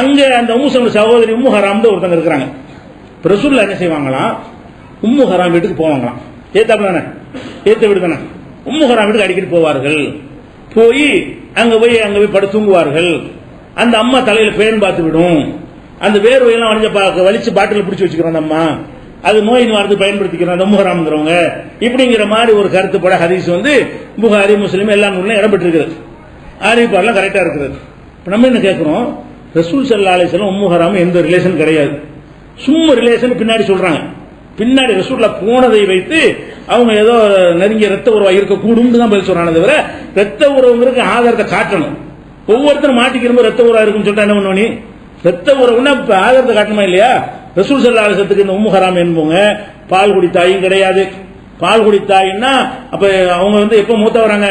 அங்க அந்த உம்மு சுலைம் சகோதரி உம்மு ஹராம்னு ஒருத்தங்க இருக்கிறாங்க. ரசூலுல்லாஹ் என்ன செய்வாங்களாம், உம்மு ஹராம் வீட்டுக்கு போவாங்களாம். ஏத்தாப்புல தானே, ஏத்த வீடு தானே. உம்மு ஹராம் வீட்டுக்கு அடிக்கடி போவார்கள். போய் அங்க போய் படுத்து தூங்குவார்கள். அந்த அம்மா தலையில பேன் பார்த்து விடும். அந்த வேர்வையெல்லாம் வலிச்சு பாட்டில் பிடிச்சி வச்சுக்கிறோம் அந்த அம்மா, அது நோய் நிவாரணத்துக்கு பயன்படுத்திக்கிறோம் அந்த உம்மு ஹராம்ங்கிறவங்க. இப்படிங்கிற மாதிரி ஒரு கருத்துப்பட ஹதீஸ் வந்து புகாரி முஸ்லிம் எல்லா நூல்லையும் இடம் பெற்றிருக்கிறது. அறிவிப்பாரெல்லாம் கரெக்டா இருக்கிறது. நம்ம என்ன கேட்கிறோம், ரசூல் ஸல்லல்லாஹு அலைஹி வஸல்லம் உம்மு ஹராம் எந்த ரிலேஷன் கிடையாது, சும்மா ரிலேஷன் பின்னாடி சொல்றாங்க. பின்னாடி ரசூலுல்லாஹ் போனதை வைத்து அவங்க ஏதோ நெருங்கிய ரத்த உறவா இருக்க கூடும் தான் பதில் சொல்றாங்க. தவிர ரத்த உறவுங்கிறதுக்கு ஆதாரத்தை காட்டணும். ஒவ்வொருத்தரும் மாட்டிக்கிறப்ப ரத்த உறவா இருக்குன்னு சொல்லிட்டு என்ன பண்ணுவோம், நீ ரத்த உறவுன்னா ஆதாரத்தை காட்டணுமா இல்லையா? ரசூல் ஸல்லல்லாஹு அலைஹி வஸல்லத்துக்கு இந்த உம்மு ஹராம் என்பவங்க பால் குடித்தாயும் கிடையாது. பால் குடித்தாயின்னா அப்ப அவங்க வந்து எப்ப மூத்த வராங்க,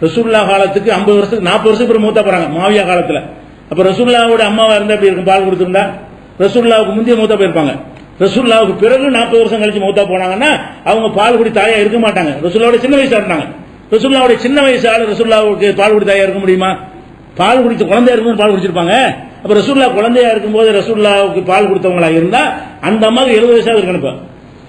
ரசூலுல்லாஹ் காலத்துக்கு 50 வருஷத்துக்கு 40 வருஷத்துக்கு பிறகு மூத்த போறாங்க, மாவியா காலத்துல. அப்ப ரசூலுல்லாஹ்வோட அம்மாவா இருந்தா எப்படி இருக்கும், பால் கொடுத்திருந்தா? ரசூலுல்லாஹ்வுக்கு முந்தைய மூத்தா போயிருப்பாங்க. ரசூலுல்லாஹ்வுக்கு பிறகு 40 வருஷம் கழிச்சு மௌத்தா போனாங்கன்னா அவங்க பால் குடி தாயா இருக்க மாட்டாங்க. ரசூலுல்லாஹ்வோட சின்ன வயசா இருந்தாங்க. ரசூலுல்லாஹ்வோட சின்ன வயசால ரசூலுல்லாஹ்வுக்கு பால் குடி தாயா இருக்க முடியுமா? பால் குடிச்ச குழந்தையா இருக்கும்போது பால் குடிச்சிருப்பாங்க. அப்ப ரசூலுல்லாஹ் குழந்தையா இருக்கும்போது ரசூலுல்லாஹ்வுக்கு பால் கொடுத்தவங்களா இருந்தா அந்த அம்மாவுக்கு 70 வயசாவது இருக்கணும். இப்ப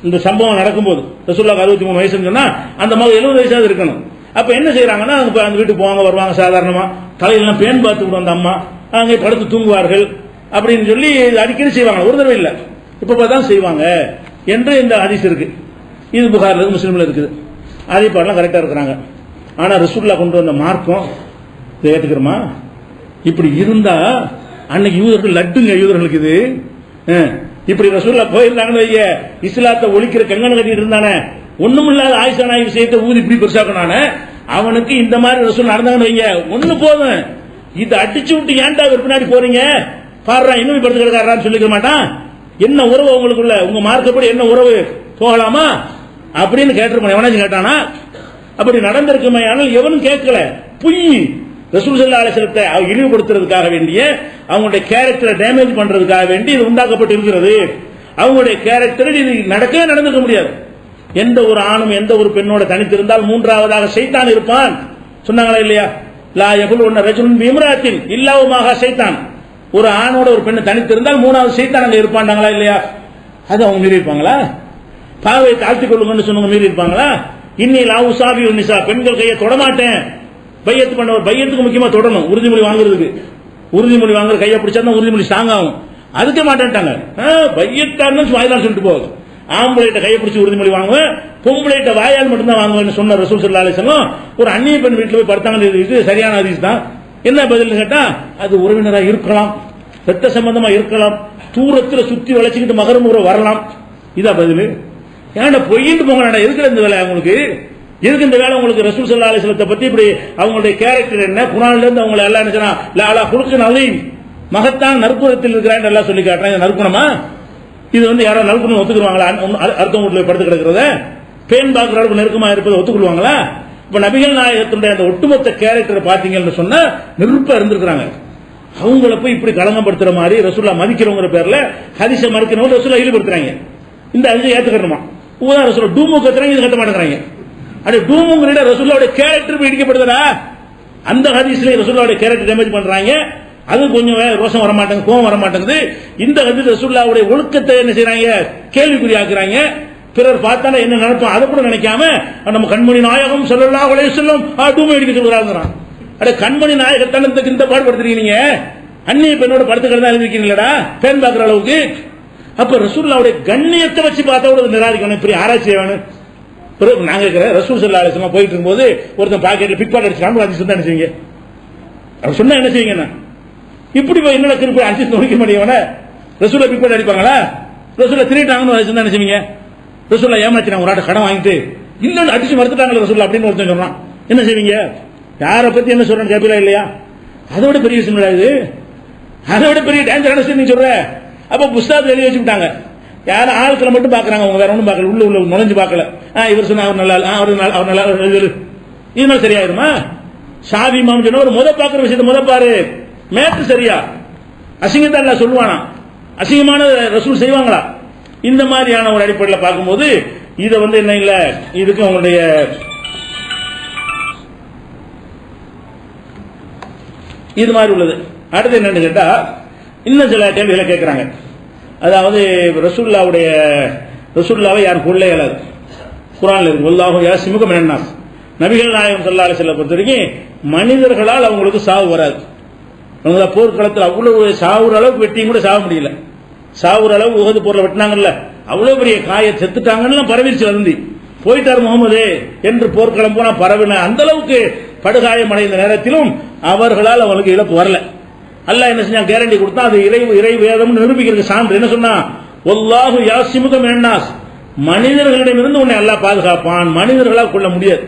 இந்த சம்பவம் நடக்கும்போது ரசூலுல்லாஹ் 63 வயசுன்னு சொன்னா அந்த அம்மாவுக்கு 70 வயசாவது இருக்கணும். அப்ப என்ன செய்யறாங்கன்னா அந்த வீட்டுக்கு போவாங்க, வருவாங்க, சாதாரணமா தலையெல்லாம் பேன் பார்த்து விடும் அந்த அம்மா, அங்கே படுத்து தூங்குவார்கள் அப்படின்னு சொல்லி அடிக்கடி செய்வாங்க. ஒரு தடவை இல்லை, இப்ப தான் செய்வாங்க என்று இந்த ஹதீஸ் இருக்கு. இது புகார்ல முஸ்லிம்ல இருக்குது. ஆதிப்பாடெல்லாம் கரெக்டா இருக்கிறாங்க. ஆனா ரசூலுல்லாஹ் கொண்டு வந்த மார்க்கம் இதை ஏத்துக்கிறோமா? இப்படி இருந்தா அன்னைக்கு யூதர்கள் லட்டுங்க, யூதர்களுக்கு இது இப்படி ரசூலுல்லாஹ் போயிருந்தாங்கன்னு வைங்க, இஸ்லாத்தை ஒழிக்கிற கங்கணம் கட்டிட்டு இருந்தானே, ஒண்ணுமில்லாத ஆயிஷா நாயகி விஷயத்தை ஊதி இப்படி பெருசாக்கினானே, அவனுக்கு இந்த மாதிரி ரசூல் நடந்தாங்கன்னு வைங்க, ஒண்ணு போதும், இதை அடிச்சு விட்டு ஏன்டா அவர் பின்னாடி போறீங்க, பாடுறா இன்னும் படுத்து கிடக்காரான்னு சொல்லிக்க மாட்டான். என்ன உறவு உங்களுக்குள்ள, உங்க மார்க்கப்படி என்ன உறவு, போகலாமா அப்படின்னு கேட்டிருப்பான். எவனாச்சும் கேட்டானா? அப்படி நடந்திருக்குமே, ஆனால் எவனும் கேட்கல. பொய். ரசூல் ஸல்லல்லாஹு அலைஹி வஸல்லத்தை இழிவுபடுத்துறதுக்காக வேண்டிய, அவங்களுடைய கேரக்டரை டேமேஜ் பண்றதுக்காக வேண்டி இது உண்டாக்கப்பட்டு இருக்கிறது. அவங்களுடைய கேரக்டர் இது நடக்கவே நடந்துக்க முடியாது. எந்த ஒரு ஆணும் எந்த ஒரு பெண்ணோட தனித்திருந்தால் மூன்றாவதாக ஷைத்தான் இருப்பான் சொன்னாங்களா இல்லையா? லா யகுலுன்ன ரஜுலுன் பிம்ராத்தின் இல்லாவுமாக ஷைத்தான். ஒரு ஆணோட ஒரு பெண்ணை தனித்திருந்தால் மூணாவது ஷைத்தான் அங்க இருப்பாண்டாங்களா இல்லையா? அது அவங்க மீறி இருப்பாங்களா? பாவை தாழ்த்திக் கொள்ளுங்கன்னு சொன்னவங்க மீறி இருப்பாங்களா? இன்னி லாவு சாபி நிசா, பெண்கள் கையை தொடமாட்டேன். பையத்து பண்ண ஒரு பையத்துக்கு முக்கியமா தொடணும், உறுதிமொழி வாங்குறதுக்கு. உறுதிமொழி வாங்குற கையை பிடிச்சா உறுதிமொழி ஸ்ட்ராங் ஆகும். அதுக்கே மாட்டேன்ட்டாங்க. பையத்தான்னு வாயிலாம் சொல்லிட்டு போகுது. ஆம்பளைட்ட கையை பிடிச்சி உறுதிமொழி வாங்குவேன், பொம்பளைட்ட வாயால் மட்டும்தான் வாங்குவேன்னு சொன்ன ரசூல் ஸல்லல்லாஹு அலைஹி வஸல்லம் ஒரு அந்நிய பெண் வீட்டில் போய் படுத்தாங்க. இது சரியான ஹதீஸ் தான். என்ன பதில் கேட்டா, அது உறவினராக இருக்கலாம், ரத்த சம்பந்தமா இருக்கலாம், தூரத்தில் சுத்தி வளைச்சுக்கிட்டு மகரம் வரலாம். இதா பதில்? ஏன்னா பொய்யிட்டு போங்க, இருக்கிற இந்த வேலை உங்களுக்கு எதுக்கு இந்த வேலை உங்களுக்கு? ரசூல் ஸல்லல்லாஹு அலைஹி வஸல்லத்தை பத்தி இப்படி அவங்களுடைய கேரக்டர் என்ன, குர்ஆன்ல இருந்து அவங்க எல்லாம் என்ன சொன்னா, லா குலுக்கின் அலீம், மகத்தான் நற்குணத்தில் இருக்கிறான்னு எல்லாம் சொல்லி காட்டுறாங்க. நற்குணமா இது? யாரோ நற்குணம் ஒத்துக்குவாங்களா? அர்த்தம் வீட்டில் படுத்து கிடக்கிறத பேன் பார்க்கிற அளவுக்கு நெருக்கமா இருப்பதை ஒத்துக்கொள்வாங்களா? இப்ப நபிகள் நாயகத்தினுடைய அந்த ஒட்டுமொத்த கேரக்டரை பாத்தீங்கன்னு சொன்னா நெருப்பா இருந்திருக்கிறாங்க. அவங்கள போய் இப்படி களங்கப்படுத்துற மாதிரி ரசூல்லா மதிக்கிறவங்கிற பேர்ல ஹதீஸை மறுக்கிறவங்க ரசூல்லா ஈடுபடுத்துறாங்க. இந்த ஹதீஸை ஏத்துக்கணுமா? ஊதா ரசூல்லா டூமு கத்துறாங்க, இது கட்ட மாட்டேங்கிறாங்க. அது டூமுங்கிற ரசூல்லாவுடைய கேரக்டர் இடிக்கப்படுதா? அந்த ஹதீஸ்ல ரசூல்லாவுடைய கேரக்டர் டேமேஜ் பண்றாங்க. அது கொஞ்சம் ரோஷம் வர மாட்டேங்குது, கோவம் வர மாட்டேங்குது. இந்த ஹதீஸ் ரசூல்லாவுடைய ஒழுக்கத்தை என்ன செய்யறாங்க, கேள்விக்குறியாக்குறாங்க. பிறர் பார்த்தாலும் என்ன நினைப்போம் அதை கூட நினைக்காம நம்ம கண்மணி நாயகம் ஸல்லல்லாஹு அலைஹி வஸல்லம் டூமை அடிக்க சொல்றாங்க. அட கண்மணி நாயகத்தனத்துக்கு இந்த பாடுபடுத்துறீங்க, அந்நிய பெண்ணோட படுத்துக்கள் தான் இருக்கீங்களா பேன் பார்க்கிற அளவுக்கு? அப்ப ரசூலுல்லாஹ்வுடைய கண்ணியத்தை வச்சு பார்த்தா கூட நிராகரிக்கணும். இப்படி ஆராய்ச்சி வேணும். பிறகு நாங்க இருக்கிற ரசூல் ஸல்லல்லாஹு அலைஹி வஸல்லம் போயிட்டு இருக்கும்போது ஒருத்தன் பாக்கெட்ல பிக் பாக்கெட் அடிச்சாங்க, அது சொன்னா என்ன செய்வீங்க? அவர் சொன்னா என்ன செய்வீங்க? இப்படி போய் என்ன திருப்பி அடிச்சு நோக்க முடியும்? ரசூலை பிக் பாக்கெட் அடிப்பாங்களா? ரசூலை திருட்டாங்கன்னு சொன்னா என்ன செய்வீங்க? ரசூல்லா ஏமாத்தினாங்க, ஒரு ஆட்ட கடன் வாங்கிட்டு இன்னொன்று அடிச்சு மறுத்துட்டாங்க ரசூல்லா அப்படின்னு ஒருத்தன் சொல்றான், என்ன செய்வீங்க? யாரை பத்தி என்ன சொல்றேன்னு கேட்பீங்களா இல்லையா? அதோட பெரிய விஷயம் கிடையாது, அதோட பெரிய டேஞ்சரான விஷயம் நீ சொல்ற. அப்ப புஸ்தகத்தில் எழுதி வச்சுட்டாங்க, யாரும் ஆட்களை மட்டும் பாக்குறாங்க, அவங்க வேற ஒன்றும் பார்க்கல, உள்ள நுழைஞ்சு பார்க்கல. இவர் சொன்னா அவர் நல்லா, அவர் நல்லா, இதனால சரியாயிருமா? ஷாஃபி இமாம் சொன்ன ஒரு பாக்குற விஷயத்தை பாரு, மேட்டு சரியா? அசிங்கத்தான் இல்ல சொல்லுவானா? அசிங்கமான ரசூல் செய்வாங்களா? இந்த மாதிரியான ஒரு அடிப்படையில் பார்க்கும்போது இதை என்ன இல்ல, இதுக்கு அவங்களுடைய இது மாதிரி உள்ளது. அடுத்து என்னன்னு கேட்டா, இன்னும் சில கேள்விகளை கேட்கிறாங்க. அதாவது ரசூலுல்லாவை யாரும் கொள்ள இயலாது. குர்ஆன்ல இருக்கு, வல்லாஹு யாசிமுக மினன் நாஸ். நபிகள் நாயகம் ஸல்லல்லாஹு அலைஹி வஸல்லம் பொறுத்த வரைக்கும் மனிதர்களால் அவங்களுக்கு சாவு வராது. அவங்க போர்க்களத்தில் அவ்வளவு சாவுற அளவுக்கு வெட்டியும் கூட சாக முடியல. சாவுற அளவு உகது போர்ல வெட்டினாங்கல்ல, அவ்வளவு பெரிய காய செத்துட்டாங்கன்னு பரவிச்சு வந்தி போயிட்டார் முகமது என்று போர்க்களம் போனா பரவின அந்த அளவுக்கு படுகாயம் அடைந்த நேரத்திலும் அவர்களால் அவங்களுக்கு இழப்பு வரல. அல்லாஹ் என்ன செஞ்சா, கேரண்டி கொடுத்தா. அது இறை வேதம் நிரூபிக்கிறது சான்று. என்ன சொன்னா, வல்லாஹு யாசிமுக மினன் நாஸ், மனிதர்களிடமிருந்து உன்னை அல்லாஹ் பாதுகாப்பான், மனிதர்களால் கொள்ள முடியாது.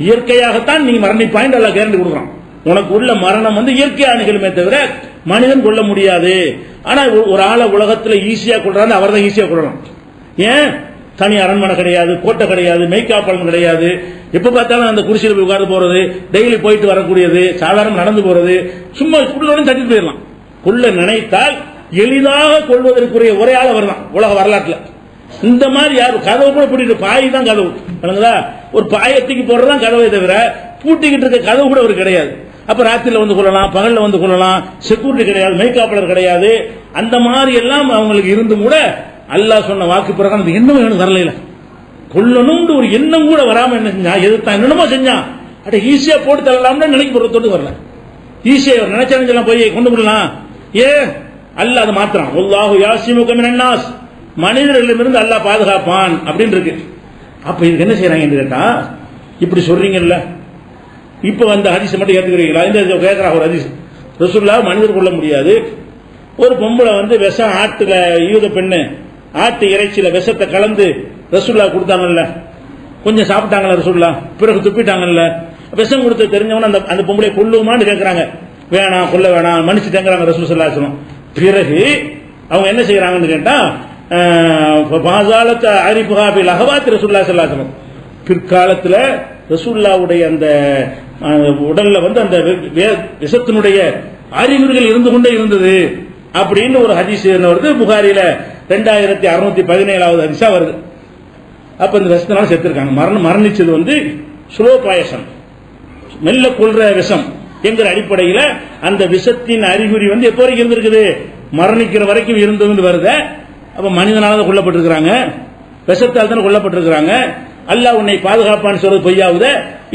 இயற்கையாகத்தான் நீ மரணிப்பாய் அல்லாஹ் கேரண்டி கொடுக்குறான். உனக்கு உள்ள மரணம் இயற்கையா நிகழுமே தவிர மனிதன் கொள்ள முடியாது. ஆனா ஒரு ஆளை உலகத்துல ஈஸியா கொள்றாரு, அவர் தான் ஈஸியா கொள்ளலாம். ஏன்? தனி அரண்மனை கிடையாது, கோட்டை கிடையாது, மெய்காப்பாளன் கிடையாது, எப்ப பார்த்தாலும் அந்த குடிசையில் போய் உட்கார்ந்து போறது, டெய்லி போயிட்டு வரக்கூடியது, சாதாரண நடந்து போறது, சும்மா உள்ளோட தட்டிட்டு போயிடலாம். கொள்ள நினைத்தால் எளிதாக கொள்வதற்குரிய ஒரே ஆள் அவர் தான் உலக வரலாற்றுல. இந்த மாதிரி யாரும் கதவு கூட பூட்டிட்டு, பாய் தான் கதவு, ஒரு பாயத்துக்கு போடுறதான் கதவை தவிர பூட்டிக்கிட்டு இருக்க கதவு கூட அவர் கிடையாது. அப்ப ராத்திரில கொள்ளலாம், பகல்ல கொள்ளலாம், செக்யூரிட்டி கிடையாது, மெய்காப்பாளர் கிடையாது. அந்த மாதிரி எல்லாம் அவங்களுக்கு இருந்தும் கூட அல்லாஹ் சொன்ன வாக்கு பிரகாரம் அந்த எண்ணம் எனக்கு வரல. கொல்லணும் ஒரு எண்ணம் கூட வராம என்ன செஞ்சா, எதிர்த்தான் என்னமோ செஞ்சான். அட ஈஸியா போட்டு தரலாம்னு நினைக்க போறது வரல. ஈஸியா நினைச்சா போய் கொண்டு விடலாம். ஏன்? அல்லாஹ் அதை மாத்திரம், வல்லாஹு யாசிமுக மினன் நாஸ், மனிதர்களிடமிருந்து அல்லாஹ் பாதுகாப்பான் அப்படின்னு இருக்கு. அப்ப இதுக்கு என்ன செய்யறாங்க கேட்டா, இப்படி சொல்றீங்கல்ல, இப்ப அந்த ஹதீஸ் மட்டும் ஏத்துக்கிறீங்களா? இந்த கேட்கறா ஒரு ஹதீஸ், ரசூலுல்லாஹ் மனிதர் கொள்ள முடியாது. ஒரு பொம்பளை விஷம் ஆட்டுல, யூத பெண்ணு ஆட்டு இறைச்சியில விஷத்தை கலந்து ரசூலுல்லாஹ் கொடுத்தாங்கல்ல, கொஞ்சம் சாப்பிட்டாங்கல்ல ரசூலுல்லாஹ், பிறகு துப்பிட்டாங்கல்ல, விஷம் கொடுத்து தெரிஞ்சவன அந்த பொம்பளை கொல்லுமான்னு கேட்கறாங்க. வேணாம், கொல்ல வேணாம், மன்னிச்சுட்டாங்கிறாங்க ரசூல் ஸல்லல்லாஹு அலைஹி வஸல்லம். பிறகு அவங்க என்ன செய்யறாங்கன்னு கேட்டா, பாசாலத்த அரிபுஹா பில் அஹவாத் ரசூலுல்லாஹி ஸல்லல்லாஹு அலைஹி வஸல்லம், பிற்காலத்துல ரசூலுல்லாஹ்வுடைய அந்த உடல்ல அந்த விஷத்தினுடைய அறிகுறிகள் இருந்து கொண்டே இருந்தது அப்படின்னு ஒரு ஹதீஸ் வருது. புகாரில 2617வது ஹதீஸா வருது. அப்ப இந்த விஷத்தினால செத்துருக்காங்க. மரணிச்சது ஸ்லோ பாயசம், மெல்ல கொள்ற விஷம் என்கிற அடிப்படையில் அந்த விஷத்தின் அறிகுறி எப்போ வரைக்கும் இருந்திருக்குது, மரணிக்கிற வரைக்கும் இருந்தது வருது. அப்ப மனிதனால தான் கொல்லப்பட்டிருக்கிறாங்க, விஷத்தால் தான் கொல்லப்பட்டிருக்கிறாங்க. அல்லாஹ் உன்னை பாதுகாப்பான்னு சொல்றது பொய்யாவுத,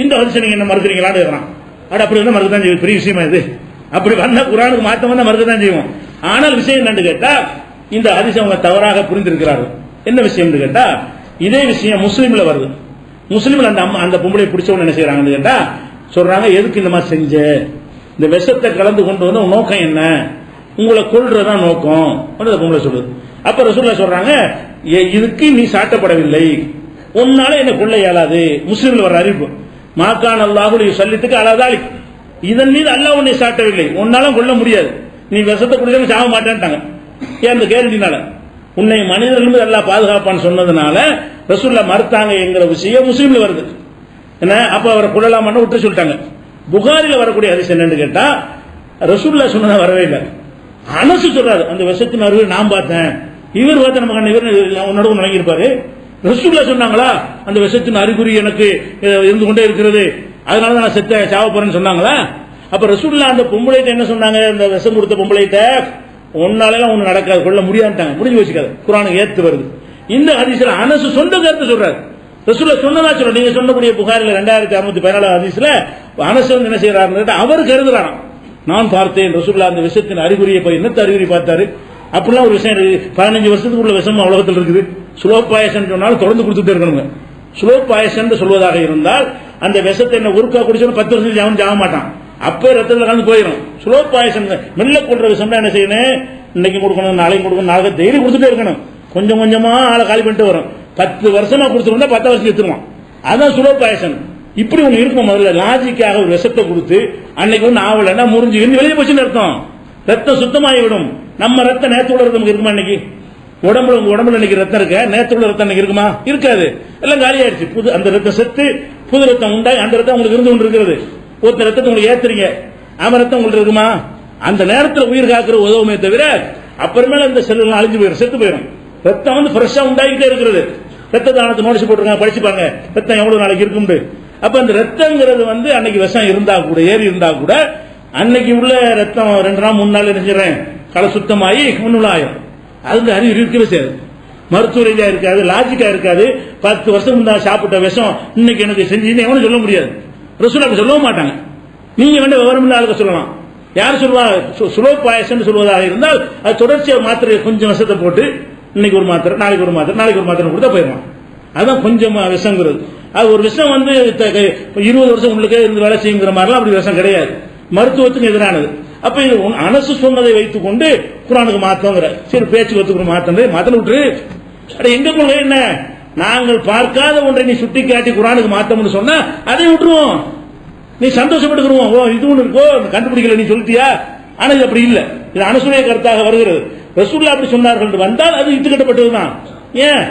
இந்த ஹதீஸை நீங்க என்ன மறுக்கிறீங்களான்னு கேட்கறான். அப்படி என்ன மறுக்கத்தான் செய்யும், பெரிய விஷயமா இது? அப்படி வந்த குர்ஆனுக்கு மாத்தம் வந்தா மறுக்கத்தான் செய்வோம். ஆனால் விஷயம் என்னன்னு கேட்டா, இந்த ஹதீஸை அவங்க தவறாக புரிந்திருக்கிறார்கள். என்ன விஷயம்னு கேட்டா, இதே விஷயம் முஸ்லீம்ல வருது. முஸ்லீம்ல அந்த பொம்பளை பிடிச்சவங்க என்ன செய்யறாங்கன்னு கேட்டா சொல்றாங்க, எதுக்கு இந்த மாதிரி செஞ்ச, இந்த விஷத்தை கலந்து கொண்டு வந்து நோக்கம் என்ன, உங்களை கொல்றதான் நோக்கம் அந்த பொம்பளை சொல்லுது. அப்ப ரசூலுல்லாஹ் சொல்றாங்க, இதுக்கு நீ சாட்டப்படவில்லை, உன்னால என்ன கொள்ள இயலாது. முஸ்லீம்ல வர அறிவிப்பு, மாக்கான் அல்லாஹு யுஸல்லித்துக்கு அலா தாலிக், இதன் மீது அல்லாஹ் உன்னை சாட்டவில்லை, உன்னால கொள்ள முடியாது, நீ விஷத்தை குடிச்சா சாக மாட்டேன்ட்டாங்க. ஏன் அந்த கேரண்டினால உன்னை மனிதர்கள் அல்லாஹ் பாதுகாப்பான்னு சொன்னதுனால ரசூலுல்லாஹ் மறுத்தாங்க என்கிற விஷயம் முஸ்லீம்ல வருது. என்ன அப்ப அவரை கொள்ளலாமான்னு விட்டு சொல்லிட்டாங்க. புகாரில வரக்கூடிய ஹதீஸ் என்னன்னு கேட்டா, ரசூலுல்லாஹ் சொன்னதா வரவே இல்லை. அனசு சொல்றாரு, அந்த விஷத்தின் அருகே நான் பார்த்தேன், இவர் பார்த்த நம்ம கண்ண இவர் உன்னோட வழங்கியிருப்பாரு. ரசூலுல்லாஹ் சொன்னாங்களா அந்த விஷத்தின் அறிகுறி எனக்கு இருந்து கொண்டே இருக்கிறது, அதனாலதான் நான் செத்த சாவ போறேன்னு சொன்னாங்களா? அப்ப ரசூலுல்லாஹ் அந்த பொம்பளைட்ட என்ன சொன்னாங்க, இந்த விஷம் கொடுத்த பொம்பளைட்ட ஒன்னாலாம் ஒண்ணு நடக்காது, கொள்ள முடியாதுட்டாங்க. முடிஞ்சு வச்சுக்காது, குர்ஆனுக்கு ஏத்து வருது. இந்த ஹதீஸ்ல அனசு சொந்த கருத்து சொல்றாரு, ரசூலுல்லாஹ் சொன்னதா சொல்ற. நீங்க சொன்னக்கூடிய புகாரில 2614 ஹதீஸ்ல அனசு என்ன செய்யறாரு, அவர் கருதுறாராம், நான் பார்த்தேன் ரசூலுல்லாஹ் அந்த விஷத்தின் அறிகுறியை போய் என்னத்த அறிகுறி பார்த்தாரு. அப்படிலாம் ஒரு விஷயம் 15 வருஷத்துக்கு உள்ள விஷம் உலகத்தில் இருக்குது. ஸ்லோ பாயசன் சொன்னாலும் தொடர்ந்து கொடுத்துட்டே இருக்கணுங்க. ஸ்லோ பாயசன் சொல்வதாக இருந்தால் அந்த விஷத்தை என்ன ஒருக்கா குடிச்சோம் 10 வருஷத்துக்கு அவன் ஜாக மாட்டான், அப்ப ரத்தத்தில் கலந்து போயிடும். ஸ்லோ பாயசன் மெல்ல கொள்ற விஷயம் என்ன செய்யணும், இன்னைக்கு கொடுக்கணும், நாளைக்கு கொடுக்கணும், நாளைக்கு டெய்லி கொடுத்துட்டே இருக்கணும். கொஞ்சம் கொஞ்சமா ஆளை காலி பண்ணிட்டு வரும். 10 வருஷமா கொடுத்துருந்தா 10 வருஷம் எடுத்துருவான். அதான் ஸ்லோ பாயசன். இப்படி ஒண்ணு இருக்கும். முதல்ல லாஜிக்காக ஒரு விஷத்தை கொடுத்து அன்னைக்கு வந்து ஆவலன்னா முறிஞ்சு வெளியே போச்சுன்னு அர்த்தம், ரத்தம் சுத்தமாகி விடும். நம்ம ரத்தம் நேரத்தோட ரத்தம் இருக்குமா? இன்னைக்கு உடம்புல உங்க உடம்புல இன்னைக்கு ரத்தம் இருக்க, நேரத்தோட ரத்தம் இன்னைக்கு இருக்குமா? இருக்காது, எல்லாம் காலி ஆயிடுச்சு. புது அந்த ரத்தம் செத்து புது ரத்தம் உண்டாய், அந்த ரத்தம் உங்களுக்கு இருந்து கொண்டு இருக்கிறது. ஒருத்தர் ரத்தத்தை உங்களுக்கு ஏத்துறீங்க, அவன் ரத்தம் உங்களுக்கு இருக்குமா? அந்த நேரத்தில் உயிர் காக்கிற உதவுமே தவிர அப்புறமேல இந்த செல்லுலாம் அழிஞ்சு போயிடும், செத்து போயிடும். ரத்தம் வந்து ஃப்ரெஷ்ஷா உண்டாகிட்டே இருக்கிறது. ரத்த தானத்தை நோட்டீஸ் போட்டிருக்காங்க, படிச்சு பாருங்க ரத்தம் எவ்வளவு நாளைக்கு இருக்கும். அப்ப அந்த ரத்தங்கிறது வந்து அன்னைக்கு விஷம் இருந்தா கூட, ஏறி இருந்தா கூட, அன்னைக்கு உள்ள ரத்தம் 2 நாள் 3 நாள் நினைச்சிடறேன் களை சுத்தமாகி முன்னுள்ள ஆயிரும். அது அறிவு இருக்கவே செய்யாது, மருத்துவ ரீதியா இருக்காது, லாஜிக்கா இருக்காது. 10 வருஷம் முன்னாடி சாப்பிட்ட விஷம் இன்னைக்கு எனக்கு செஞ்சு எவனும் சொல்ல முடியாது. ரசூலுல்லாஹ் சொல்லவும் மாட்டாங்க. நீங்க வேண்ட விவரம் இல்லாத சொல்லலாம். யார் சொல்லுவா, சுலோ பாயசம் சொல்வதாக இருந்தால் அது தொடர்ச்சியா மாத்திரை கொஞ்சம் விஷத்தை போட்டு இன்னைக்கு ஒரு மாத்திரை, நாளைக்கு ஒரு மாத்திரை, நாளைக்கு ஒரு மாத்திரை கொடுத்தா போயிடுவான். அதான் கொஞ்சம் விஷங்கிறது. அது ஒரு விஷம் வந்து 20 வருஷம் உங்களுக்கு இருந்து வேலை செய்யுங்கிற மாதிரிலாம் அப்படி விஷம் கிடையாது, மருத்துவத்துக்கு எதிரானது. அப்ப இது அனசு சொன்னதை வைத்துக் கொண்டு குர்ஆனுக்கு மாத்தோங்கிற சரி பேச்சு கத்துக்கணும், மாத்தன விட்டுரு. எங்க கொள்கை என்ன, நாங்கள் பார்க்காத ஒன்றை நீ சுட்டி காட்டி குர்ஆனுக்கு மாத்தம்னு சொன்னா அதை விட்டுருவோம், நீ சந்தோஷப்பட்டுக்கிறோம். ஓ இது ஒண்ணு இருக்கோ கண்டுபிடிக்கல நீ சொல்லிட்டியா. ஆனா இது அப்படி இல்ல, இது அனசுடைய கருத்தாக வருகிறது. ரசூலுல்லாஹ் அப்படி சொன்னார்கள் வந்தால் அது இட்டுக்கட்டப்பட்டதுதான். ஏன்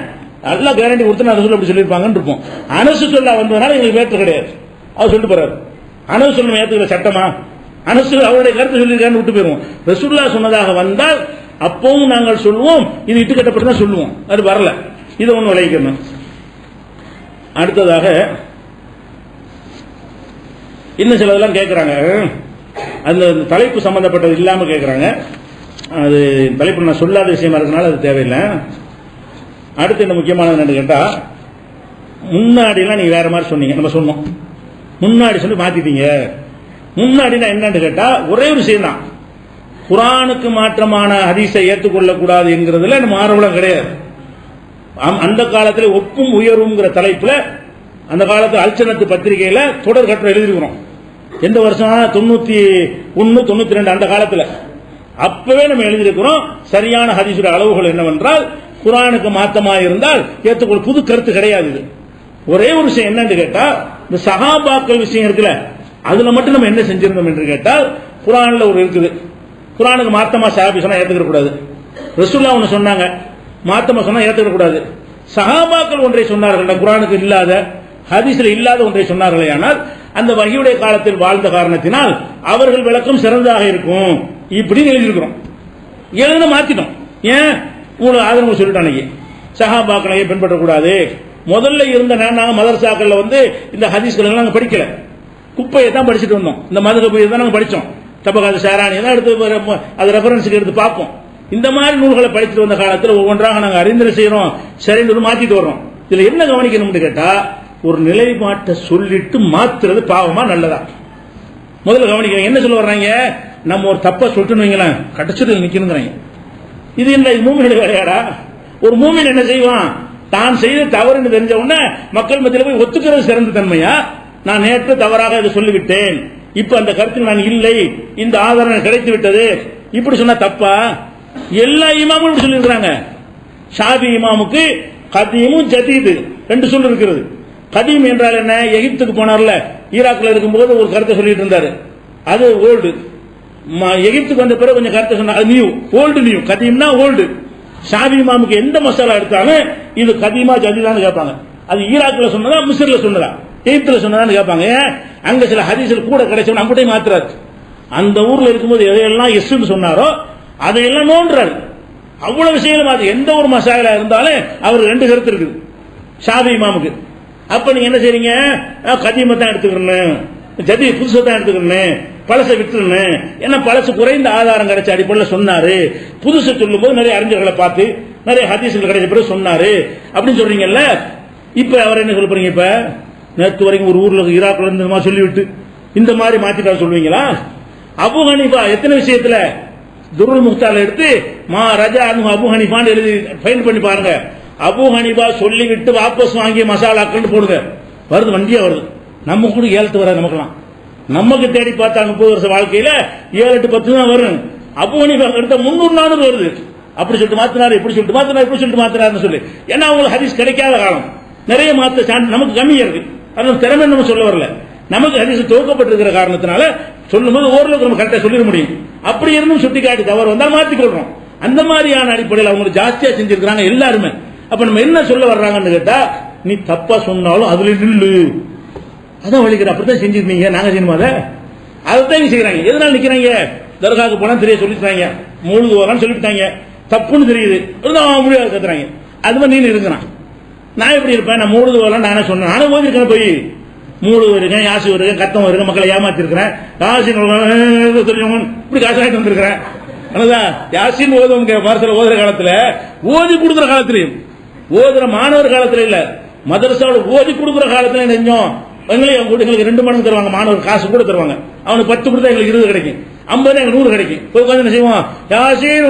நல்லா கேரண்டி கொடுத்து ரசூலுல்லாஹ் அப்படி சொல்லியிருப்பாங்கன்னு இருப்போம். அனசு சொல்ல வந்ததுனால எங்களுக்கு வேற்று கிடையாது. அவர் சொல்லிட்டு போறாரு, அனசு சொல்ல ஏத்துக்கிற சட்டமா, அனசு அவருடைய கருத்து சொல்லியிருக்கான்னு விட்டு போயிருவோம். ரசூலுல்லாஹ் சொன்னதாக வந்தால் அப்பவும் நாங்கள் சொல்லுவோம், இது இட்டுக்கட்டப்பட்டு தான் சொல்லுவோம். அது வரல, இதை ஒண்ணு விளைவிக்கணும். அடுத்ததாக இன்னும் சிலதெல்லாம் கேட்கிறாங்க, அந்த தலைப்பு சம்பந்தப்பட்டது இல்லாம கேட்கிறாங்க. அது தலைப்பு நான் சொல்லாத விஷயமா இருக்கனால அது தேவையில்லை. அடுத்து என்ன முக்கியமானது என்னன்னு கேட்டா, முன்னாடிலாம் நீங்க வேற மாதிரி சொன்னீங்க, நம்ம சொன்னோம் முன்னாடி சொல்லி மாத்திட்டீங்க. முன்னாடினா என்னன்னு கேட்டா ஒரே ஒரு விஷயம் தான், குர்ஆனுக்கு மாற்றமான ஹதீஸை ஏற்றுக்கொள்ளக்கூடாது என்கிறதுல நம்ம ஆர்வம் கிடையாது. அந்த காலத்தில் ஒப்பும் உயர்வுங்கிற தலைப்புல அந்த காலத்தில் அல்சனத்து பத்திரிகையில தொடர் கட்டுரை எழுதிருக்கிறோம். எந்த வருஷம் 91 92 அந்த காலத்தில் அப்பவே நம்ம எழுதியிருக்கிறோம். சரியான ஹதீஸுடைய அளவுகள் என்னவென்றால் குர்ஆனுக்கு மாத்தமாக இருந்தால் ஏற்றுக்கொள்ள, புது கருத்து கிடையாது. இது ஒரே ஒரு விஷயம் என்னன்னு கேட்டா, இந்த சஹாபாக்கள் விஷயம் இருக்குல்ல, அதுல மட்டும் நம்ம என்ன செஞ்சிருந்தோம் என்று கேட்டால், குர்ஆன்ல ஒரு இருக்குது, குர்ஆனுக்கு மாத்தமா சஹாபி சொன்னா ஏத்துக்க கூடாது. ரசூலுல்லாஹ் ஒன்னு சொன்னாங்க, மாத்தமா சொன்னா ஏத்துக்க கூடாது. சஹாபாக்கள் ஒன்றை சொன்னார்கள், குர்ஆனுக்கு இல்லாத ஹதீஸ்ல இல்லாத ஒன்றை சொன்னார்களே, ஆனால் அந்த வஹீயுடைய காலத்தில் வாழ்ந்த காரணத்தினால் அவர்கள் விளக்கம் சிறந்ததாக இருக்கும் இப்படின்னு எழுதியிருக்கிறோம். எழுத மாத்திட்டோம். ஏன் உங்களுக்கு ஆதரவு சொல்லிட்டாங்க, சஹாபாக்களை பின்பற்றக்கூடாது. முதல்ல இருந்த நாங்க மதரசாக்கள்ல வந்து இந்த ஹதீஸ்கள் நாங்க படிக்கல, குப்பையை தான் படிச்சுட்டு வந்தோம். இந்த மதுகபை தான் நாங்க படிச்சோம், தபகாத் ஷாரானி தான் எடுத்து அது ரெஃபரன்ஸுக்கு எடுத்து பார்ப்போம். இந்த மாதிரி நூல்களை படிச்சுட்டு வந்த காலத்தில் ஒவ்வொன்றாக நாங்க அறிந்தரை செய்யறோம், சரின்னு மாத்திட்டு வர்றோம். இதுல என்ன கவனிக்கணும்னு கேட்டா, ஒரு நிலைப்பாட்டை சொல்லிட்டு மாத்துறது பாவமா நல்லதா முதல்ல கவனிக்க. என்ன சொல்ல வர்றாங்க, நம்ம ஒரு தப்பா சொல்லிட்டு வைங்களேன் கடைசியில் நிக்கணுங்கிறாங்க. இது என்ன மூமினுடைய வேலையாடா? ஒரு மூமின் என்ன செய்வான்? தான் செய்த தவறுன்னு தெரிஞ்ச உடனே மக்கள் மத்தியில் போய் ஒத்துக்கிறது சிறந்த தன்மையா? நான் நேற்று தவறாக இதை சொல்லிவிட்டேன், இப்ப அந்த கருத்தில் நான் இல்லை, இந்த ஆதாரம் கிடைத்து விட்டது, இப்படி சொன்னா தப்பா? எல்லா இமாமும் இப்படி சொல்லியிருக்கிறாங்க. ஷாஃபி இமாமுக்கு கதீமும் ஜதீது ரெண்டு சொல் இருக்கிறது. கதீம் என்றால் என்ன? எகிப்துக்கு போனார்ல, ஈராக்ல இருக்கும்போது ஒரு கருத்தை சொல்லிட்டு இருந்தாரு, அது ஓல்டு. எகிப்துக்கு வந்த பிறகு கொஞ்சம் கருத்தை சொன்னா அது நியூ. Old new. கதீம்னா ஓல்டு. ஷாஃபி இமாமுக்கு எந்த மசாலா எடுத்தாலும் இது கதீமா ஜதீதான்னு கேட்பாங்க. அது ஈராக்ல சொன்னதா, மிஸ்ர்ல சொன்னதா, எகிப்துல சொன்னதான்னு கேட்பாங்க. அங்க சில ஹதீஸ்கள் கூட கிடைச்சவன் அங்கூட்டையும் மாத்துறாரு. அந்த ஊர்ல இருக்கும்போது எதையெல்லாம் எஸ்ன்னு சொன்னாரோ அதையெல்லாம் நோன்றாரு. அவ்வளவு விஷயங்கள் மாத்து. எந்த ஒரு மசாலா இருந்தாலும் அவருக்கு ரெண்டு கருத்து இருக்குது ஷாஃபி இமாமுக்கு. அப்ப நீங்க என்ன செய்றீங்க? கதீமை தான் எடுத்துக்கணும், ஜதி புதுசை தான் எடுத்துக்கணும், பழசை விட்டுருணும். ஏன்னா பழசு குறைந்த ஆதாரம் கிடைச்ச அடிப்படையில் சொன்னாரு. புதுசை சொல்லும் போது நிறைய அறிஞர்களை பார்த்து நிறைய ஹதீஸ்கள் கிடைச்ச பிறகு சொன்னாரு அப்படின்னு சொல்றீங்கல்ல. இப்ப அவர் என்ன சொல்ல போறீங்க? இப்ப நேற்று வரைக்கும் ஒரு ஊர்ல ஈராக்ல இருந்து இந்த மாதிரி சொல்லிவிட்டு இந்த மாதிரி மாத்திட்டா சொல்லுவீங்களா? அபு ஹனீஃபா எத்தனை விஷயத்துல துருல் முக்தால எடுத்து மா ரஜா அபு ஹனீஃபான்னு எழுதி ஃபைல் பண்ணி பாருங்க. அபு ஹனீஃபா சொல்லிவிட்டு வாபஸ் வாங்கிய மசாலாக்கள் போடுங்க. வருது, வண்டியா வருது. நம்ம கூட 7 வராது நமக்குலாம். நமக்கு தேடி பார்த்தா 30 வருஷ வாழ்க்கையில 7, 8, 10 தான் வரும். அபு ஹனீஃபா எடுத்த 300, 400 வருது. அப்படி சொல்லிட்டு மாத்தினாரு, இப்படி சொல்லிட்டு மாத்தினாரு, இப்படி சொல்லிட்டு மாத்தினாருன்னு சொல்லி. ஏன்னா அவங்களுக்கு ஹதீஸ் கிடைக்காத காலம், நிறைய மாத்த சான்ஸ் நமக்கு கம்மியா இருக்கு. அதனால திறமை நம்ம சொல்ல வரல. நமக்கு ஹதீஸ் துவக்கப்பட்டிருக்கிற காரணத்தினால சொல்லும்போது ஓரளவுக்கு நம்ம கரெக்டா சொல்லிட முடியும். அப்படி இருந்தும் சுட்டி காட்டி தவறு வந்தால் மாத்திக்கொள்றோம். அந்த மாதிரியான அடிப்படையில் அவங்க ஜாஸ்தியா செஞ்சிருக்கிறாங்க எல்லாருமே. அப்ப நம்ம என்ன சொல்ல வர்றாங்கன்னு கேட்டா, நீ தப்பா சொன்னாலும் அதுல நில்லு, அதான் வலிக்கிற. அப்படித்தான் செஞ்சிருந்தீங்க, நாங்க செய்யணுமா? அதைத்தான் செய்யறாங்க. எதனால நிக்கிறாங்க? தர்காவுக்கு போனா தெரிய சொல்லிட்டாங்க, மூழ்கு வரலான்னு சொல்லிட்டாங்க, தப்புன்னு தெரியுது, முடியாது கத்துறாங்க. அது மாதிரி நீங்க இருக்கிறான். நான் எப்படி இருப்பேன்? நான் மூழ்கு வரலாம் நானே சொன்னேன். நானே ஓதிருக்கேன், போய் மூழ்கு இருக்கேன், யாசி இருக்கேன், கத்தம் இருக்கேன், மக்களை ஏமாத்திருக்கிறேன், யாசின் இப்படி காசு ஆகிட்டு வந்திருக்கிறேன். யாசின் ஓதுவங்க பார்சல் ஓதுற காலத்துல, ஓதி கொடுக்குற காலத்திலையும், ஓதுற மாணவர் காலத்துல இல்ல, மதரசாவோட ஓதி கொடுக்குற காலத்துல நெஞ்சோம் எங்களுக்கு 2 மடங்கு தருவாங்க. மாணவர் காசு கூட தருவாங்க. அவனுக்கு 10 கொடுத்தா எங்களுக்கு 20 கிடைக்கும், 50 எங்களுக்கு 100 கிடைக்கும். போய் உட்காந்து என்ன செய்வோம்? யாசின்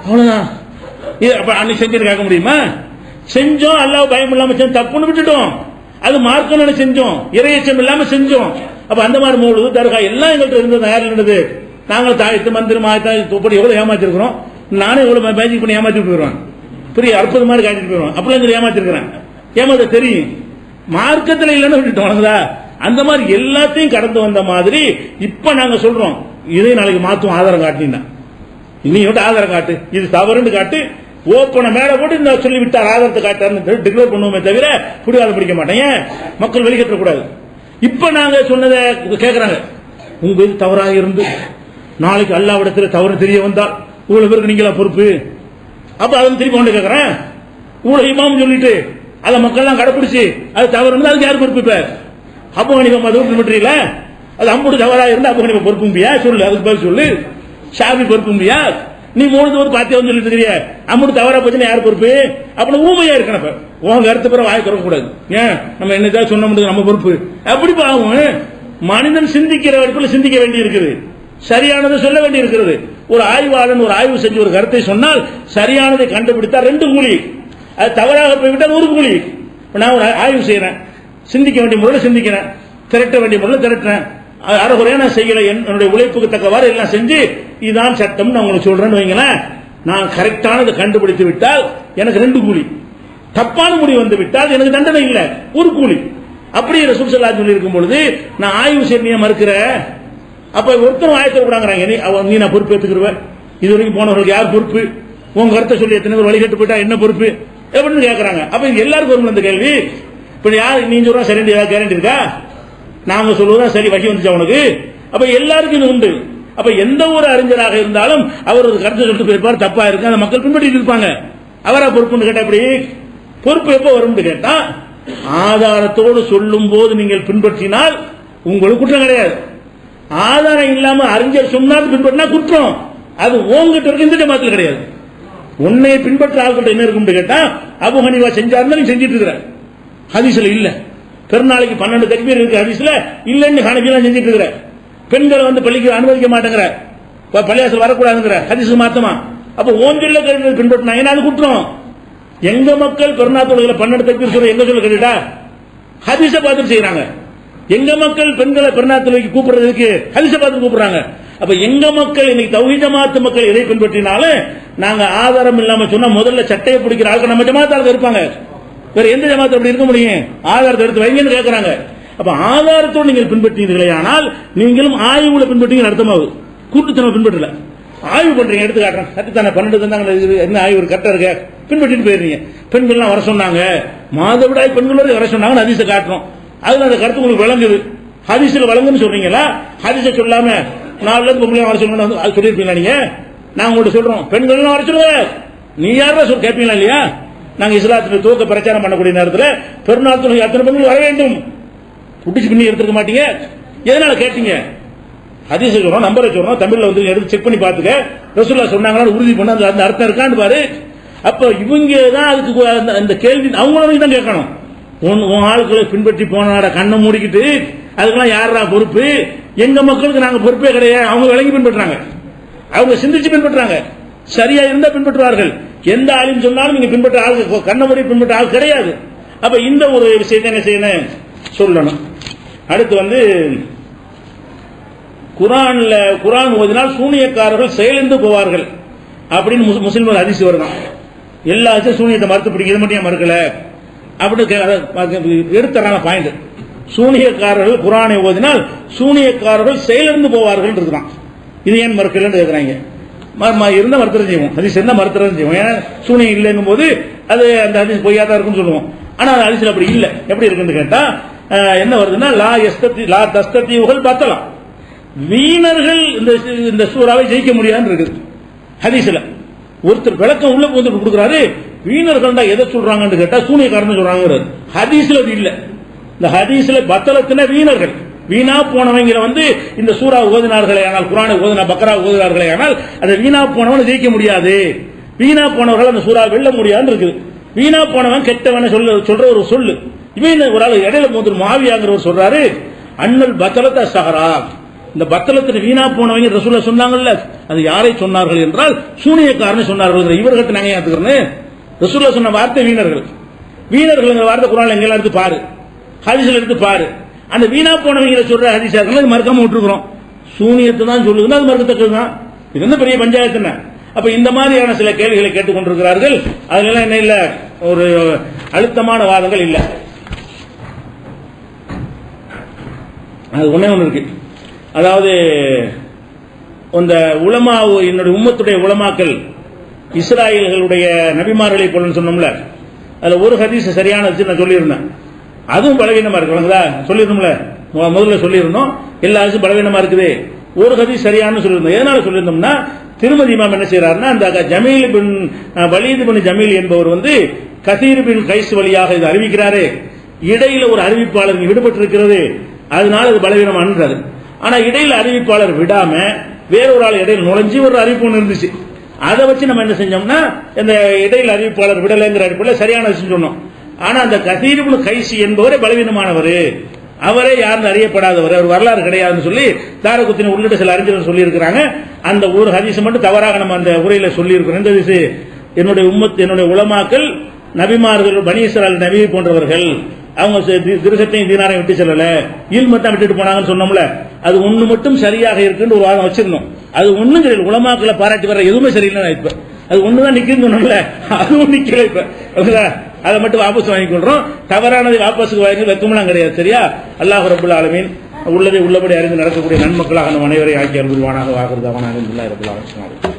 அவ்வளவுதான். அன்னைக்கு செஞ்சு கேட்க முடியுமா? செஞ்சோம், அல்லாஹ் பயம் இல்லாம செஞ்சோம், தப்புன்னு விட்டுட்டோம். அது மார்க்கம் செஞ்சோம், இறையச்சம் இல்லாம செஞ்சோம். அப்ப அந்த மாதிரி மூழுது தர்கா எல்லாம் எங்கள்கிட்ட இருந்தது. யார் இருந்தது? நாங்கள் தாயத்து மந்திரம் ஆயத்தாய் எவ்வளவு ஏமாத்திருக்கிறோம். நானே எவ்வளவு மேஜிக் பண்ணி ஏமாத்தி போயிடுவான், பெரிய அற்புத மாதிரி காட்டிட்டு போயிடுவான். அப்படிலாம் ஏமாத்திருக்கிறேன், ஏமாத்த தெரியும். மார்க்கத்தில் இல்லைன்னு விட்டுட்டோம். அந்த மாதிரி எல்லாத்தையும் கடந்து வந்த மாதிரி இப்ப நாங்க சொல்றோம், இதே நாளைக்கு மாத்தும் ஆதாரம் காட்டினா, இன்னையோட ஆதாரம் காட்டு, இது தவறுன்னு காட்டு, ஓப்பன மேல போட்டு இந்த சொல்லிவிட்டார் ஆதாரத்தை காட்டாருன்னு டிக்ளேர் பண்ணுவோமே தவிர புடிவாதம் பிடிக்க மாட்டேங்க. மக்கள் வெளிக்கட்ட கூடாது. இப்ப நாங்க சொன்னதை கேட்கறாங்க, உங்க இது தவறாக இருந்து நாளைக்கு அல்லாஹ்விடத்தில் தவறு தெரிய வந்தால் இவ்வளவு பேருக்கு நீங்களா பொறுப்பு? அப்ப அதை திருப்பி கொண்டு கேட்கறேன். இவ்வளவு இமாம் சொல்லிட்டு அதை மக்கள் எல்லாம் கடைபிடிச்சு அது தவறு இருந்தா அதுக்கு யார் பொறுப்பு? இப்ப அபு ஹனீஃபா மதுஹப் பின்பற்றீங்களா? அது அம்புடு தவறாக இருந்தா அபு ஹனீஃபா பொறுப்பும்பியா? சொல்லு, அதுக்கு பதில் சொல்லு. ஷாஃபி பொறுப்பும்பியா? நீ 3 தடவை பாத்தியா சொல்லிட்டு இருக்கிறிய, அம்புடு தவறா போச்சுன்னா யார் பொறுப்பு? அப்படி ஊமையா இருக்கணும். உங்க கருத்து பிற வாய் திறக்க கூடாது. ஏன் நம்ம என்னதான் சொன்ன முடியாது, நம்ம பொறுப்பு எப்படி பாவம்? மனிதன் சிந்திக்கிற வரைக்கும் சிந்திக்க வேண்டி இருக்குது, சரியானதை சொல்ல வேண்டி இருக்கிறது. ஒரு ஆய்வாளன் ஒரு ஆய்வு செஞ்சு ஒரு கருத்தை சொன்னால் சரியானதை கண்டுபிடித்தா 2 கூலி, அது தவறாக போய்விட்டால் 1 கூலி. நான் ஒரு ஆய்வு செய்யறேன், சிந்திக்க வேண்டிய முறையில் சிந்திக்கிறேன், திரட்ட வேண்டிய முறையில் திரட்டுறேன், அறகுறையா நான் செய்யல, என்னுடைய உழைப்புக்கு தக்கவாறு எல்லாம் செஞ்சு இதுதான் சட்டம் நான் உங்களுக்கு சொல்றேன்னு வைங்களேன். நான் கரெக்டானதை கண்டுபிடித்து விட்டால் எனக்கு 2 கூலி, தப்பான முடிவு வந்து விட்டால் எனக்கு தண்டனை இல்லை, 1 கூலி. அப்படி ரசூல் ஸல்லல்லாஹு அலைஹி வஸல்லம் இருக்கும் பொழுது நான் ஆய்வு செய்ய மறுக்கிற, அப்ப ஒருத்தரும் ஆயத்தை கூடாங்கிறாங்க, நீ நான் பொறுப்பு ஏத்துக்கிறவ, இது வரைக்கும் போனவர்களுக்கு யார் பொறுப்பு? உங்க கருத்தை சொல்லி எத்தனை பேர் வழிகட்டு போயிட்டா என்ன பொறுப்பு எப்படின்னு கேட்கறாங்க. அப்ப எல்லாருக்கும் வரும் இந்த கேள்வி. இப்ப யார் நீ சொல்றா சரி, கேரண்டி இருக்கா? நாங்க சொல்லுவதா சரி, வகி வந்துச்சு அவனுக்கு. அப்ப எல்லாருக்கும் இது உண்டு. அப்ப எந்த ஒரு அறிஞராக இருந்தாலும் அவர் ஒரு கருத்தை சொல்லிட்டு போயிருப்பார், தப்பா இருக்கு, அந்த மக்கள் பின்பற்றிட்டு இருப்பாங்க. அவரா பொறுப்புன்னு கேட்டா எப்படி? பொறுப்பு எப்ப வரும் கேட்டா, ஆதாரத்தோடு சொல்லும் போது நீங்கள் பின்பற்றினால் உங்களுக்கு குற்றம் கிடையாது. ஆதாரம் இல்லாம அறிஞர் சொன்னால் பின்பற்றினா குற்றம். அது உங்ககிட்ட இருக்கு, இந்த ஜமாத்துல கிடையாது. உன்னை பின்பற்ற ஆள்கிட்ட என்ன இருக்கும் கேட்டா, அபு ஹனீஃபா செஞ்சாருன்னா நீ செஞ்சிட்டு இருக்கிற, ஹதீஸ்ல இல்ல. பெருநாளைக்கு 12 தக்பீர் இருக்கு, ஹதீஸ்ல இல்லன்னு ஹனஃபிலாம் செஞ்சிட்டு இருக்கிற. பெண்களை வந்து பள்ளிக்கு அனுமதிக்க மாட்டேங்கிற, பள்ளியாசல் வரக்கூடாதுங்கிற, ஹதீஸ் மாத்தமா? அப்ப ஓஞ்சொல்ல பின்பற்றினா என்ன அது குற்றம்? எங்க மக்கள் பெருநாள் தொழுகையில 12 தக்பீர் சொல்ற எங்க சொல்ல கேட்டா ஹதீஸ பார்த்து செய்யறாங்க. எங்க மக்கள் பெண்களை பெருநாள் தொழுகைக்கு கூப்பிடுறதுக்கு ஹதீஸ பார்த்து கூப்பிடுறாங்க. அப்ப எங்க மக்கள் இன்னைக்கு தௌஹீத் ஜமாத் மக்கள் எதை பின்பற்றினாலும் நாங்க ஆதாரம் இல்லாம சொன்னா முதல்ல சட்டையை பிடிக்கிற ஆளுக்கு நம்ம ஜமாத்தால இருப்பாங்க. வேற எந்த ஜமாத் அப்படி இருக்க முடியும்? ஆதாரத்தை எடுத்து வைங்கன்னு கேட்கறாங்க. அப்ப ஆதாரத்தோடு நீங்கள் பின்பற்றீர்களே ஆனால் நீங்களும் ஆய்வுல பின்பற்றீங்க அர்த்தமாகுது. கூட்டுத்தனம் பின்பற்றல, ஆய்வு பண்றீங்க. எடுத்து காட்டுறேன், கட்டுத்தானே 12 தந்தாங்க, என்ன ஆய்வு கரெக்டா இருக்க பின்பற்றிட்டு போயிருந்தீங்க. பெண்கள்லாம் வர சொன்னாங்க, மாதவிடாய் பெண்களோட வர சொன்னாங்கன்னு ஹதீஸை காட்டுறோம். அதுல அந்த கருத்து உங்களுக்கு விளங்குது. ஹதீஸ்ல வழங்குன்னு சொல்றீங்களா? ஹதீஸை சொல்லாம 4 இருந்து பொம்பளை வர சொல்லணும் அது சொல்லியிருப்பீங்களா? நீங்க நாங்க உங்கள்கிட்ட சொல்றோம் பெண்கள் வர சொல்லுங்க, நீ யாரா சொல் கேட்பீங்களா இல்லையா? நாங்க இஸ்லாத்துக்கு துவக்க பிரச்சாரம் பண்ணக்கூடிய நேரத்தில் பெருநாள் தொழுகை அத்தனை பெண்கள் வர வேண்டும் புடிச்சு பின்னி எடுத்துக்க மாட்டீங்க. எதனால கேட்டீங்க? ஹதீஸ் சொல்றோம், நம்பரை சொல்றோம், தமிழ்ல வந்து எடுத்து செக் பண்ணி பாத்துக்க, ரசூலுல்லாஹ் சொன்னாங்கன்னு உறுதி பண்ண அந்த அர்த்தம் இருக்கான்னு பாரு. அப்ப இவங்க தான் அதுக்கு அந்த கேள்வி அவங்களும் தான் கேட்கணும். உன் ஆட்களை பின்பற்றி போனாட கண்ணை மூடிக்கிட்டு அதுக்கெல்லாம் யாரா பொறுப்பு? எங்க மக்களுக்கு நாங்க பொறுப்பே கிடையாது. அவங்க விளங்கி பின்பற்றாங்க, அவங்க சிந்திச்சு பின்பற்றாங்க, சரியா இருந்தா பின்பற்றுவார்கள். எந்த ஆளும் சொன்னாலும் நீங்க பின்பற்ற ஆள் கண்ண மூடி பின்பற்ற ஆள் கிடையாது. அப்ப இந்த ஒரு விஷயத்தை என்ன செய்யணும் சொல்லணும். அடுத்து வந்து குர்ஆன் ஓதினால் சூனியக்காரர்கள் செயலிழந்து போவார்கள் அப்படின்னு முஸ்லிம்கள் ஹதீஸ் வருதான். எல்லா சூனியத்தை மறுத்து பிடிக்கிறது மட்டும் மறுக்கல அப்படின்னு எடுத்துறாங்க பாயிண்ட். சூனியக்காரர்கள் குர்ஆனை ஓதினால் சூனியக்காரர்கள் செயலிழந்து போவார்கள் இருக்குதான். இது ஏன் மறுக்கலன்னு கேட்கிறாங்க. இருந்தா மறுத்தரம் செய்வோம், ஹதீஸ் இருந்தா மறுத்தரம் செய்வோம். ஏன்னா சூனியம் இல்லைங்கும் போது அது அந்த ஹதீஸ் பொய்யாதான் இருக்குன்னு சொல்லுவோம். ஆனா அந்த ஹதீஸ்ல அப்படி இல்லை. எப்படி இருக்குன்னு கேட்டா என்ன வருதுன்னா லா தஸ்தத்தியுகள் பத்தலாம், வீணர்கள் இந்த சூறாவை ஜெயிக்க முடியாதுன்னு இருக்குது ஹதீஸ்ல. ஒருத்தர் விளக்கம் உள்ள போட்டு கொடுக்குறாரு, வீணர்கள் எதை சொல்றாங்கன்னு கேட்டா சூனியக்காரன் சொல்றாங்க. ஹதீஸ்ல அது இல்ல. இந்த ஹதீஸ்ல பத்தலத்தின வீணர்கள், வீணா போனவங்க வந்து இந்த சூறா ஓதினார்களே ஆனால், குர்ஆனை ஓதினா பக்ரா ஓதினார்களே ஆனால் அதை வீணா போனவன் ஜெயிக்க முடியாது, வீணா போனவர்கள் அந்த சூறா வெல்ல முடியாதுன்னு இருக்குது. வீணா போனவன் கெட்டவன் சொல்ற ஒரு சொல்லு. இவன் ஒரு ஆள் இடையில போது மாவியாங்கிறவர் சொல்றாரு, அண்ணல் பத்தலத்த சஹரா, இந்த பத்தலத்தில் வீணா போனவங்க ரசூலுல்லாஹ் சொன்னாங்கல்ல, அது யாரை சொன்னார்கள் என்றால் சூனியக்காரன் சொன்னார்கள். இவர்கள்ட்ட நாங்க ஏத்துக்கிறேன். ரசூலுல்லாஹ் சொன்ன வார்த்தை வீணர்கள். வீணர்கள் வார்த்தை குர்ஆன்ல எங்கெல்லாம் எடுத்து பாரு, ஹதீஸ்ல எடுத்து பாரு. அந்த வீணா போனவங்க சொல்ற ஹதீஸார்கள் மறுக்காம விட்டுருக்கிறோம். சூனியத்தை தான் சொல்லுதுன்னா அது மறுக்கத்தக்கதுதான். இது என்ன பெரிய பஞ்சாயத்து என்ன? அப்ப இந்த மாதிரியான சில கேள்விகளை கேட்டுக் கொண்டிருக்கிறார்கள். அதுல என்ன இல்ல, ஒரு அழுத்தமான வாதங்கள் இல்ல. அது ஒண்ணே ஒண்ணு இருக்கு. அதாவது இந்த உலமா, என்னுடைய உம்மத்துடைய உலமாக்கள் இஸ்ராயல்களுடைய நபிமார்களை போலன்னு சொன்னோம்ல, அதுல ஒரு ஹதீஸ் சரியானது நான் சொல்லியிருந்தேன். அதுவும் பலவீனமா இருக்கு, சொல்லிருந்தோம்ல, முதல்ல சொல்லியிருந்தோம். எல்லா ஹதீஸும் பலவீனமா இருக்குது, ஒரு ஹதீஸ் சரியானு சொல்லியிருந்தோம். எதனால சொல்லியிருந்தோம்னா, திருமதி இமாம் என்ன செய்யறாருன்னா, அந்த ஜமீல் பின் வலீத் பின் ஜமீல் என்பவர் வந்து கதீர் பின் கைஸ் வழியாக இது அறிவிக்கிறாரு. இடையில ஒரு அறிவிப்பாளர் விடுபட்டு இருக்கிறது, அதனால இது பலவீனமானது. ஆனா இடையில அறிவிப்பாளர் விடாம வேறொரு ஆள் இடையில நுழைஞ்சு ஒரு அறிவிப்பு ஒன்று இருந்துச்சு. அதை வச்சு நம்ம என்ன செஞ்சோம்னா, இந்த இடையில அறிவிப்பாளர் விடலைங்கிற அடிப்படையில் சரியான விஷயம் சொன்னோம். ஆனா அந்த கதீர் பின் கைஸ் என்பவரே பலவீனமானவர், அவரே யாரும் அறியப்படாதவர், அவர் வரலாறு கிடையாதுன்னு சொல்லி தாரகுத்தின் உள்ளிட்ட சில அறிஞர்கள் சொல்லி இருக்கிறாங்க. அந்த ஒரு ஹதீஸ் மட்டும் தவறாக நம்ம அந்த உரையில சொல்லி இருக்கிறோம். இந்த ஹதீஸ் என்னுடைய உம்மத், என்னுடைய உலமாக்கள் நபிமார்கள், பனி இஸ்ராயல் நபி போன்றவர்கள், அவங்க திருசத்தையும் தீனாரையும் விட்டு செல்லல, ஈல்மத்தான் விட்டுட்டு போனாங்கன்னு சொன்னோம்ல, அது ஒண்ணு மட்டும் சரியாக இருக்குன்னு ஒரு வாதம் வச்சிருந்தோம். அது ஒண்ணும் சரியில்லை, உலமாக்களை பாராட்டி வர எதுவுமே சரியில்லை. இப்ப அது ஒண்ணுதான் நிக்குன்னு சொன்னோம்ல, அதுவும் நிக்கல. இப்ப அதை மட்டும் வாபஸ் வாங்கிக் கொள்றோம். தவறானதை வாபஸுக்கு வாங்கி வெக்கமெல்லாம் கிடையாது. சரியா? அல்லாஹ் ரப்பல் ஆலமீன் உள்ளதை உள்ளபடி அறிந்து நடக்கக்கூடிய நன்மக்களாக நம் அனைவரை ஆக்கி அருள்வானாக. வாக்குறுதாவான அல்ஹம்துலில்லாஹி ரப்பில் ஆலமீன்.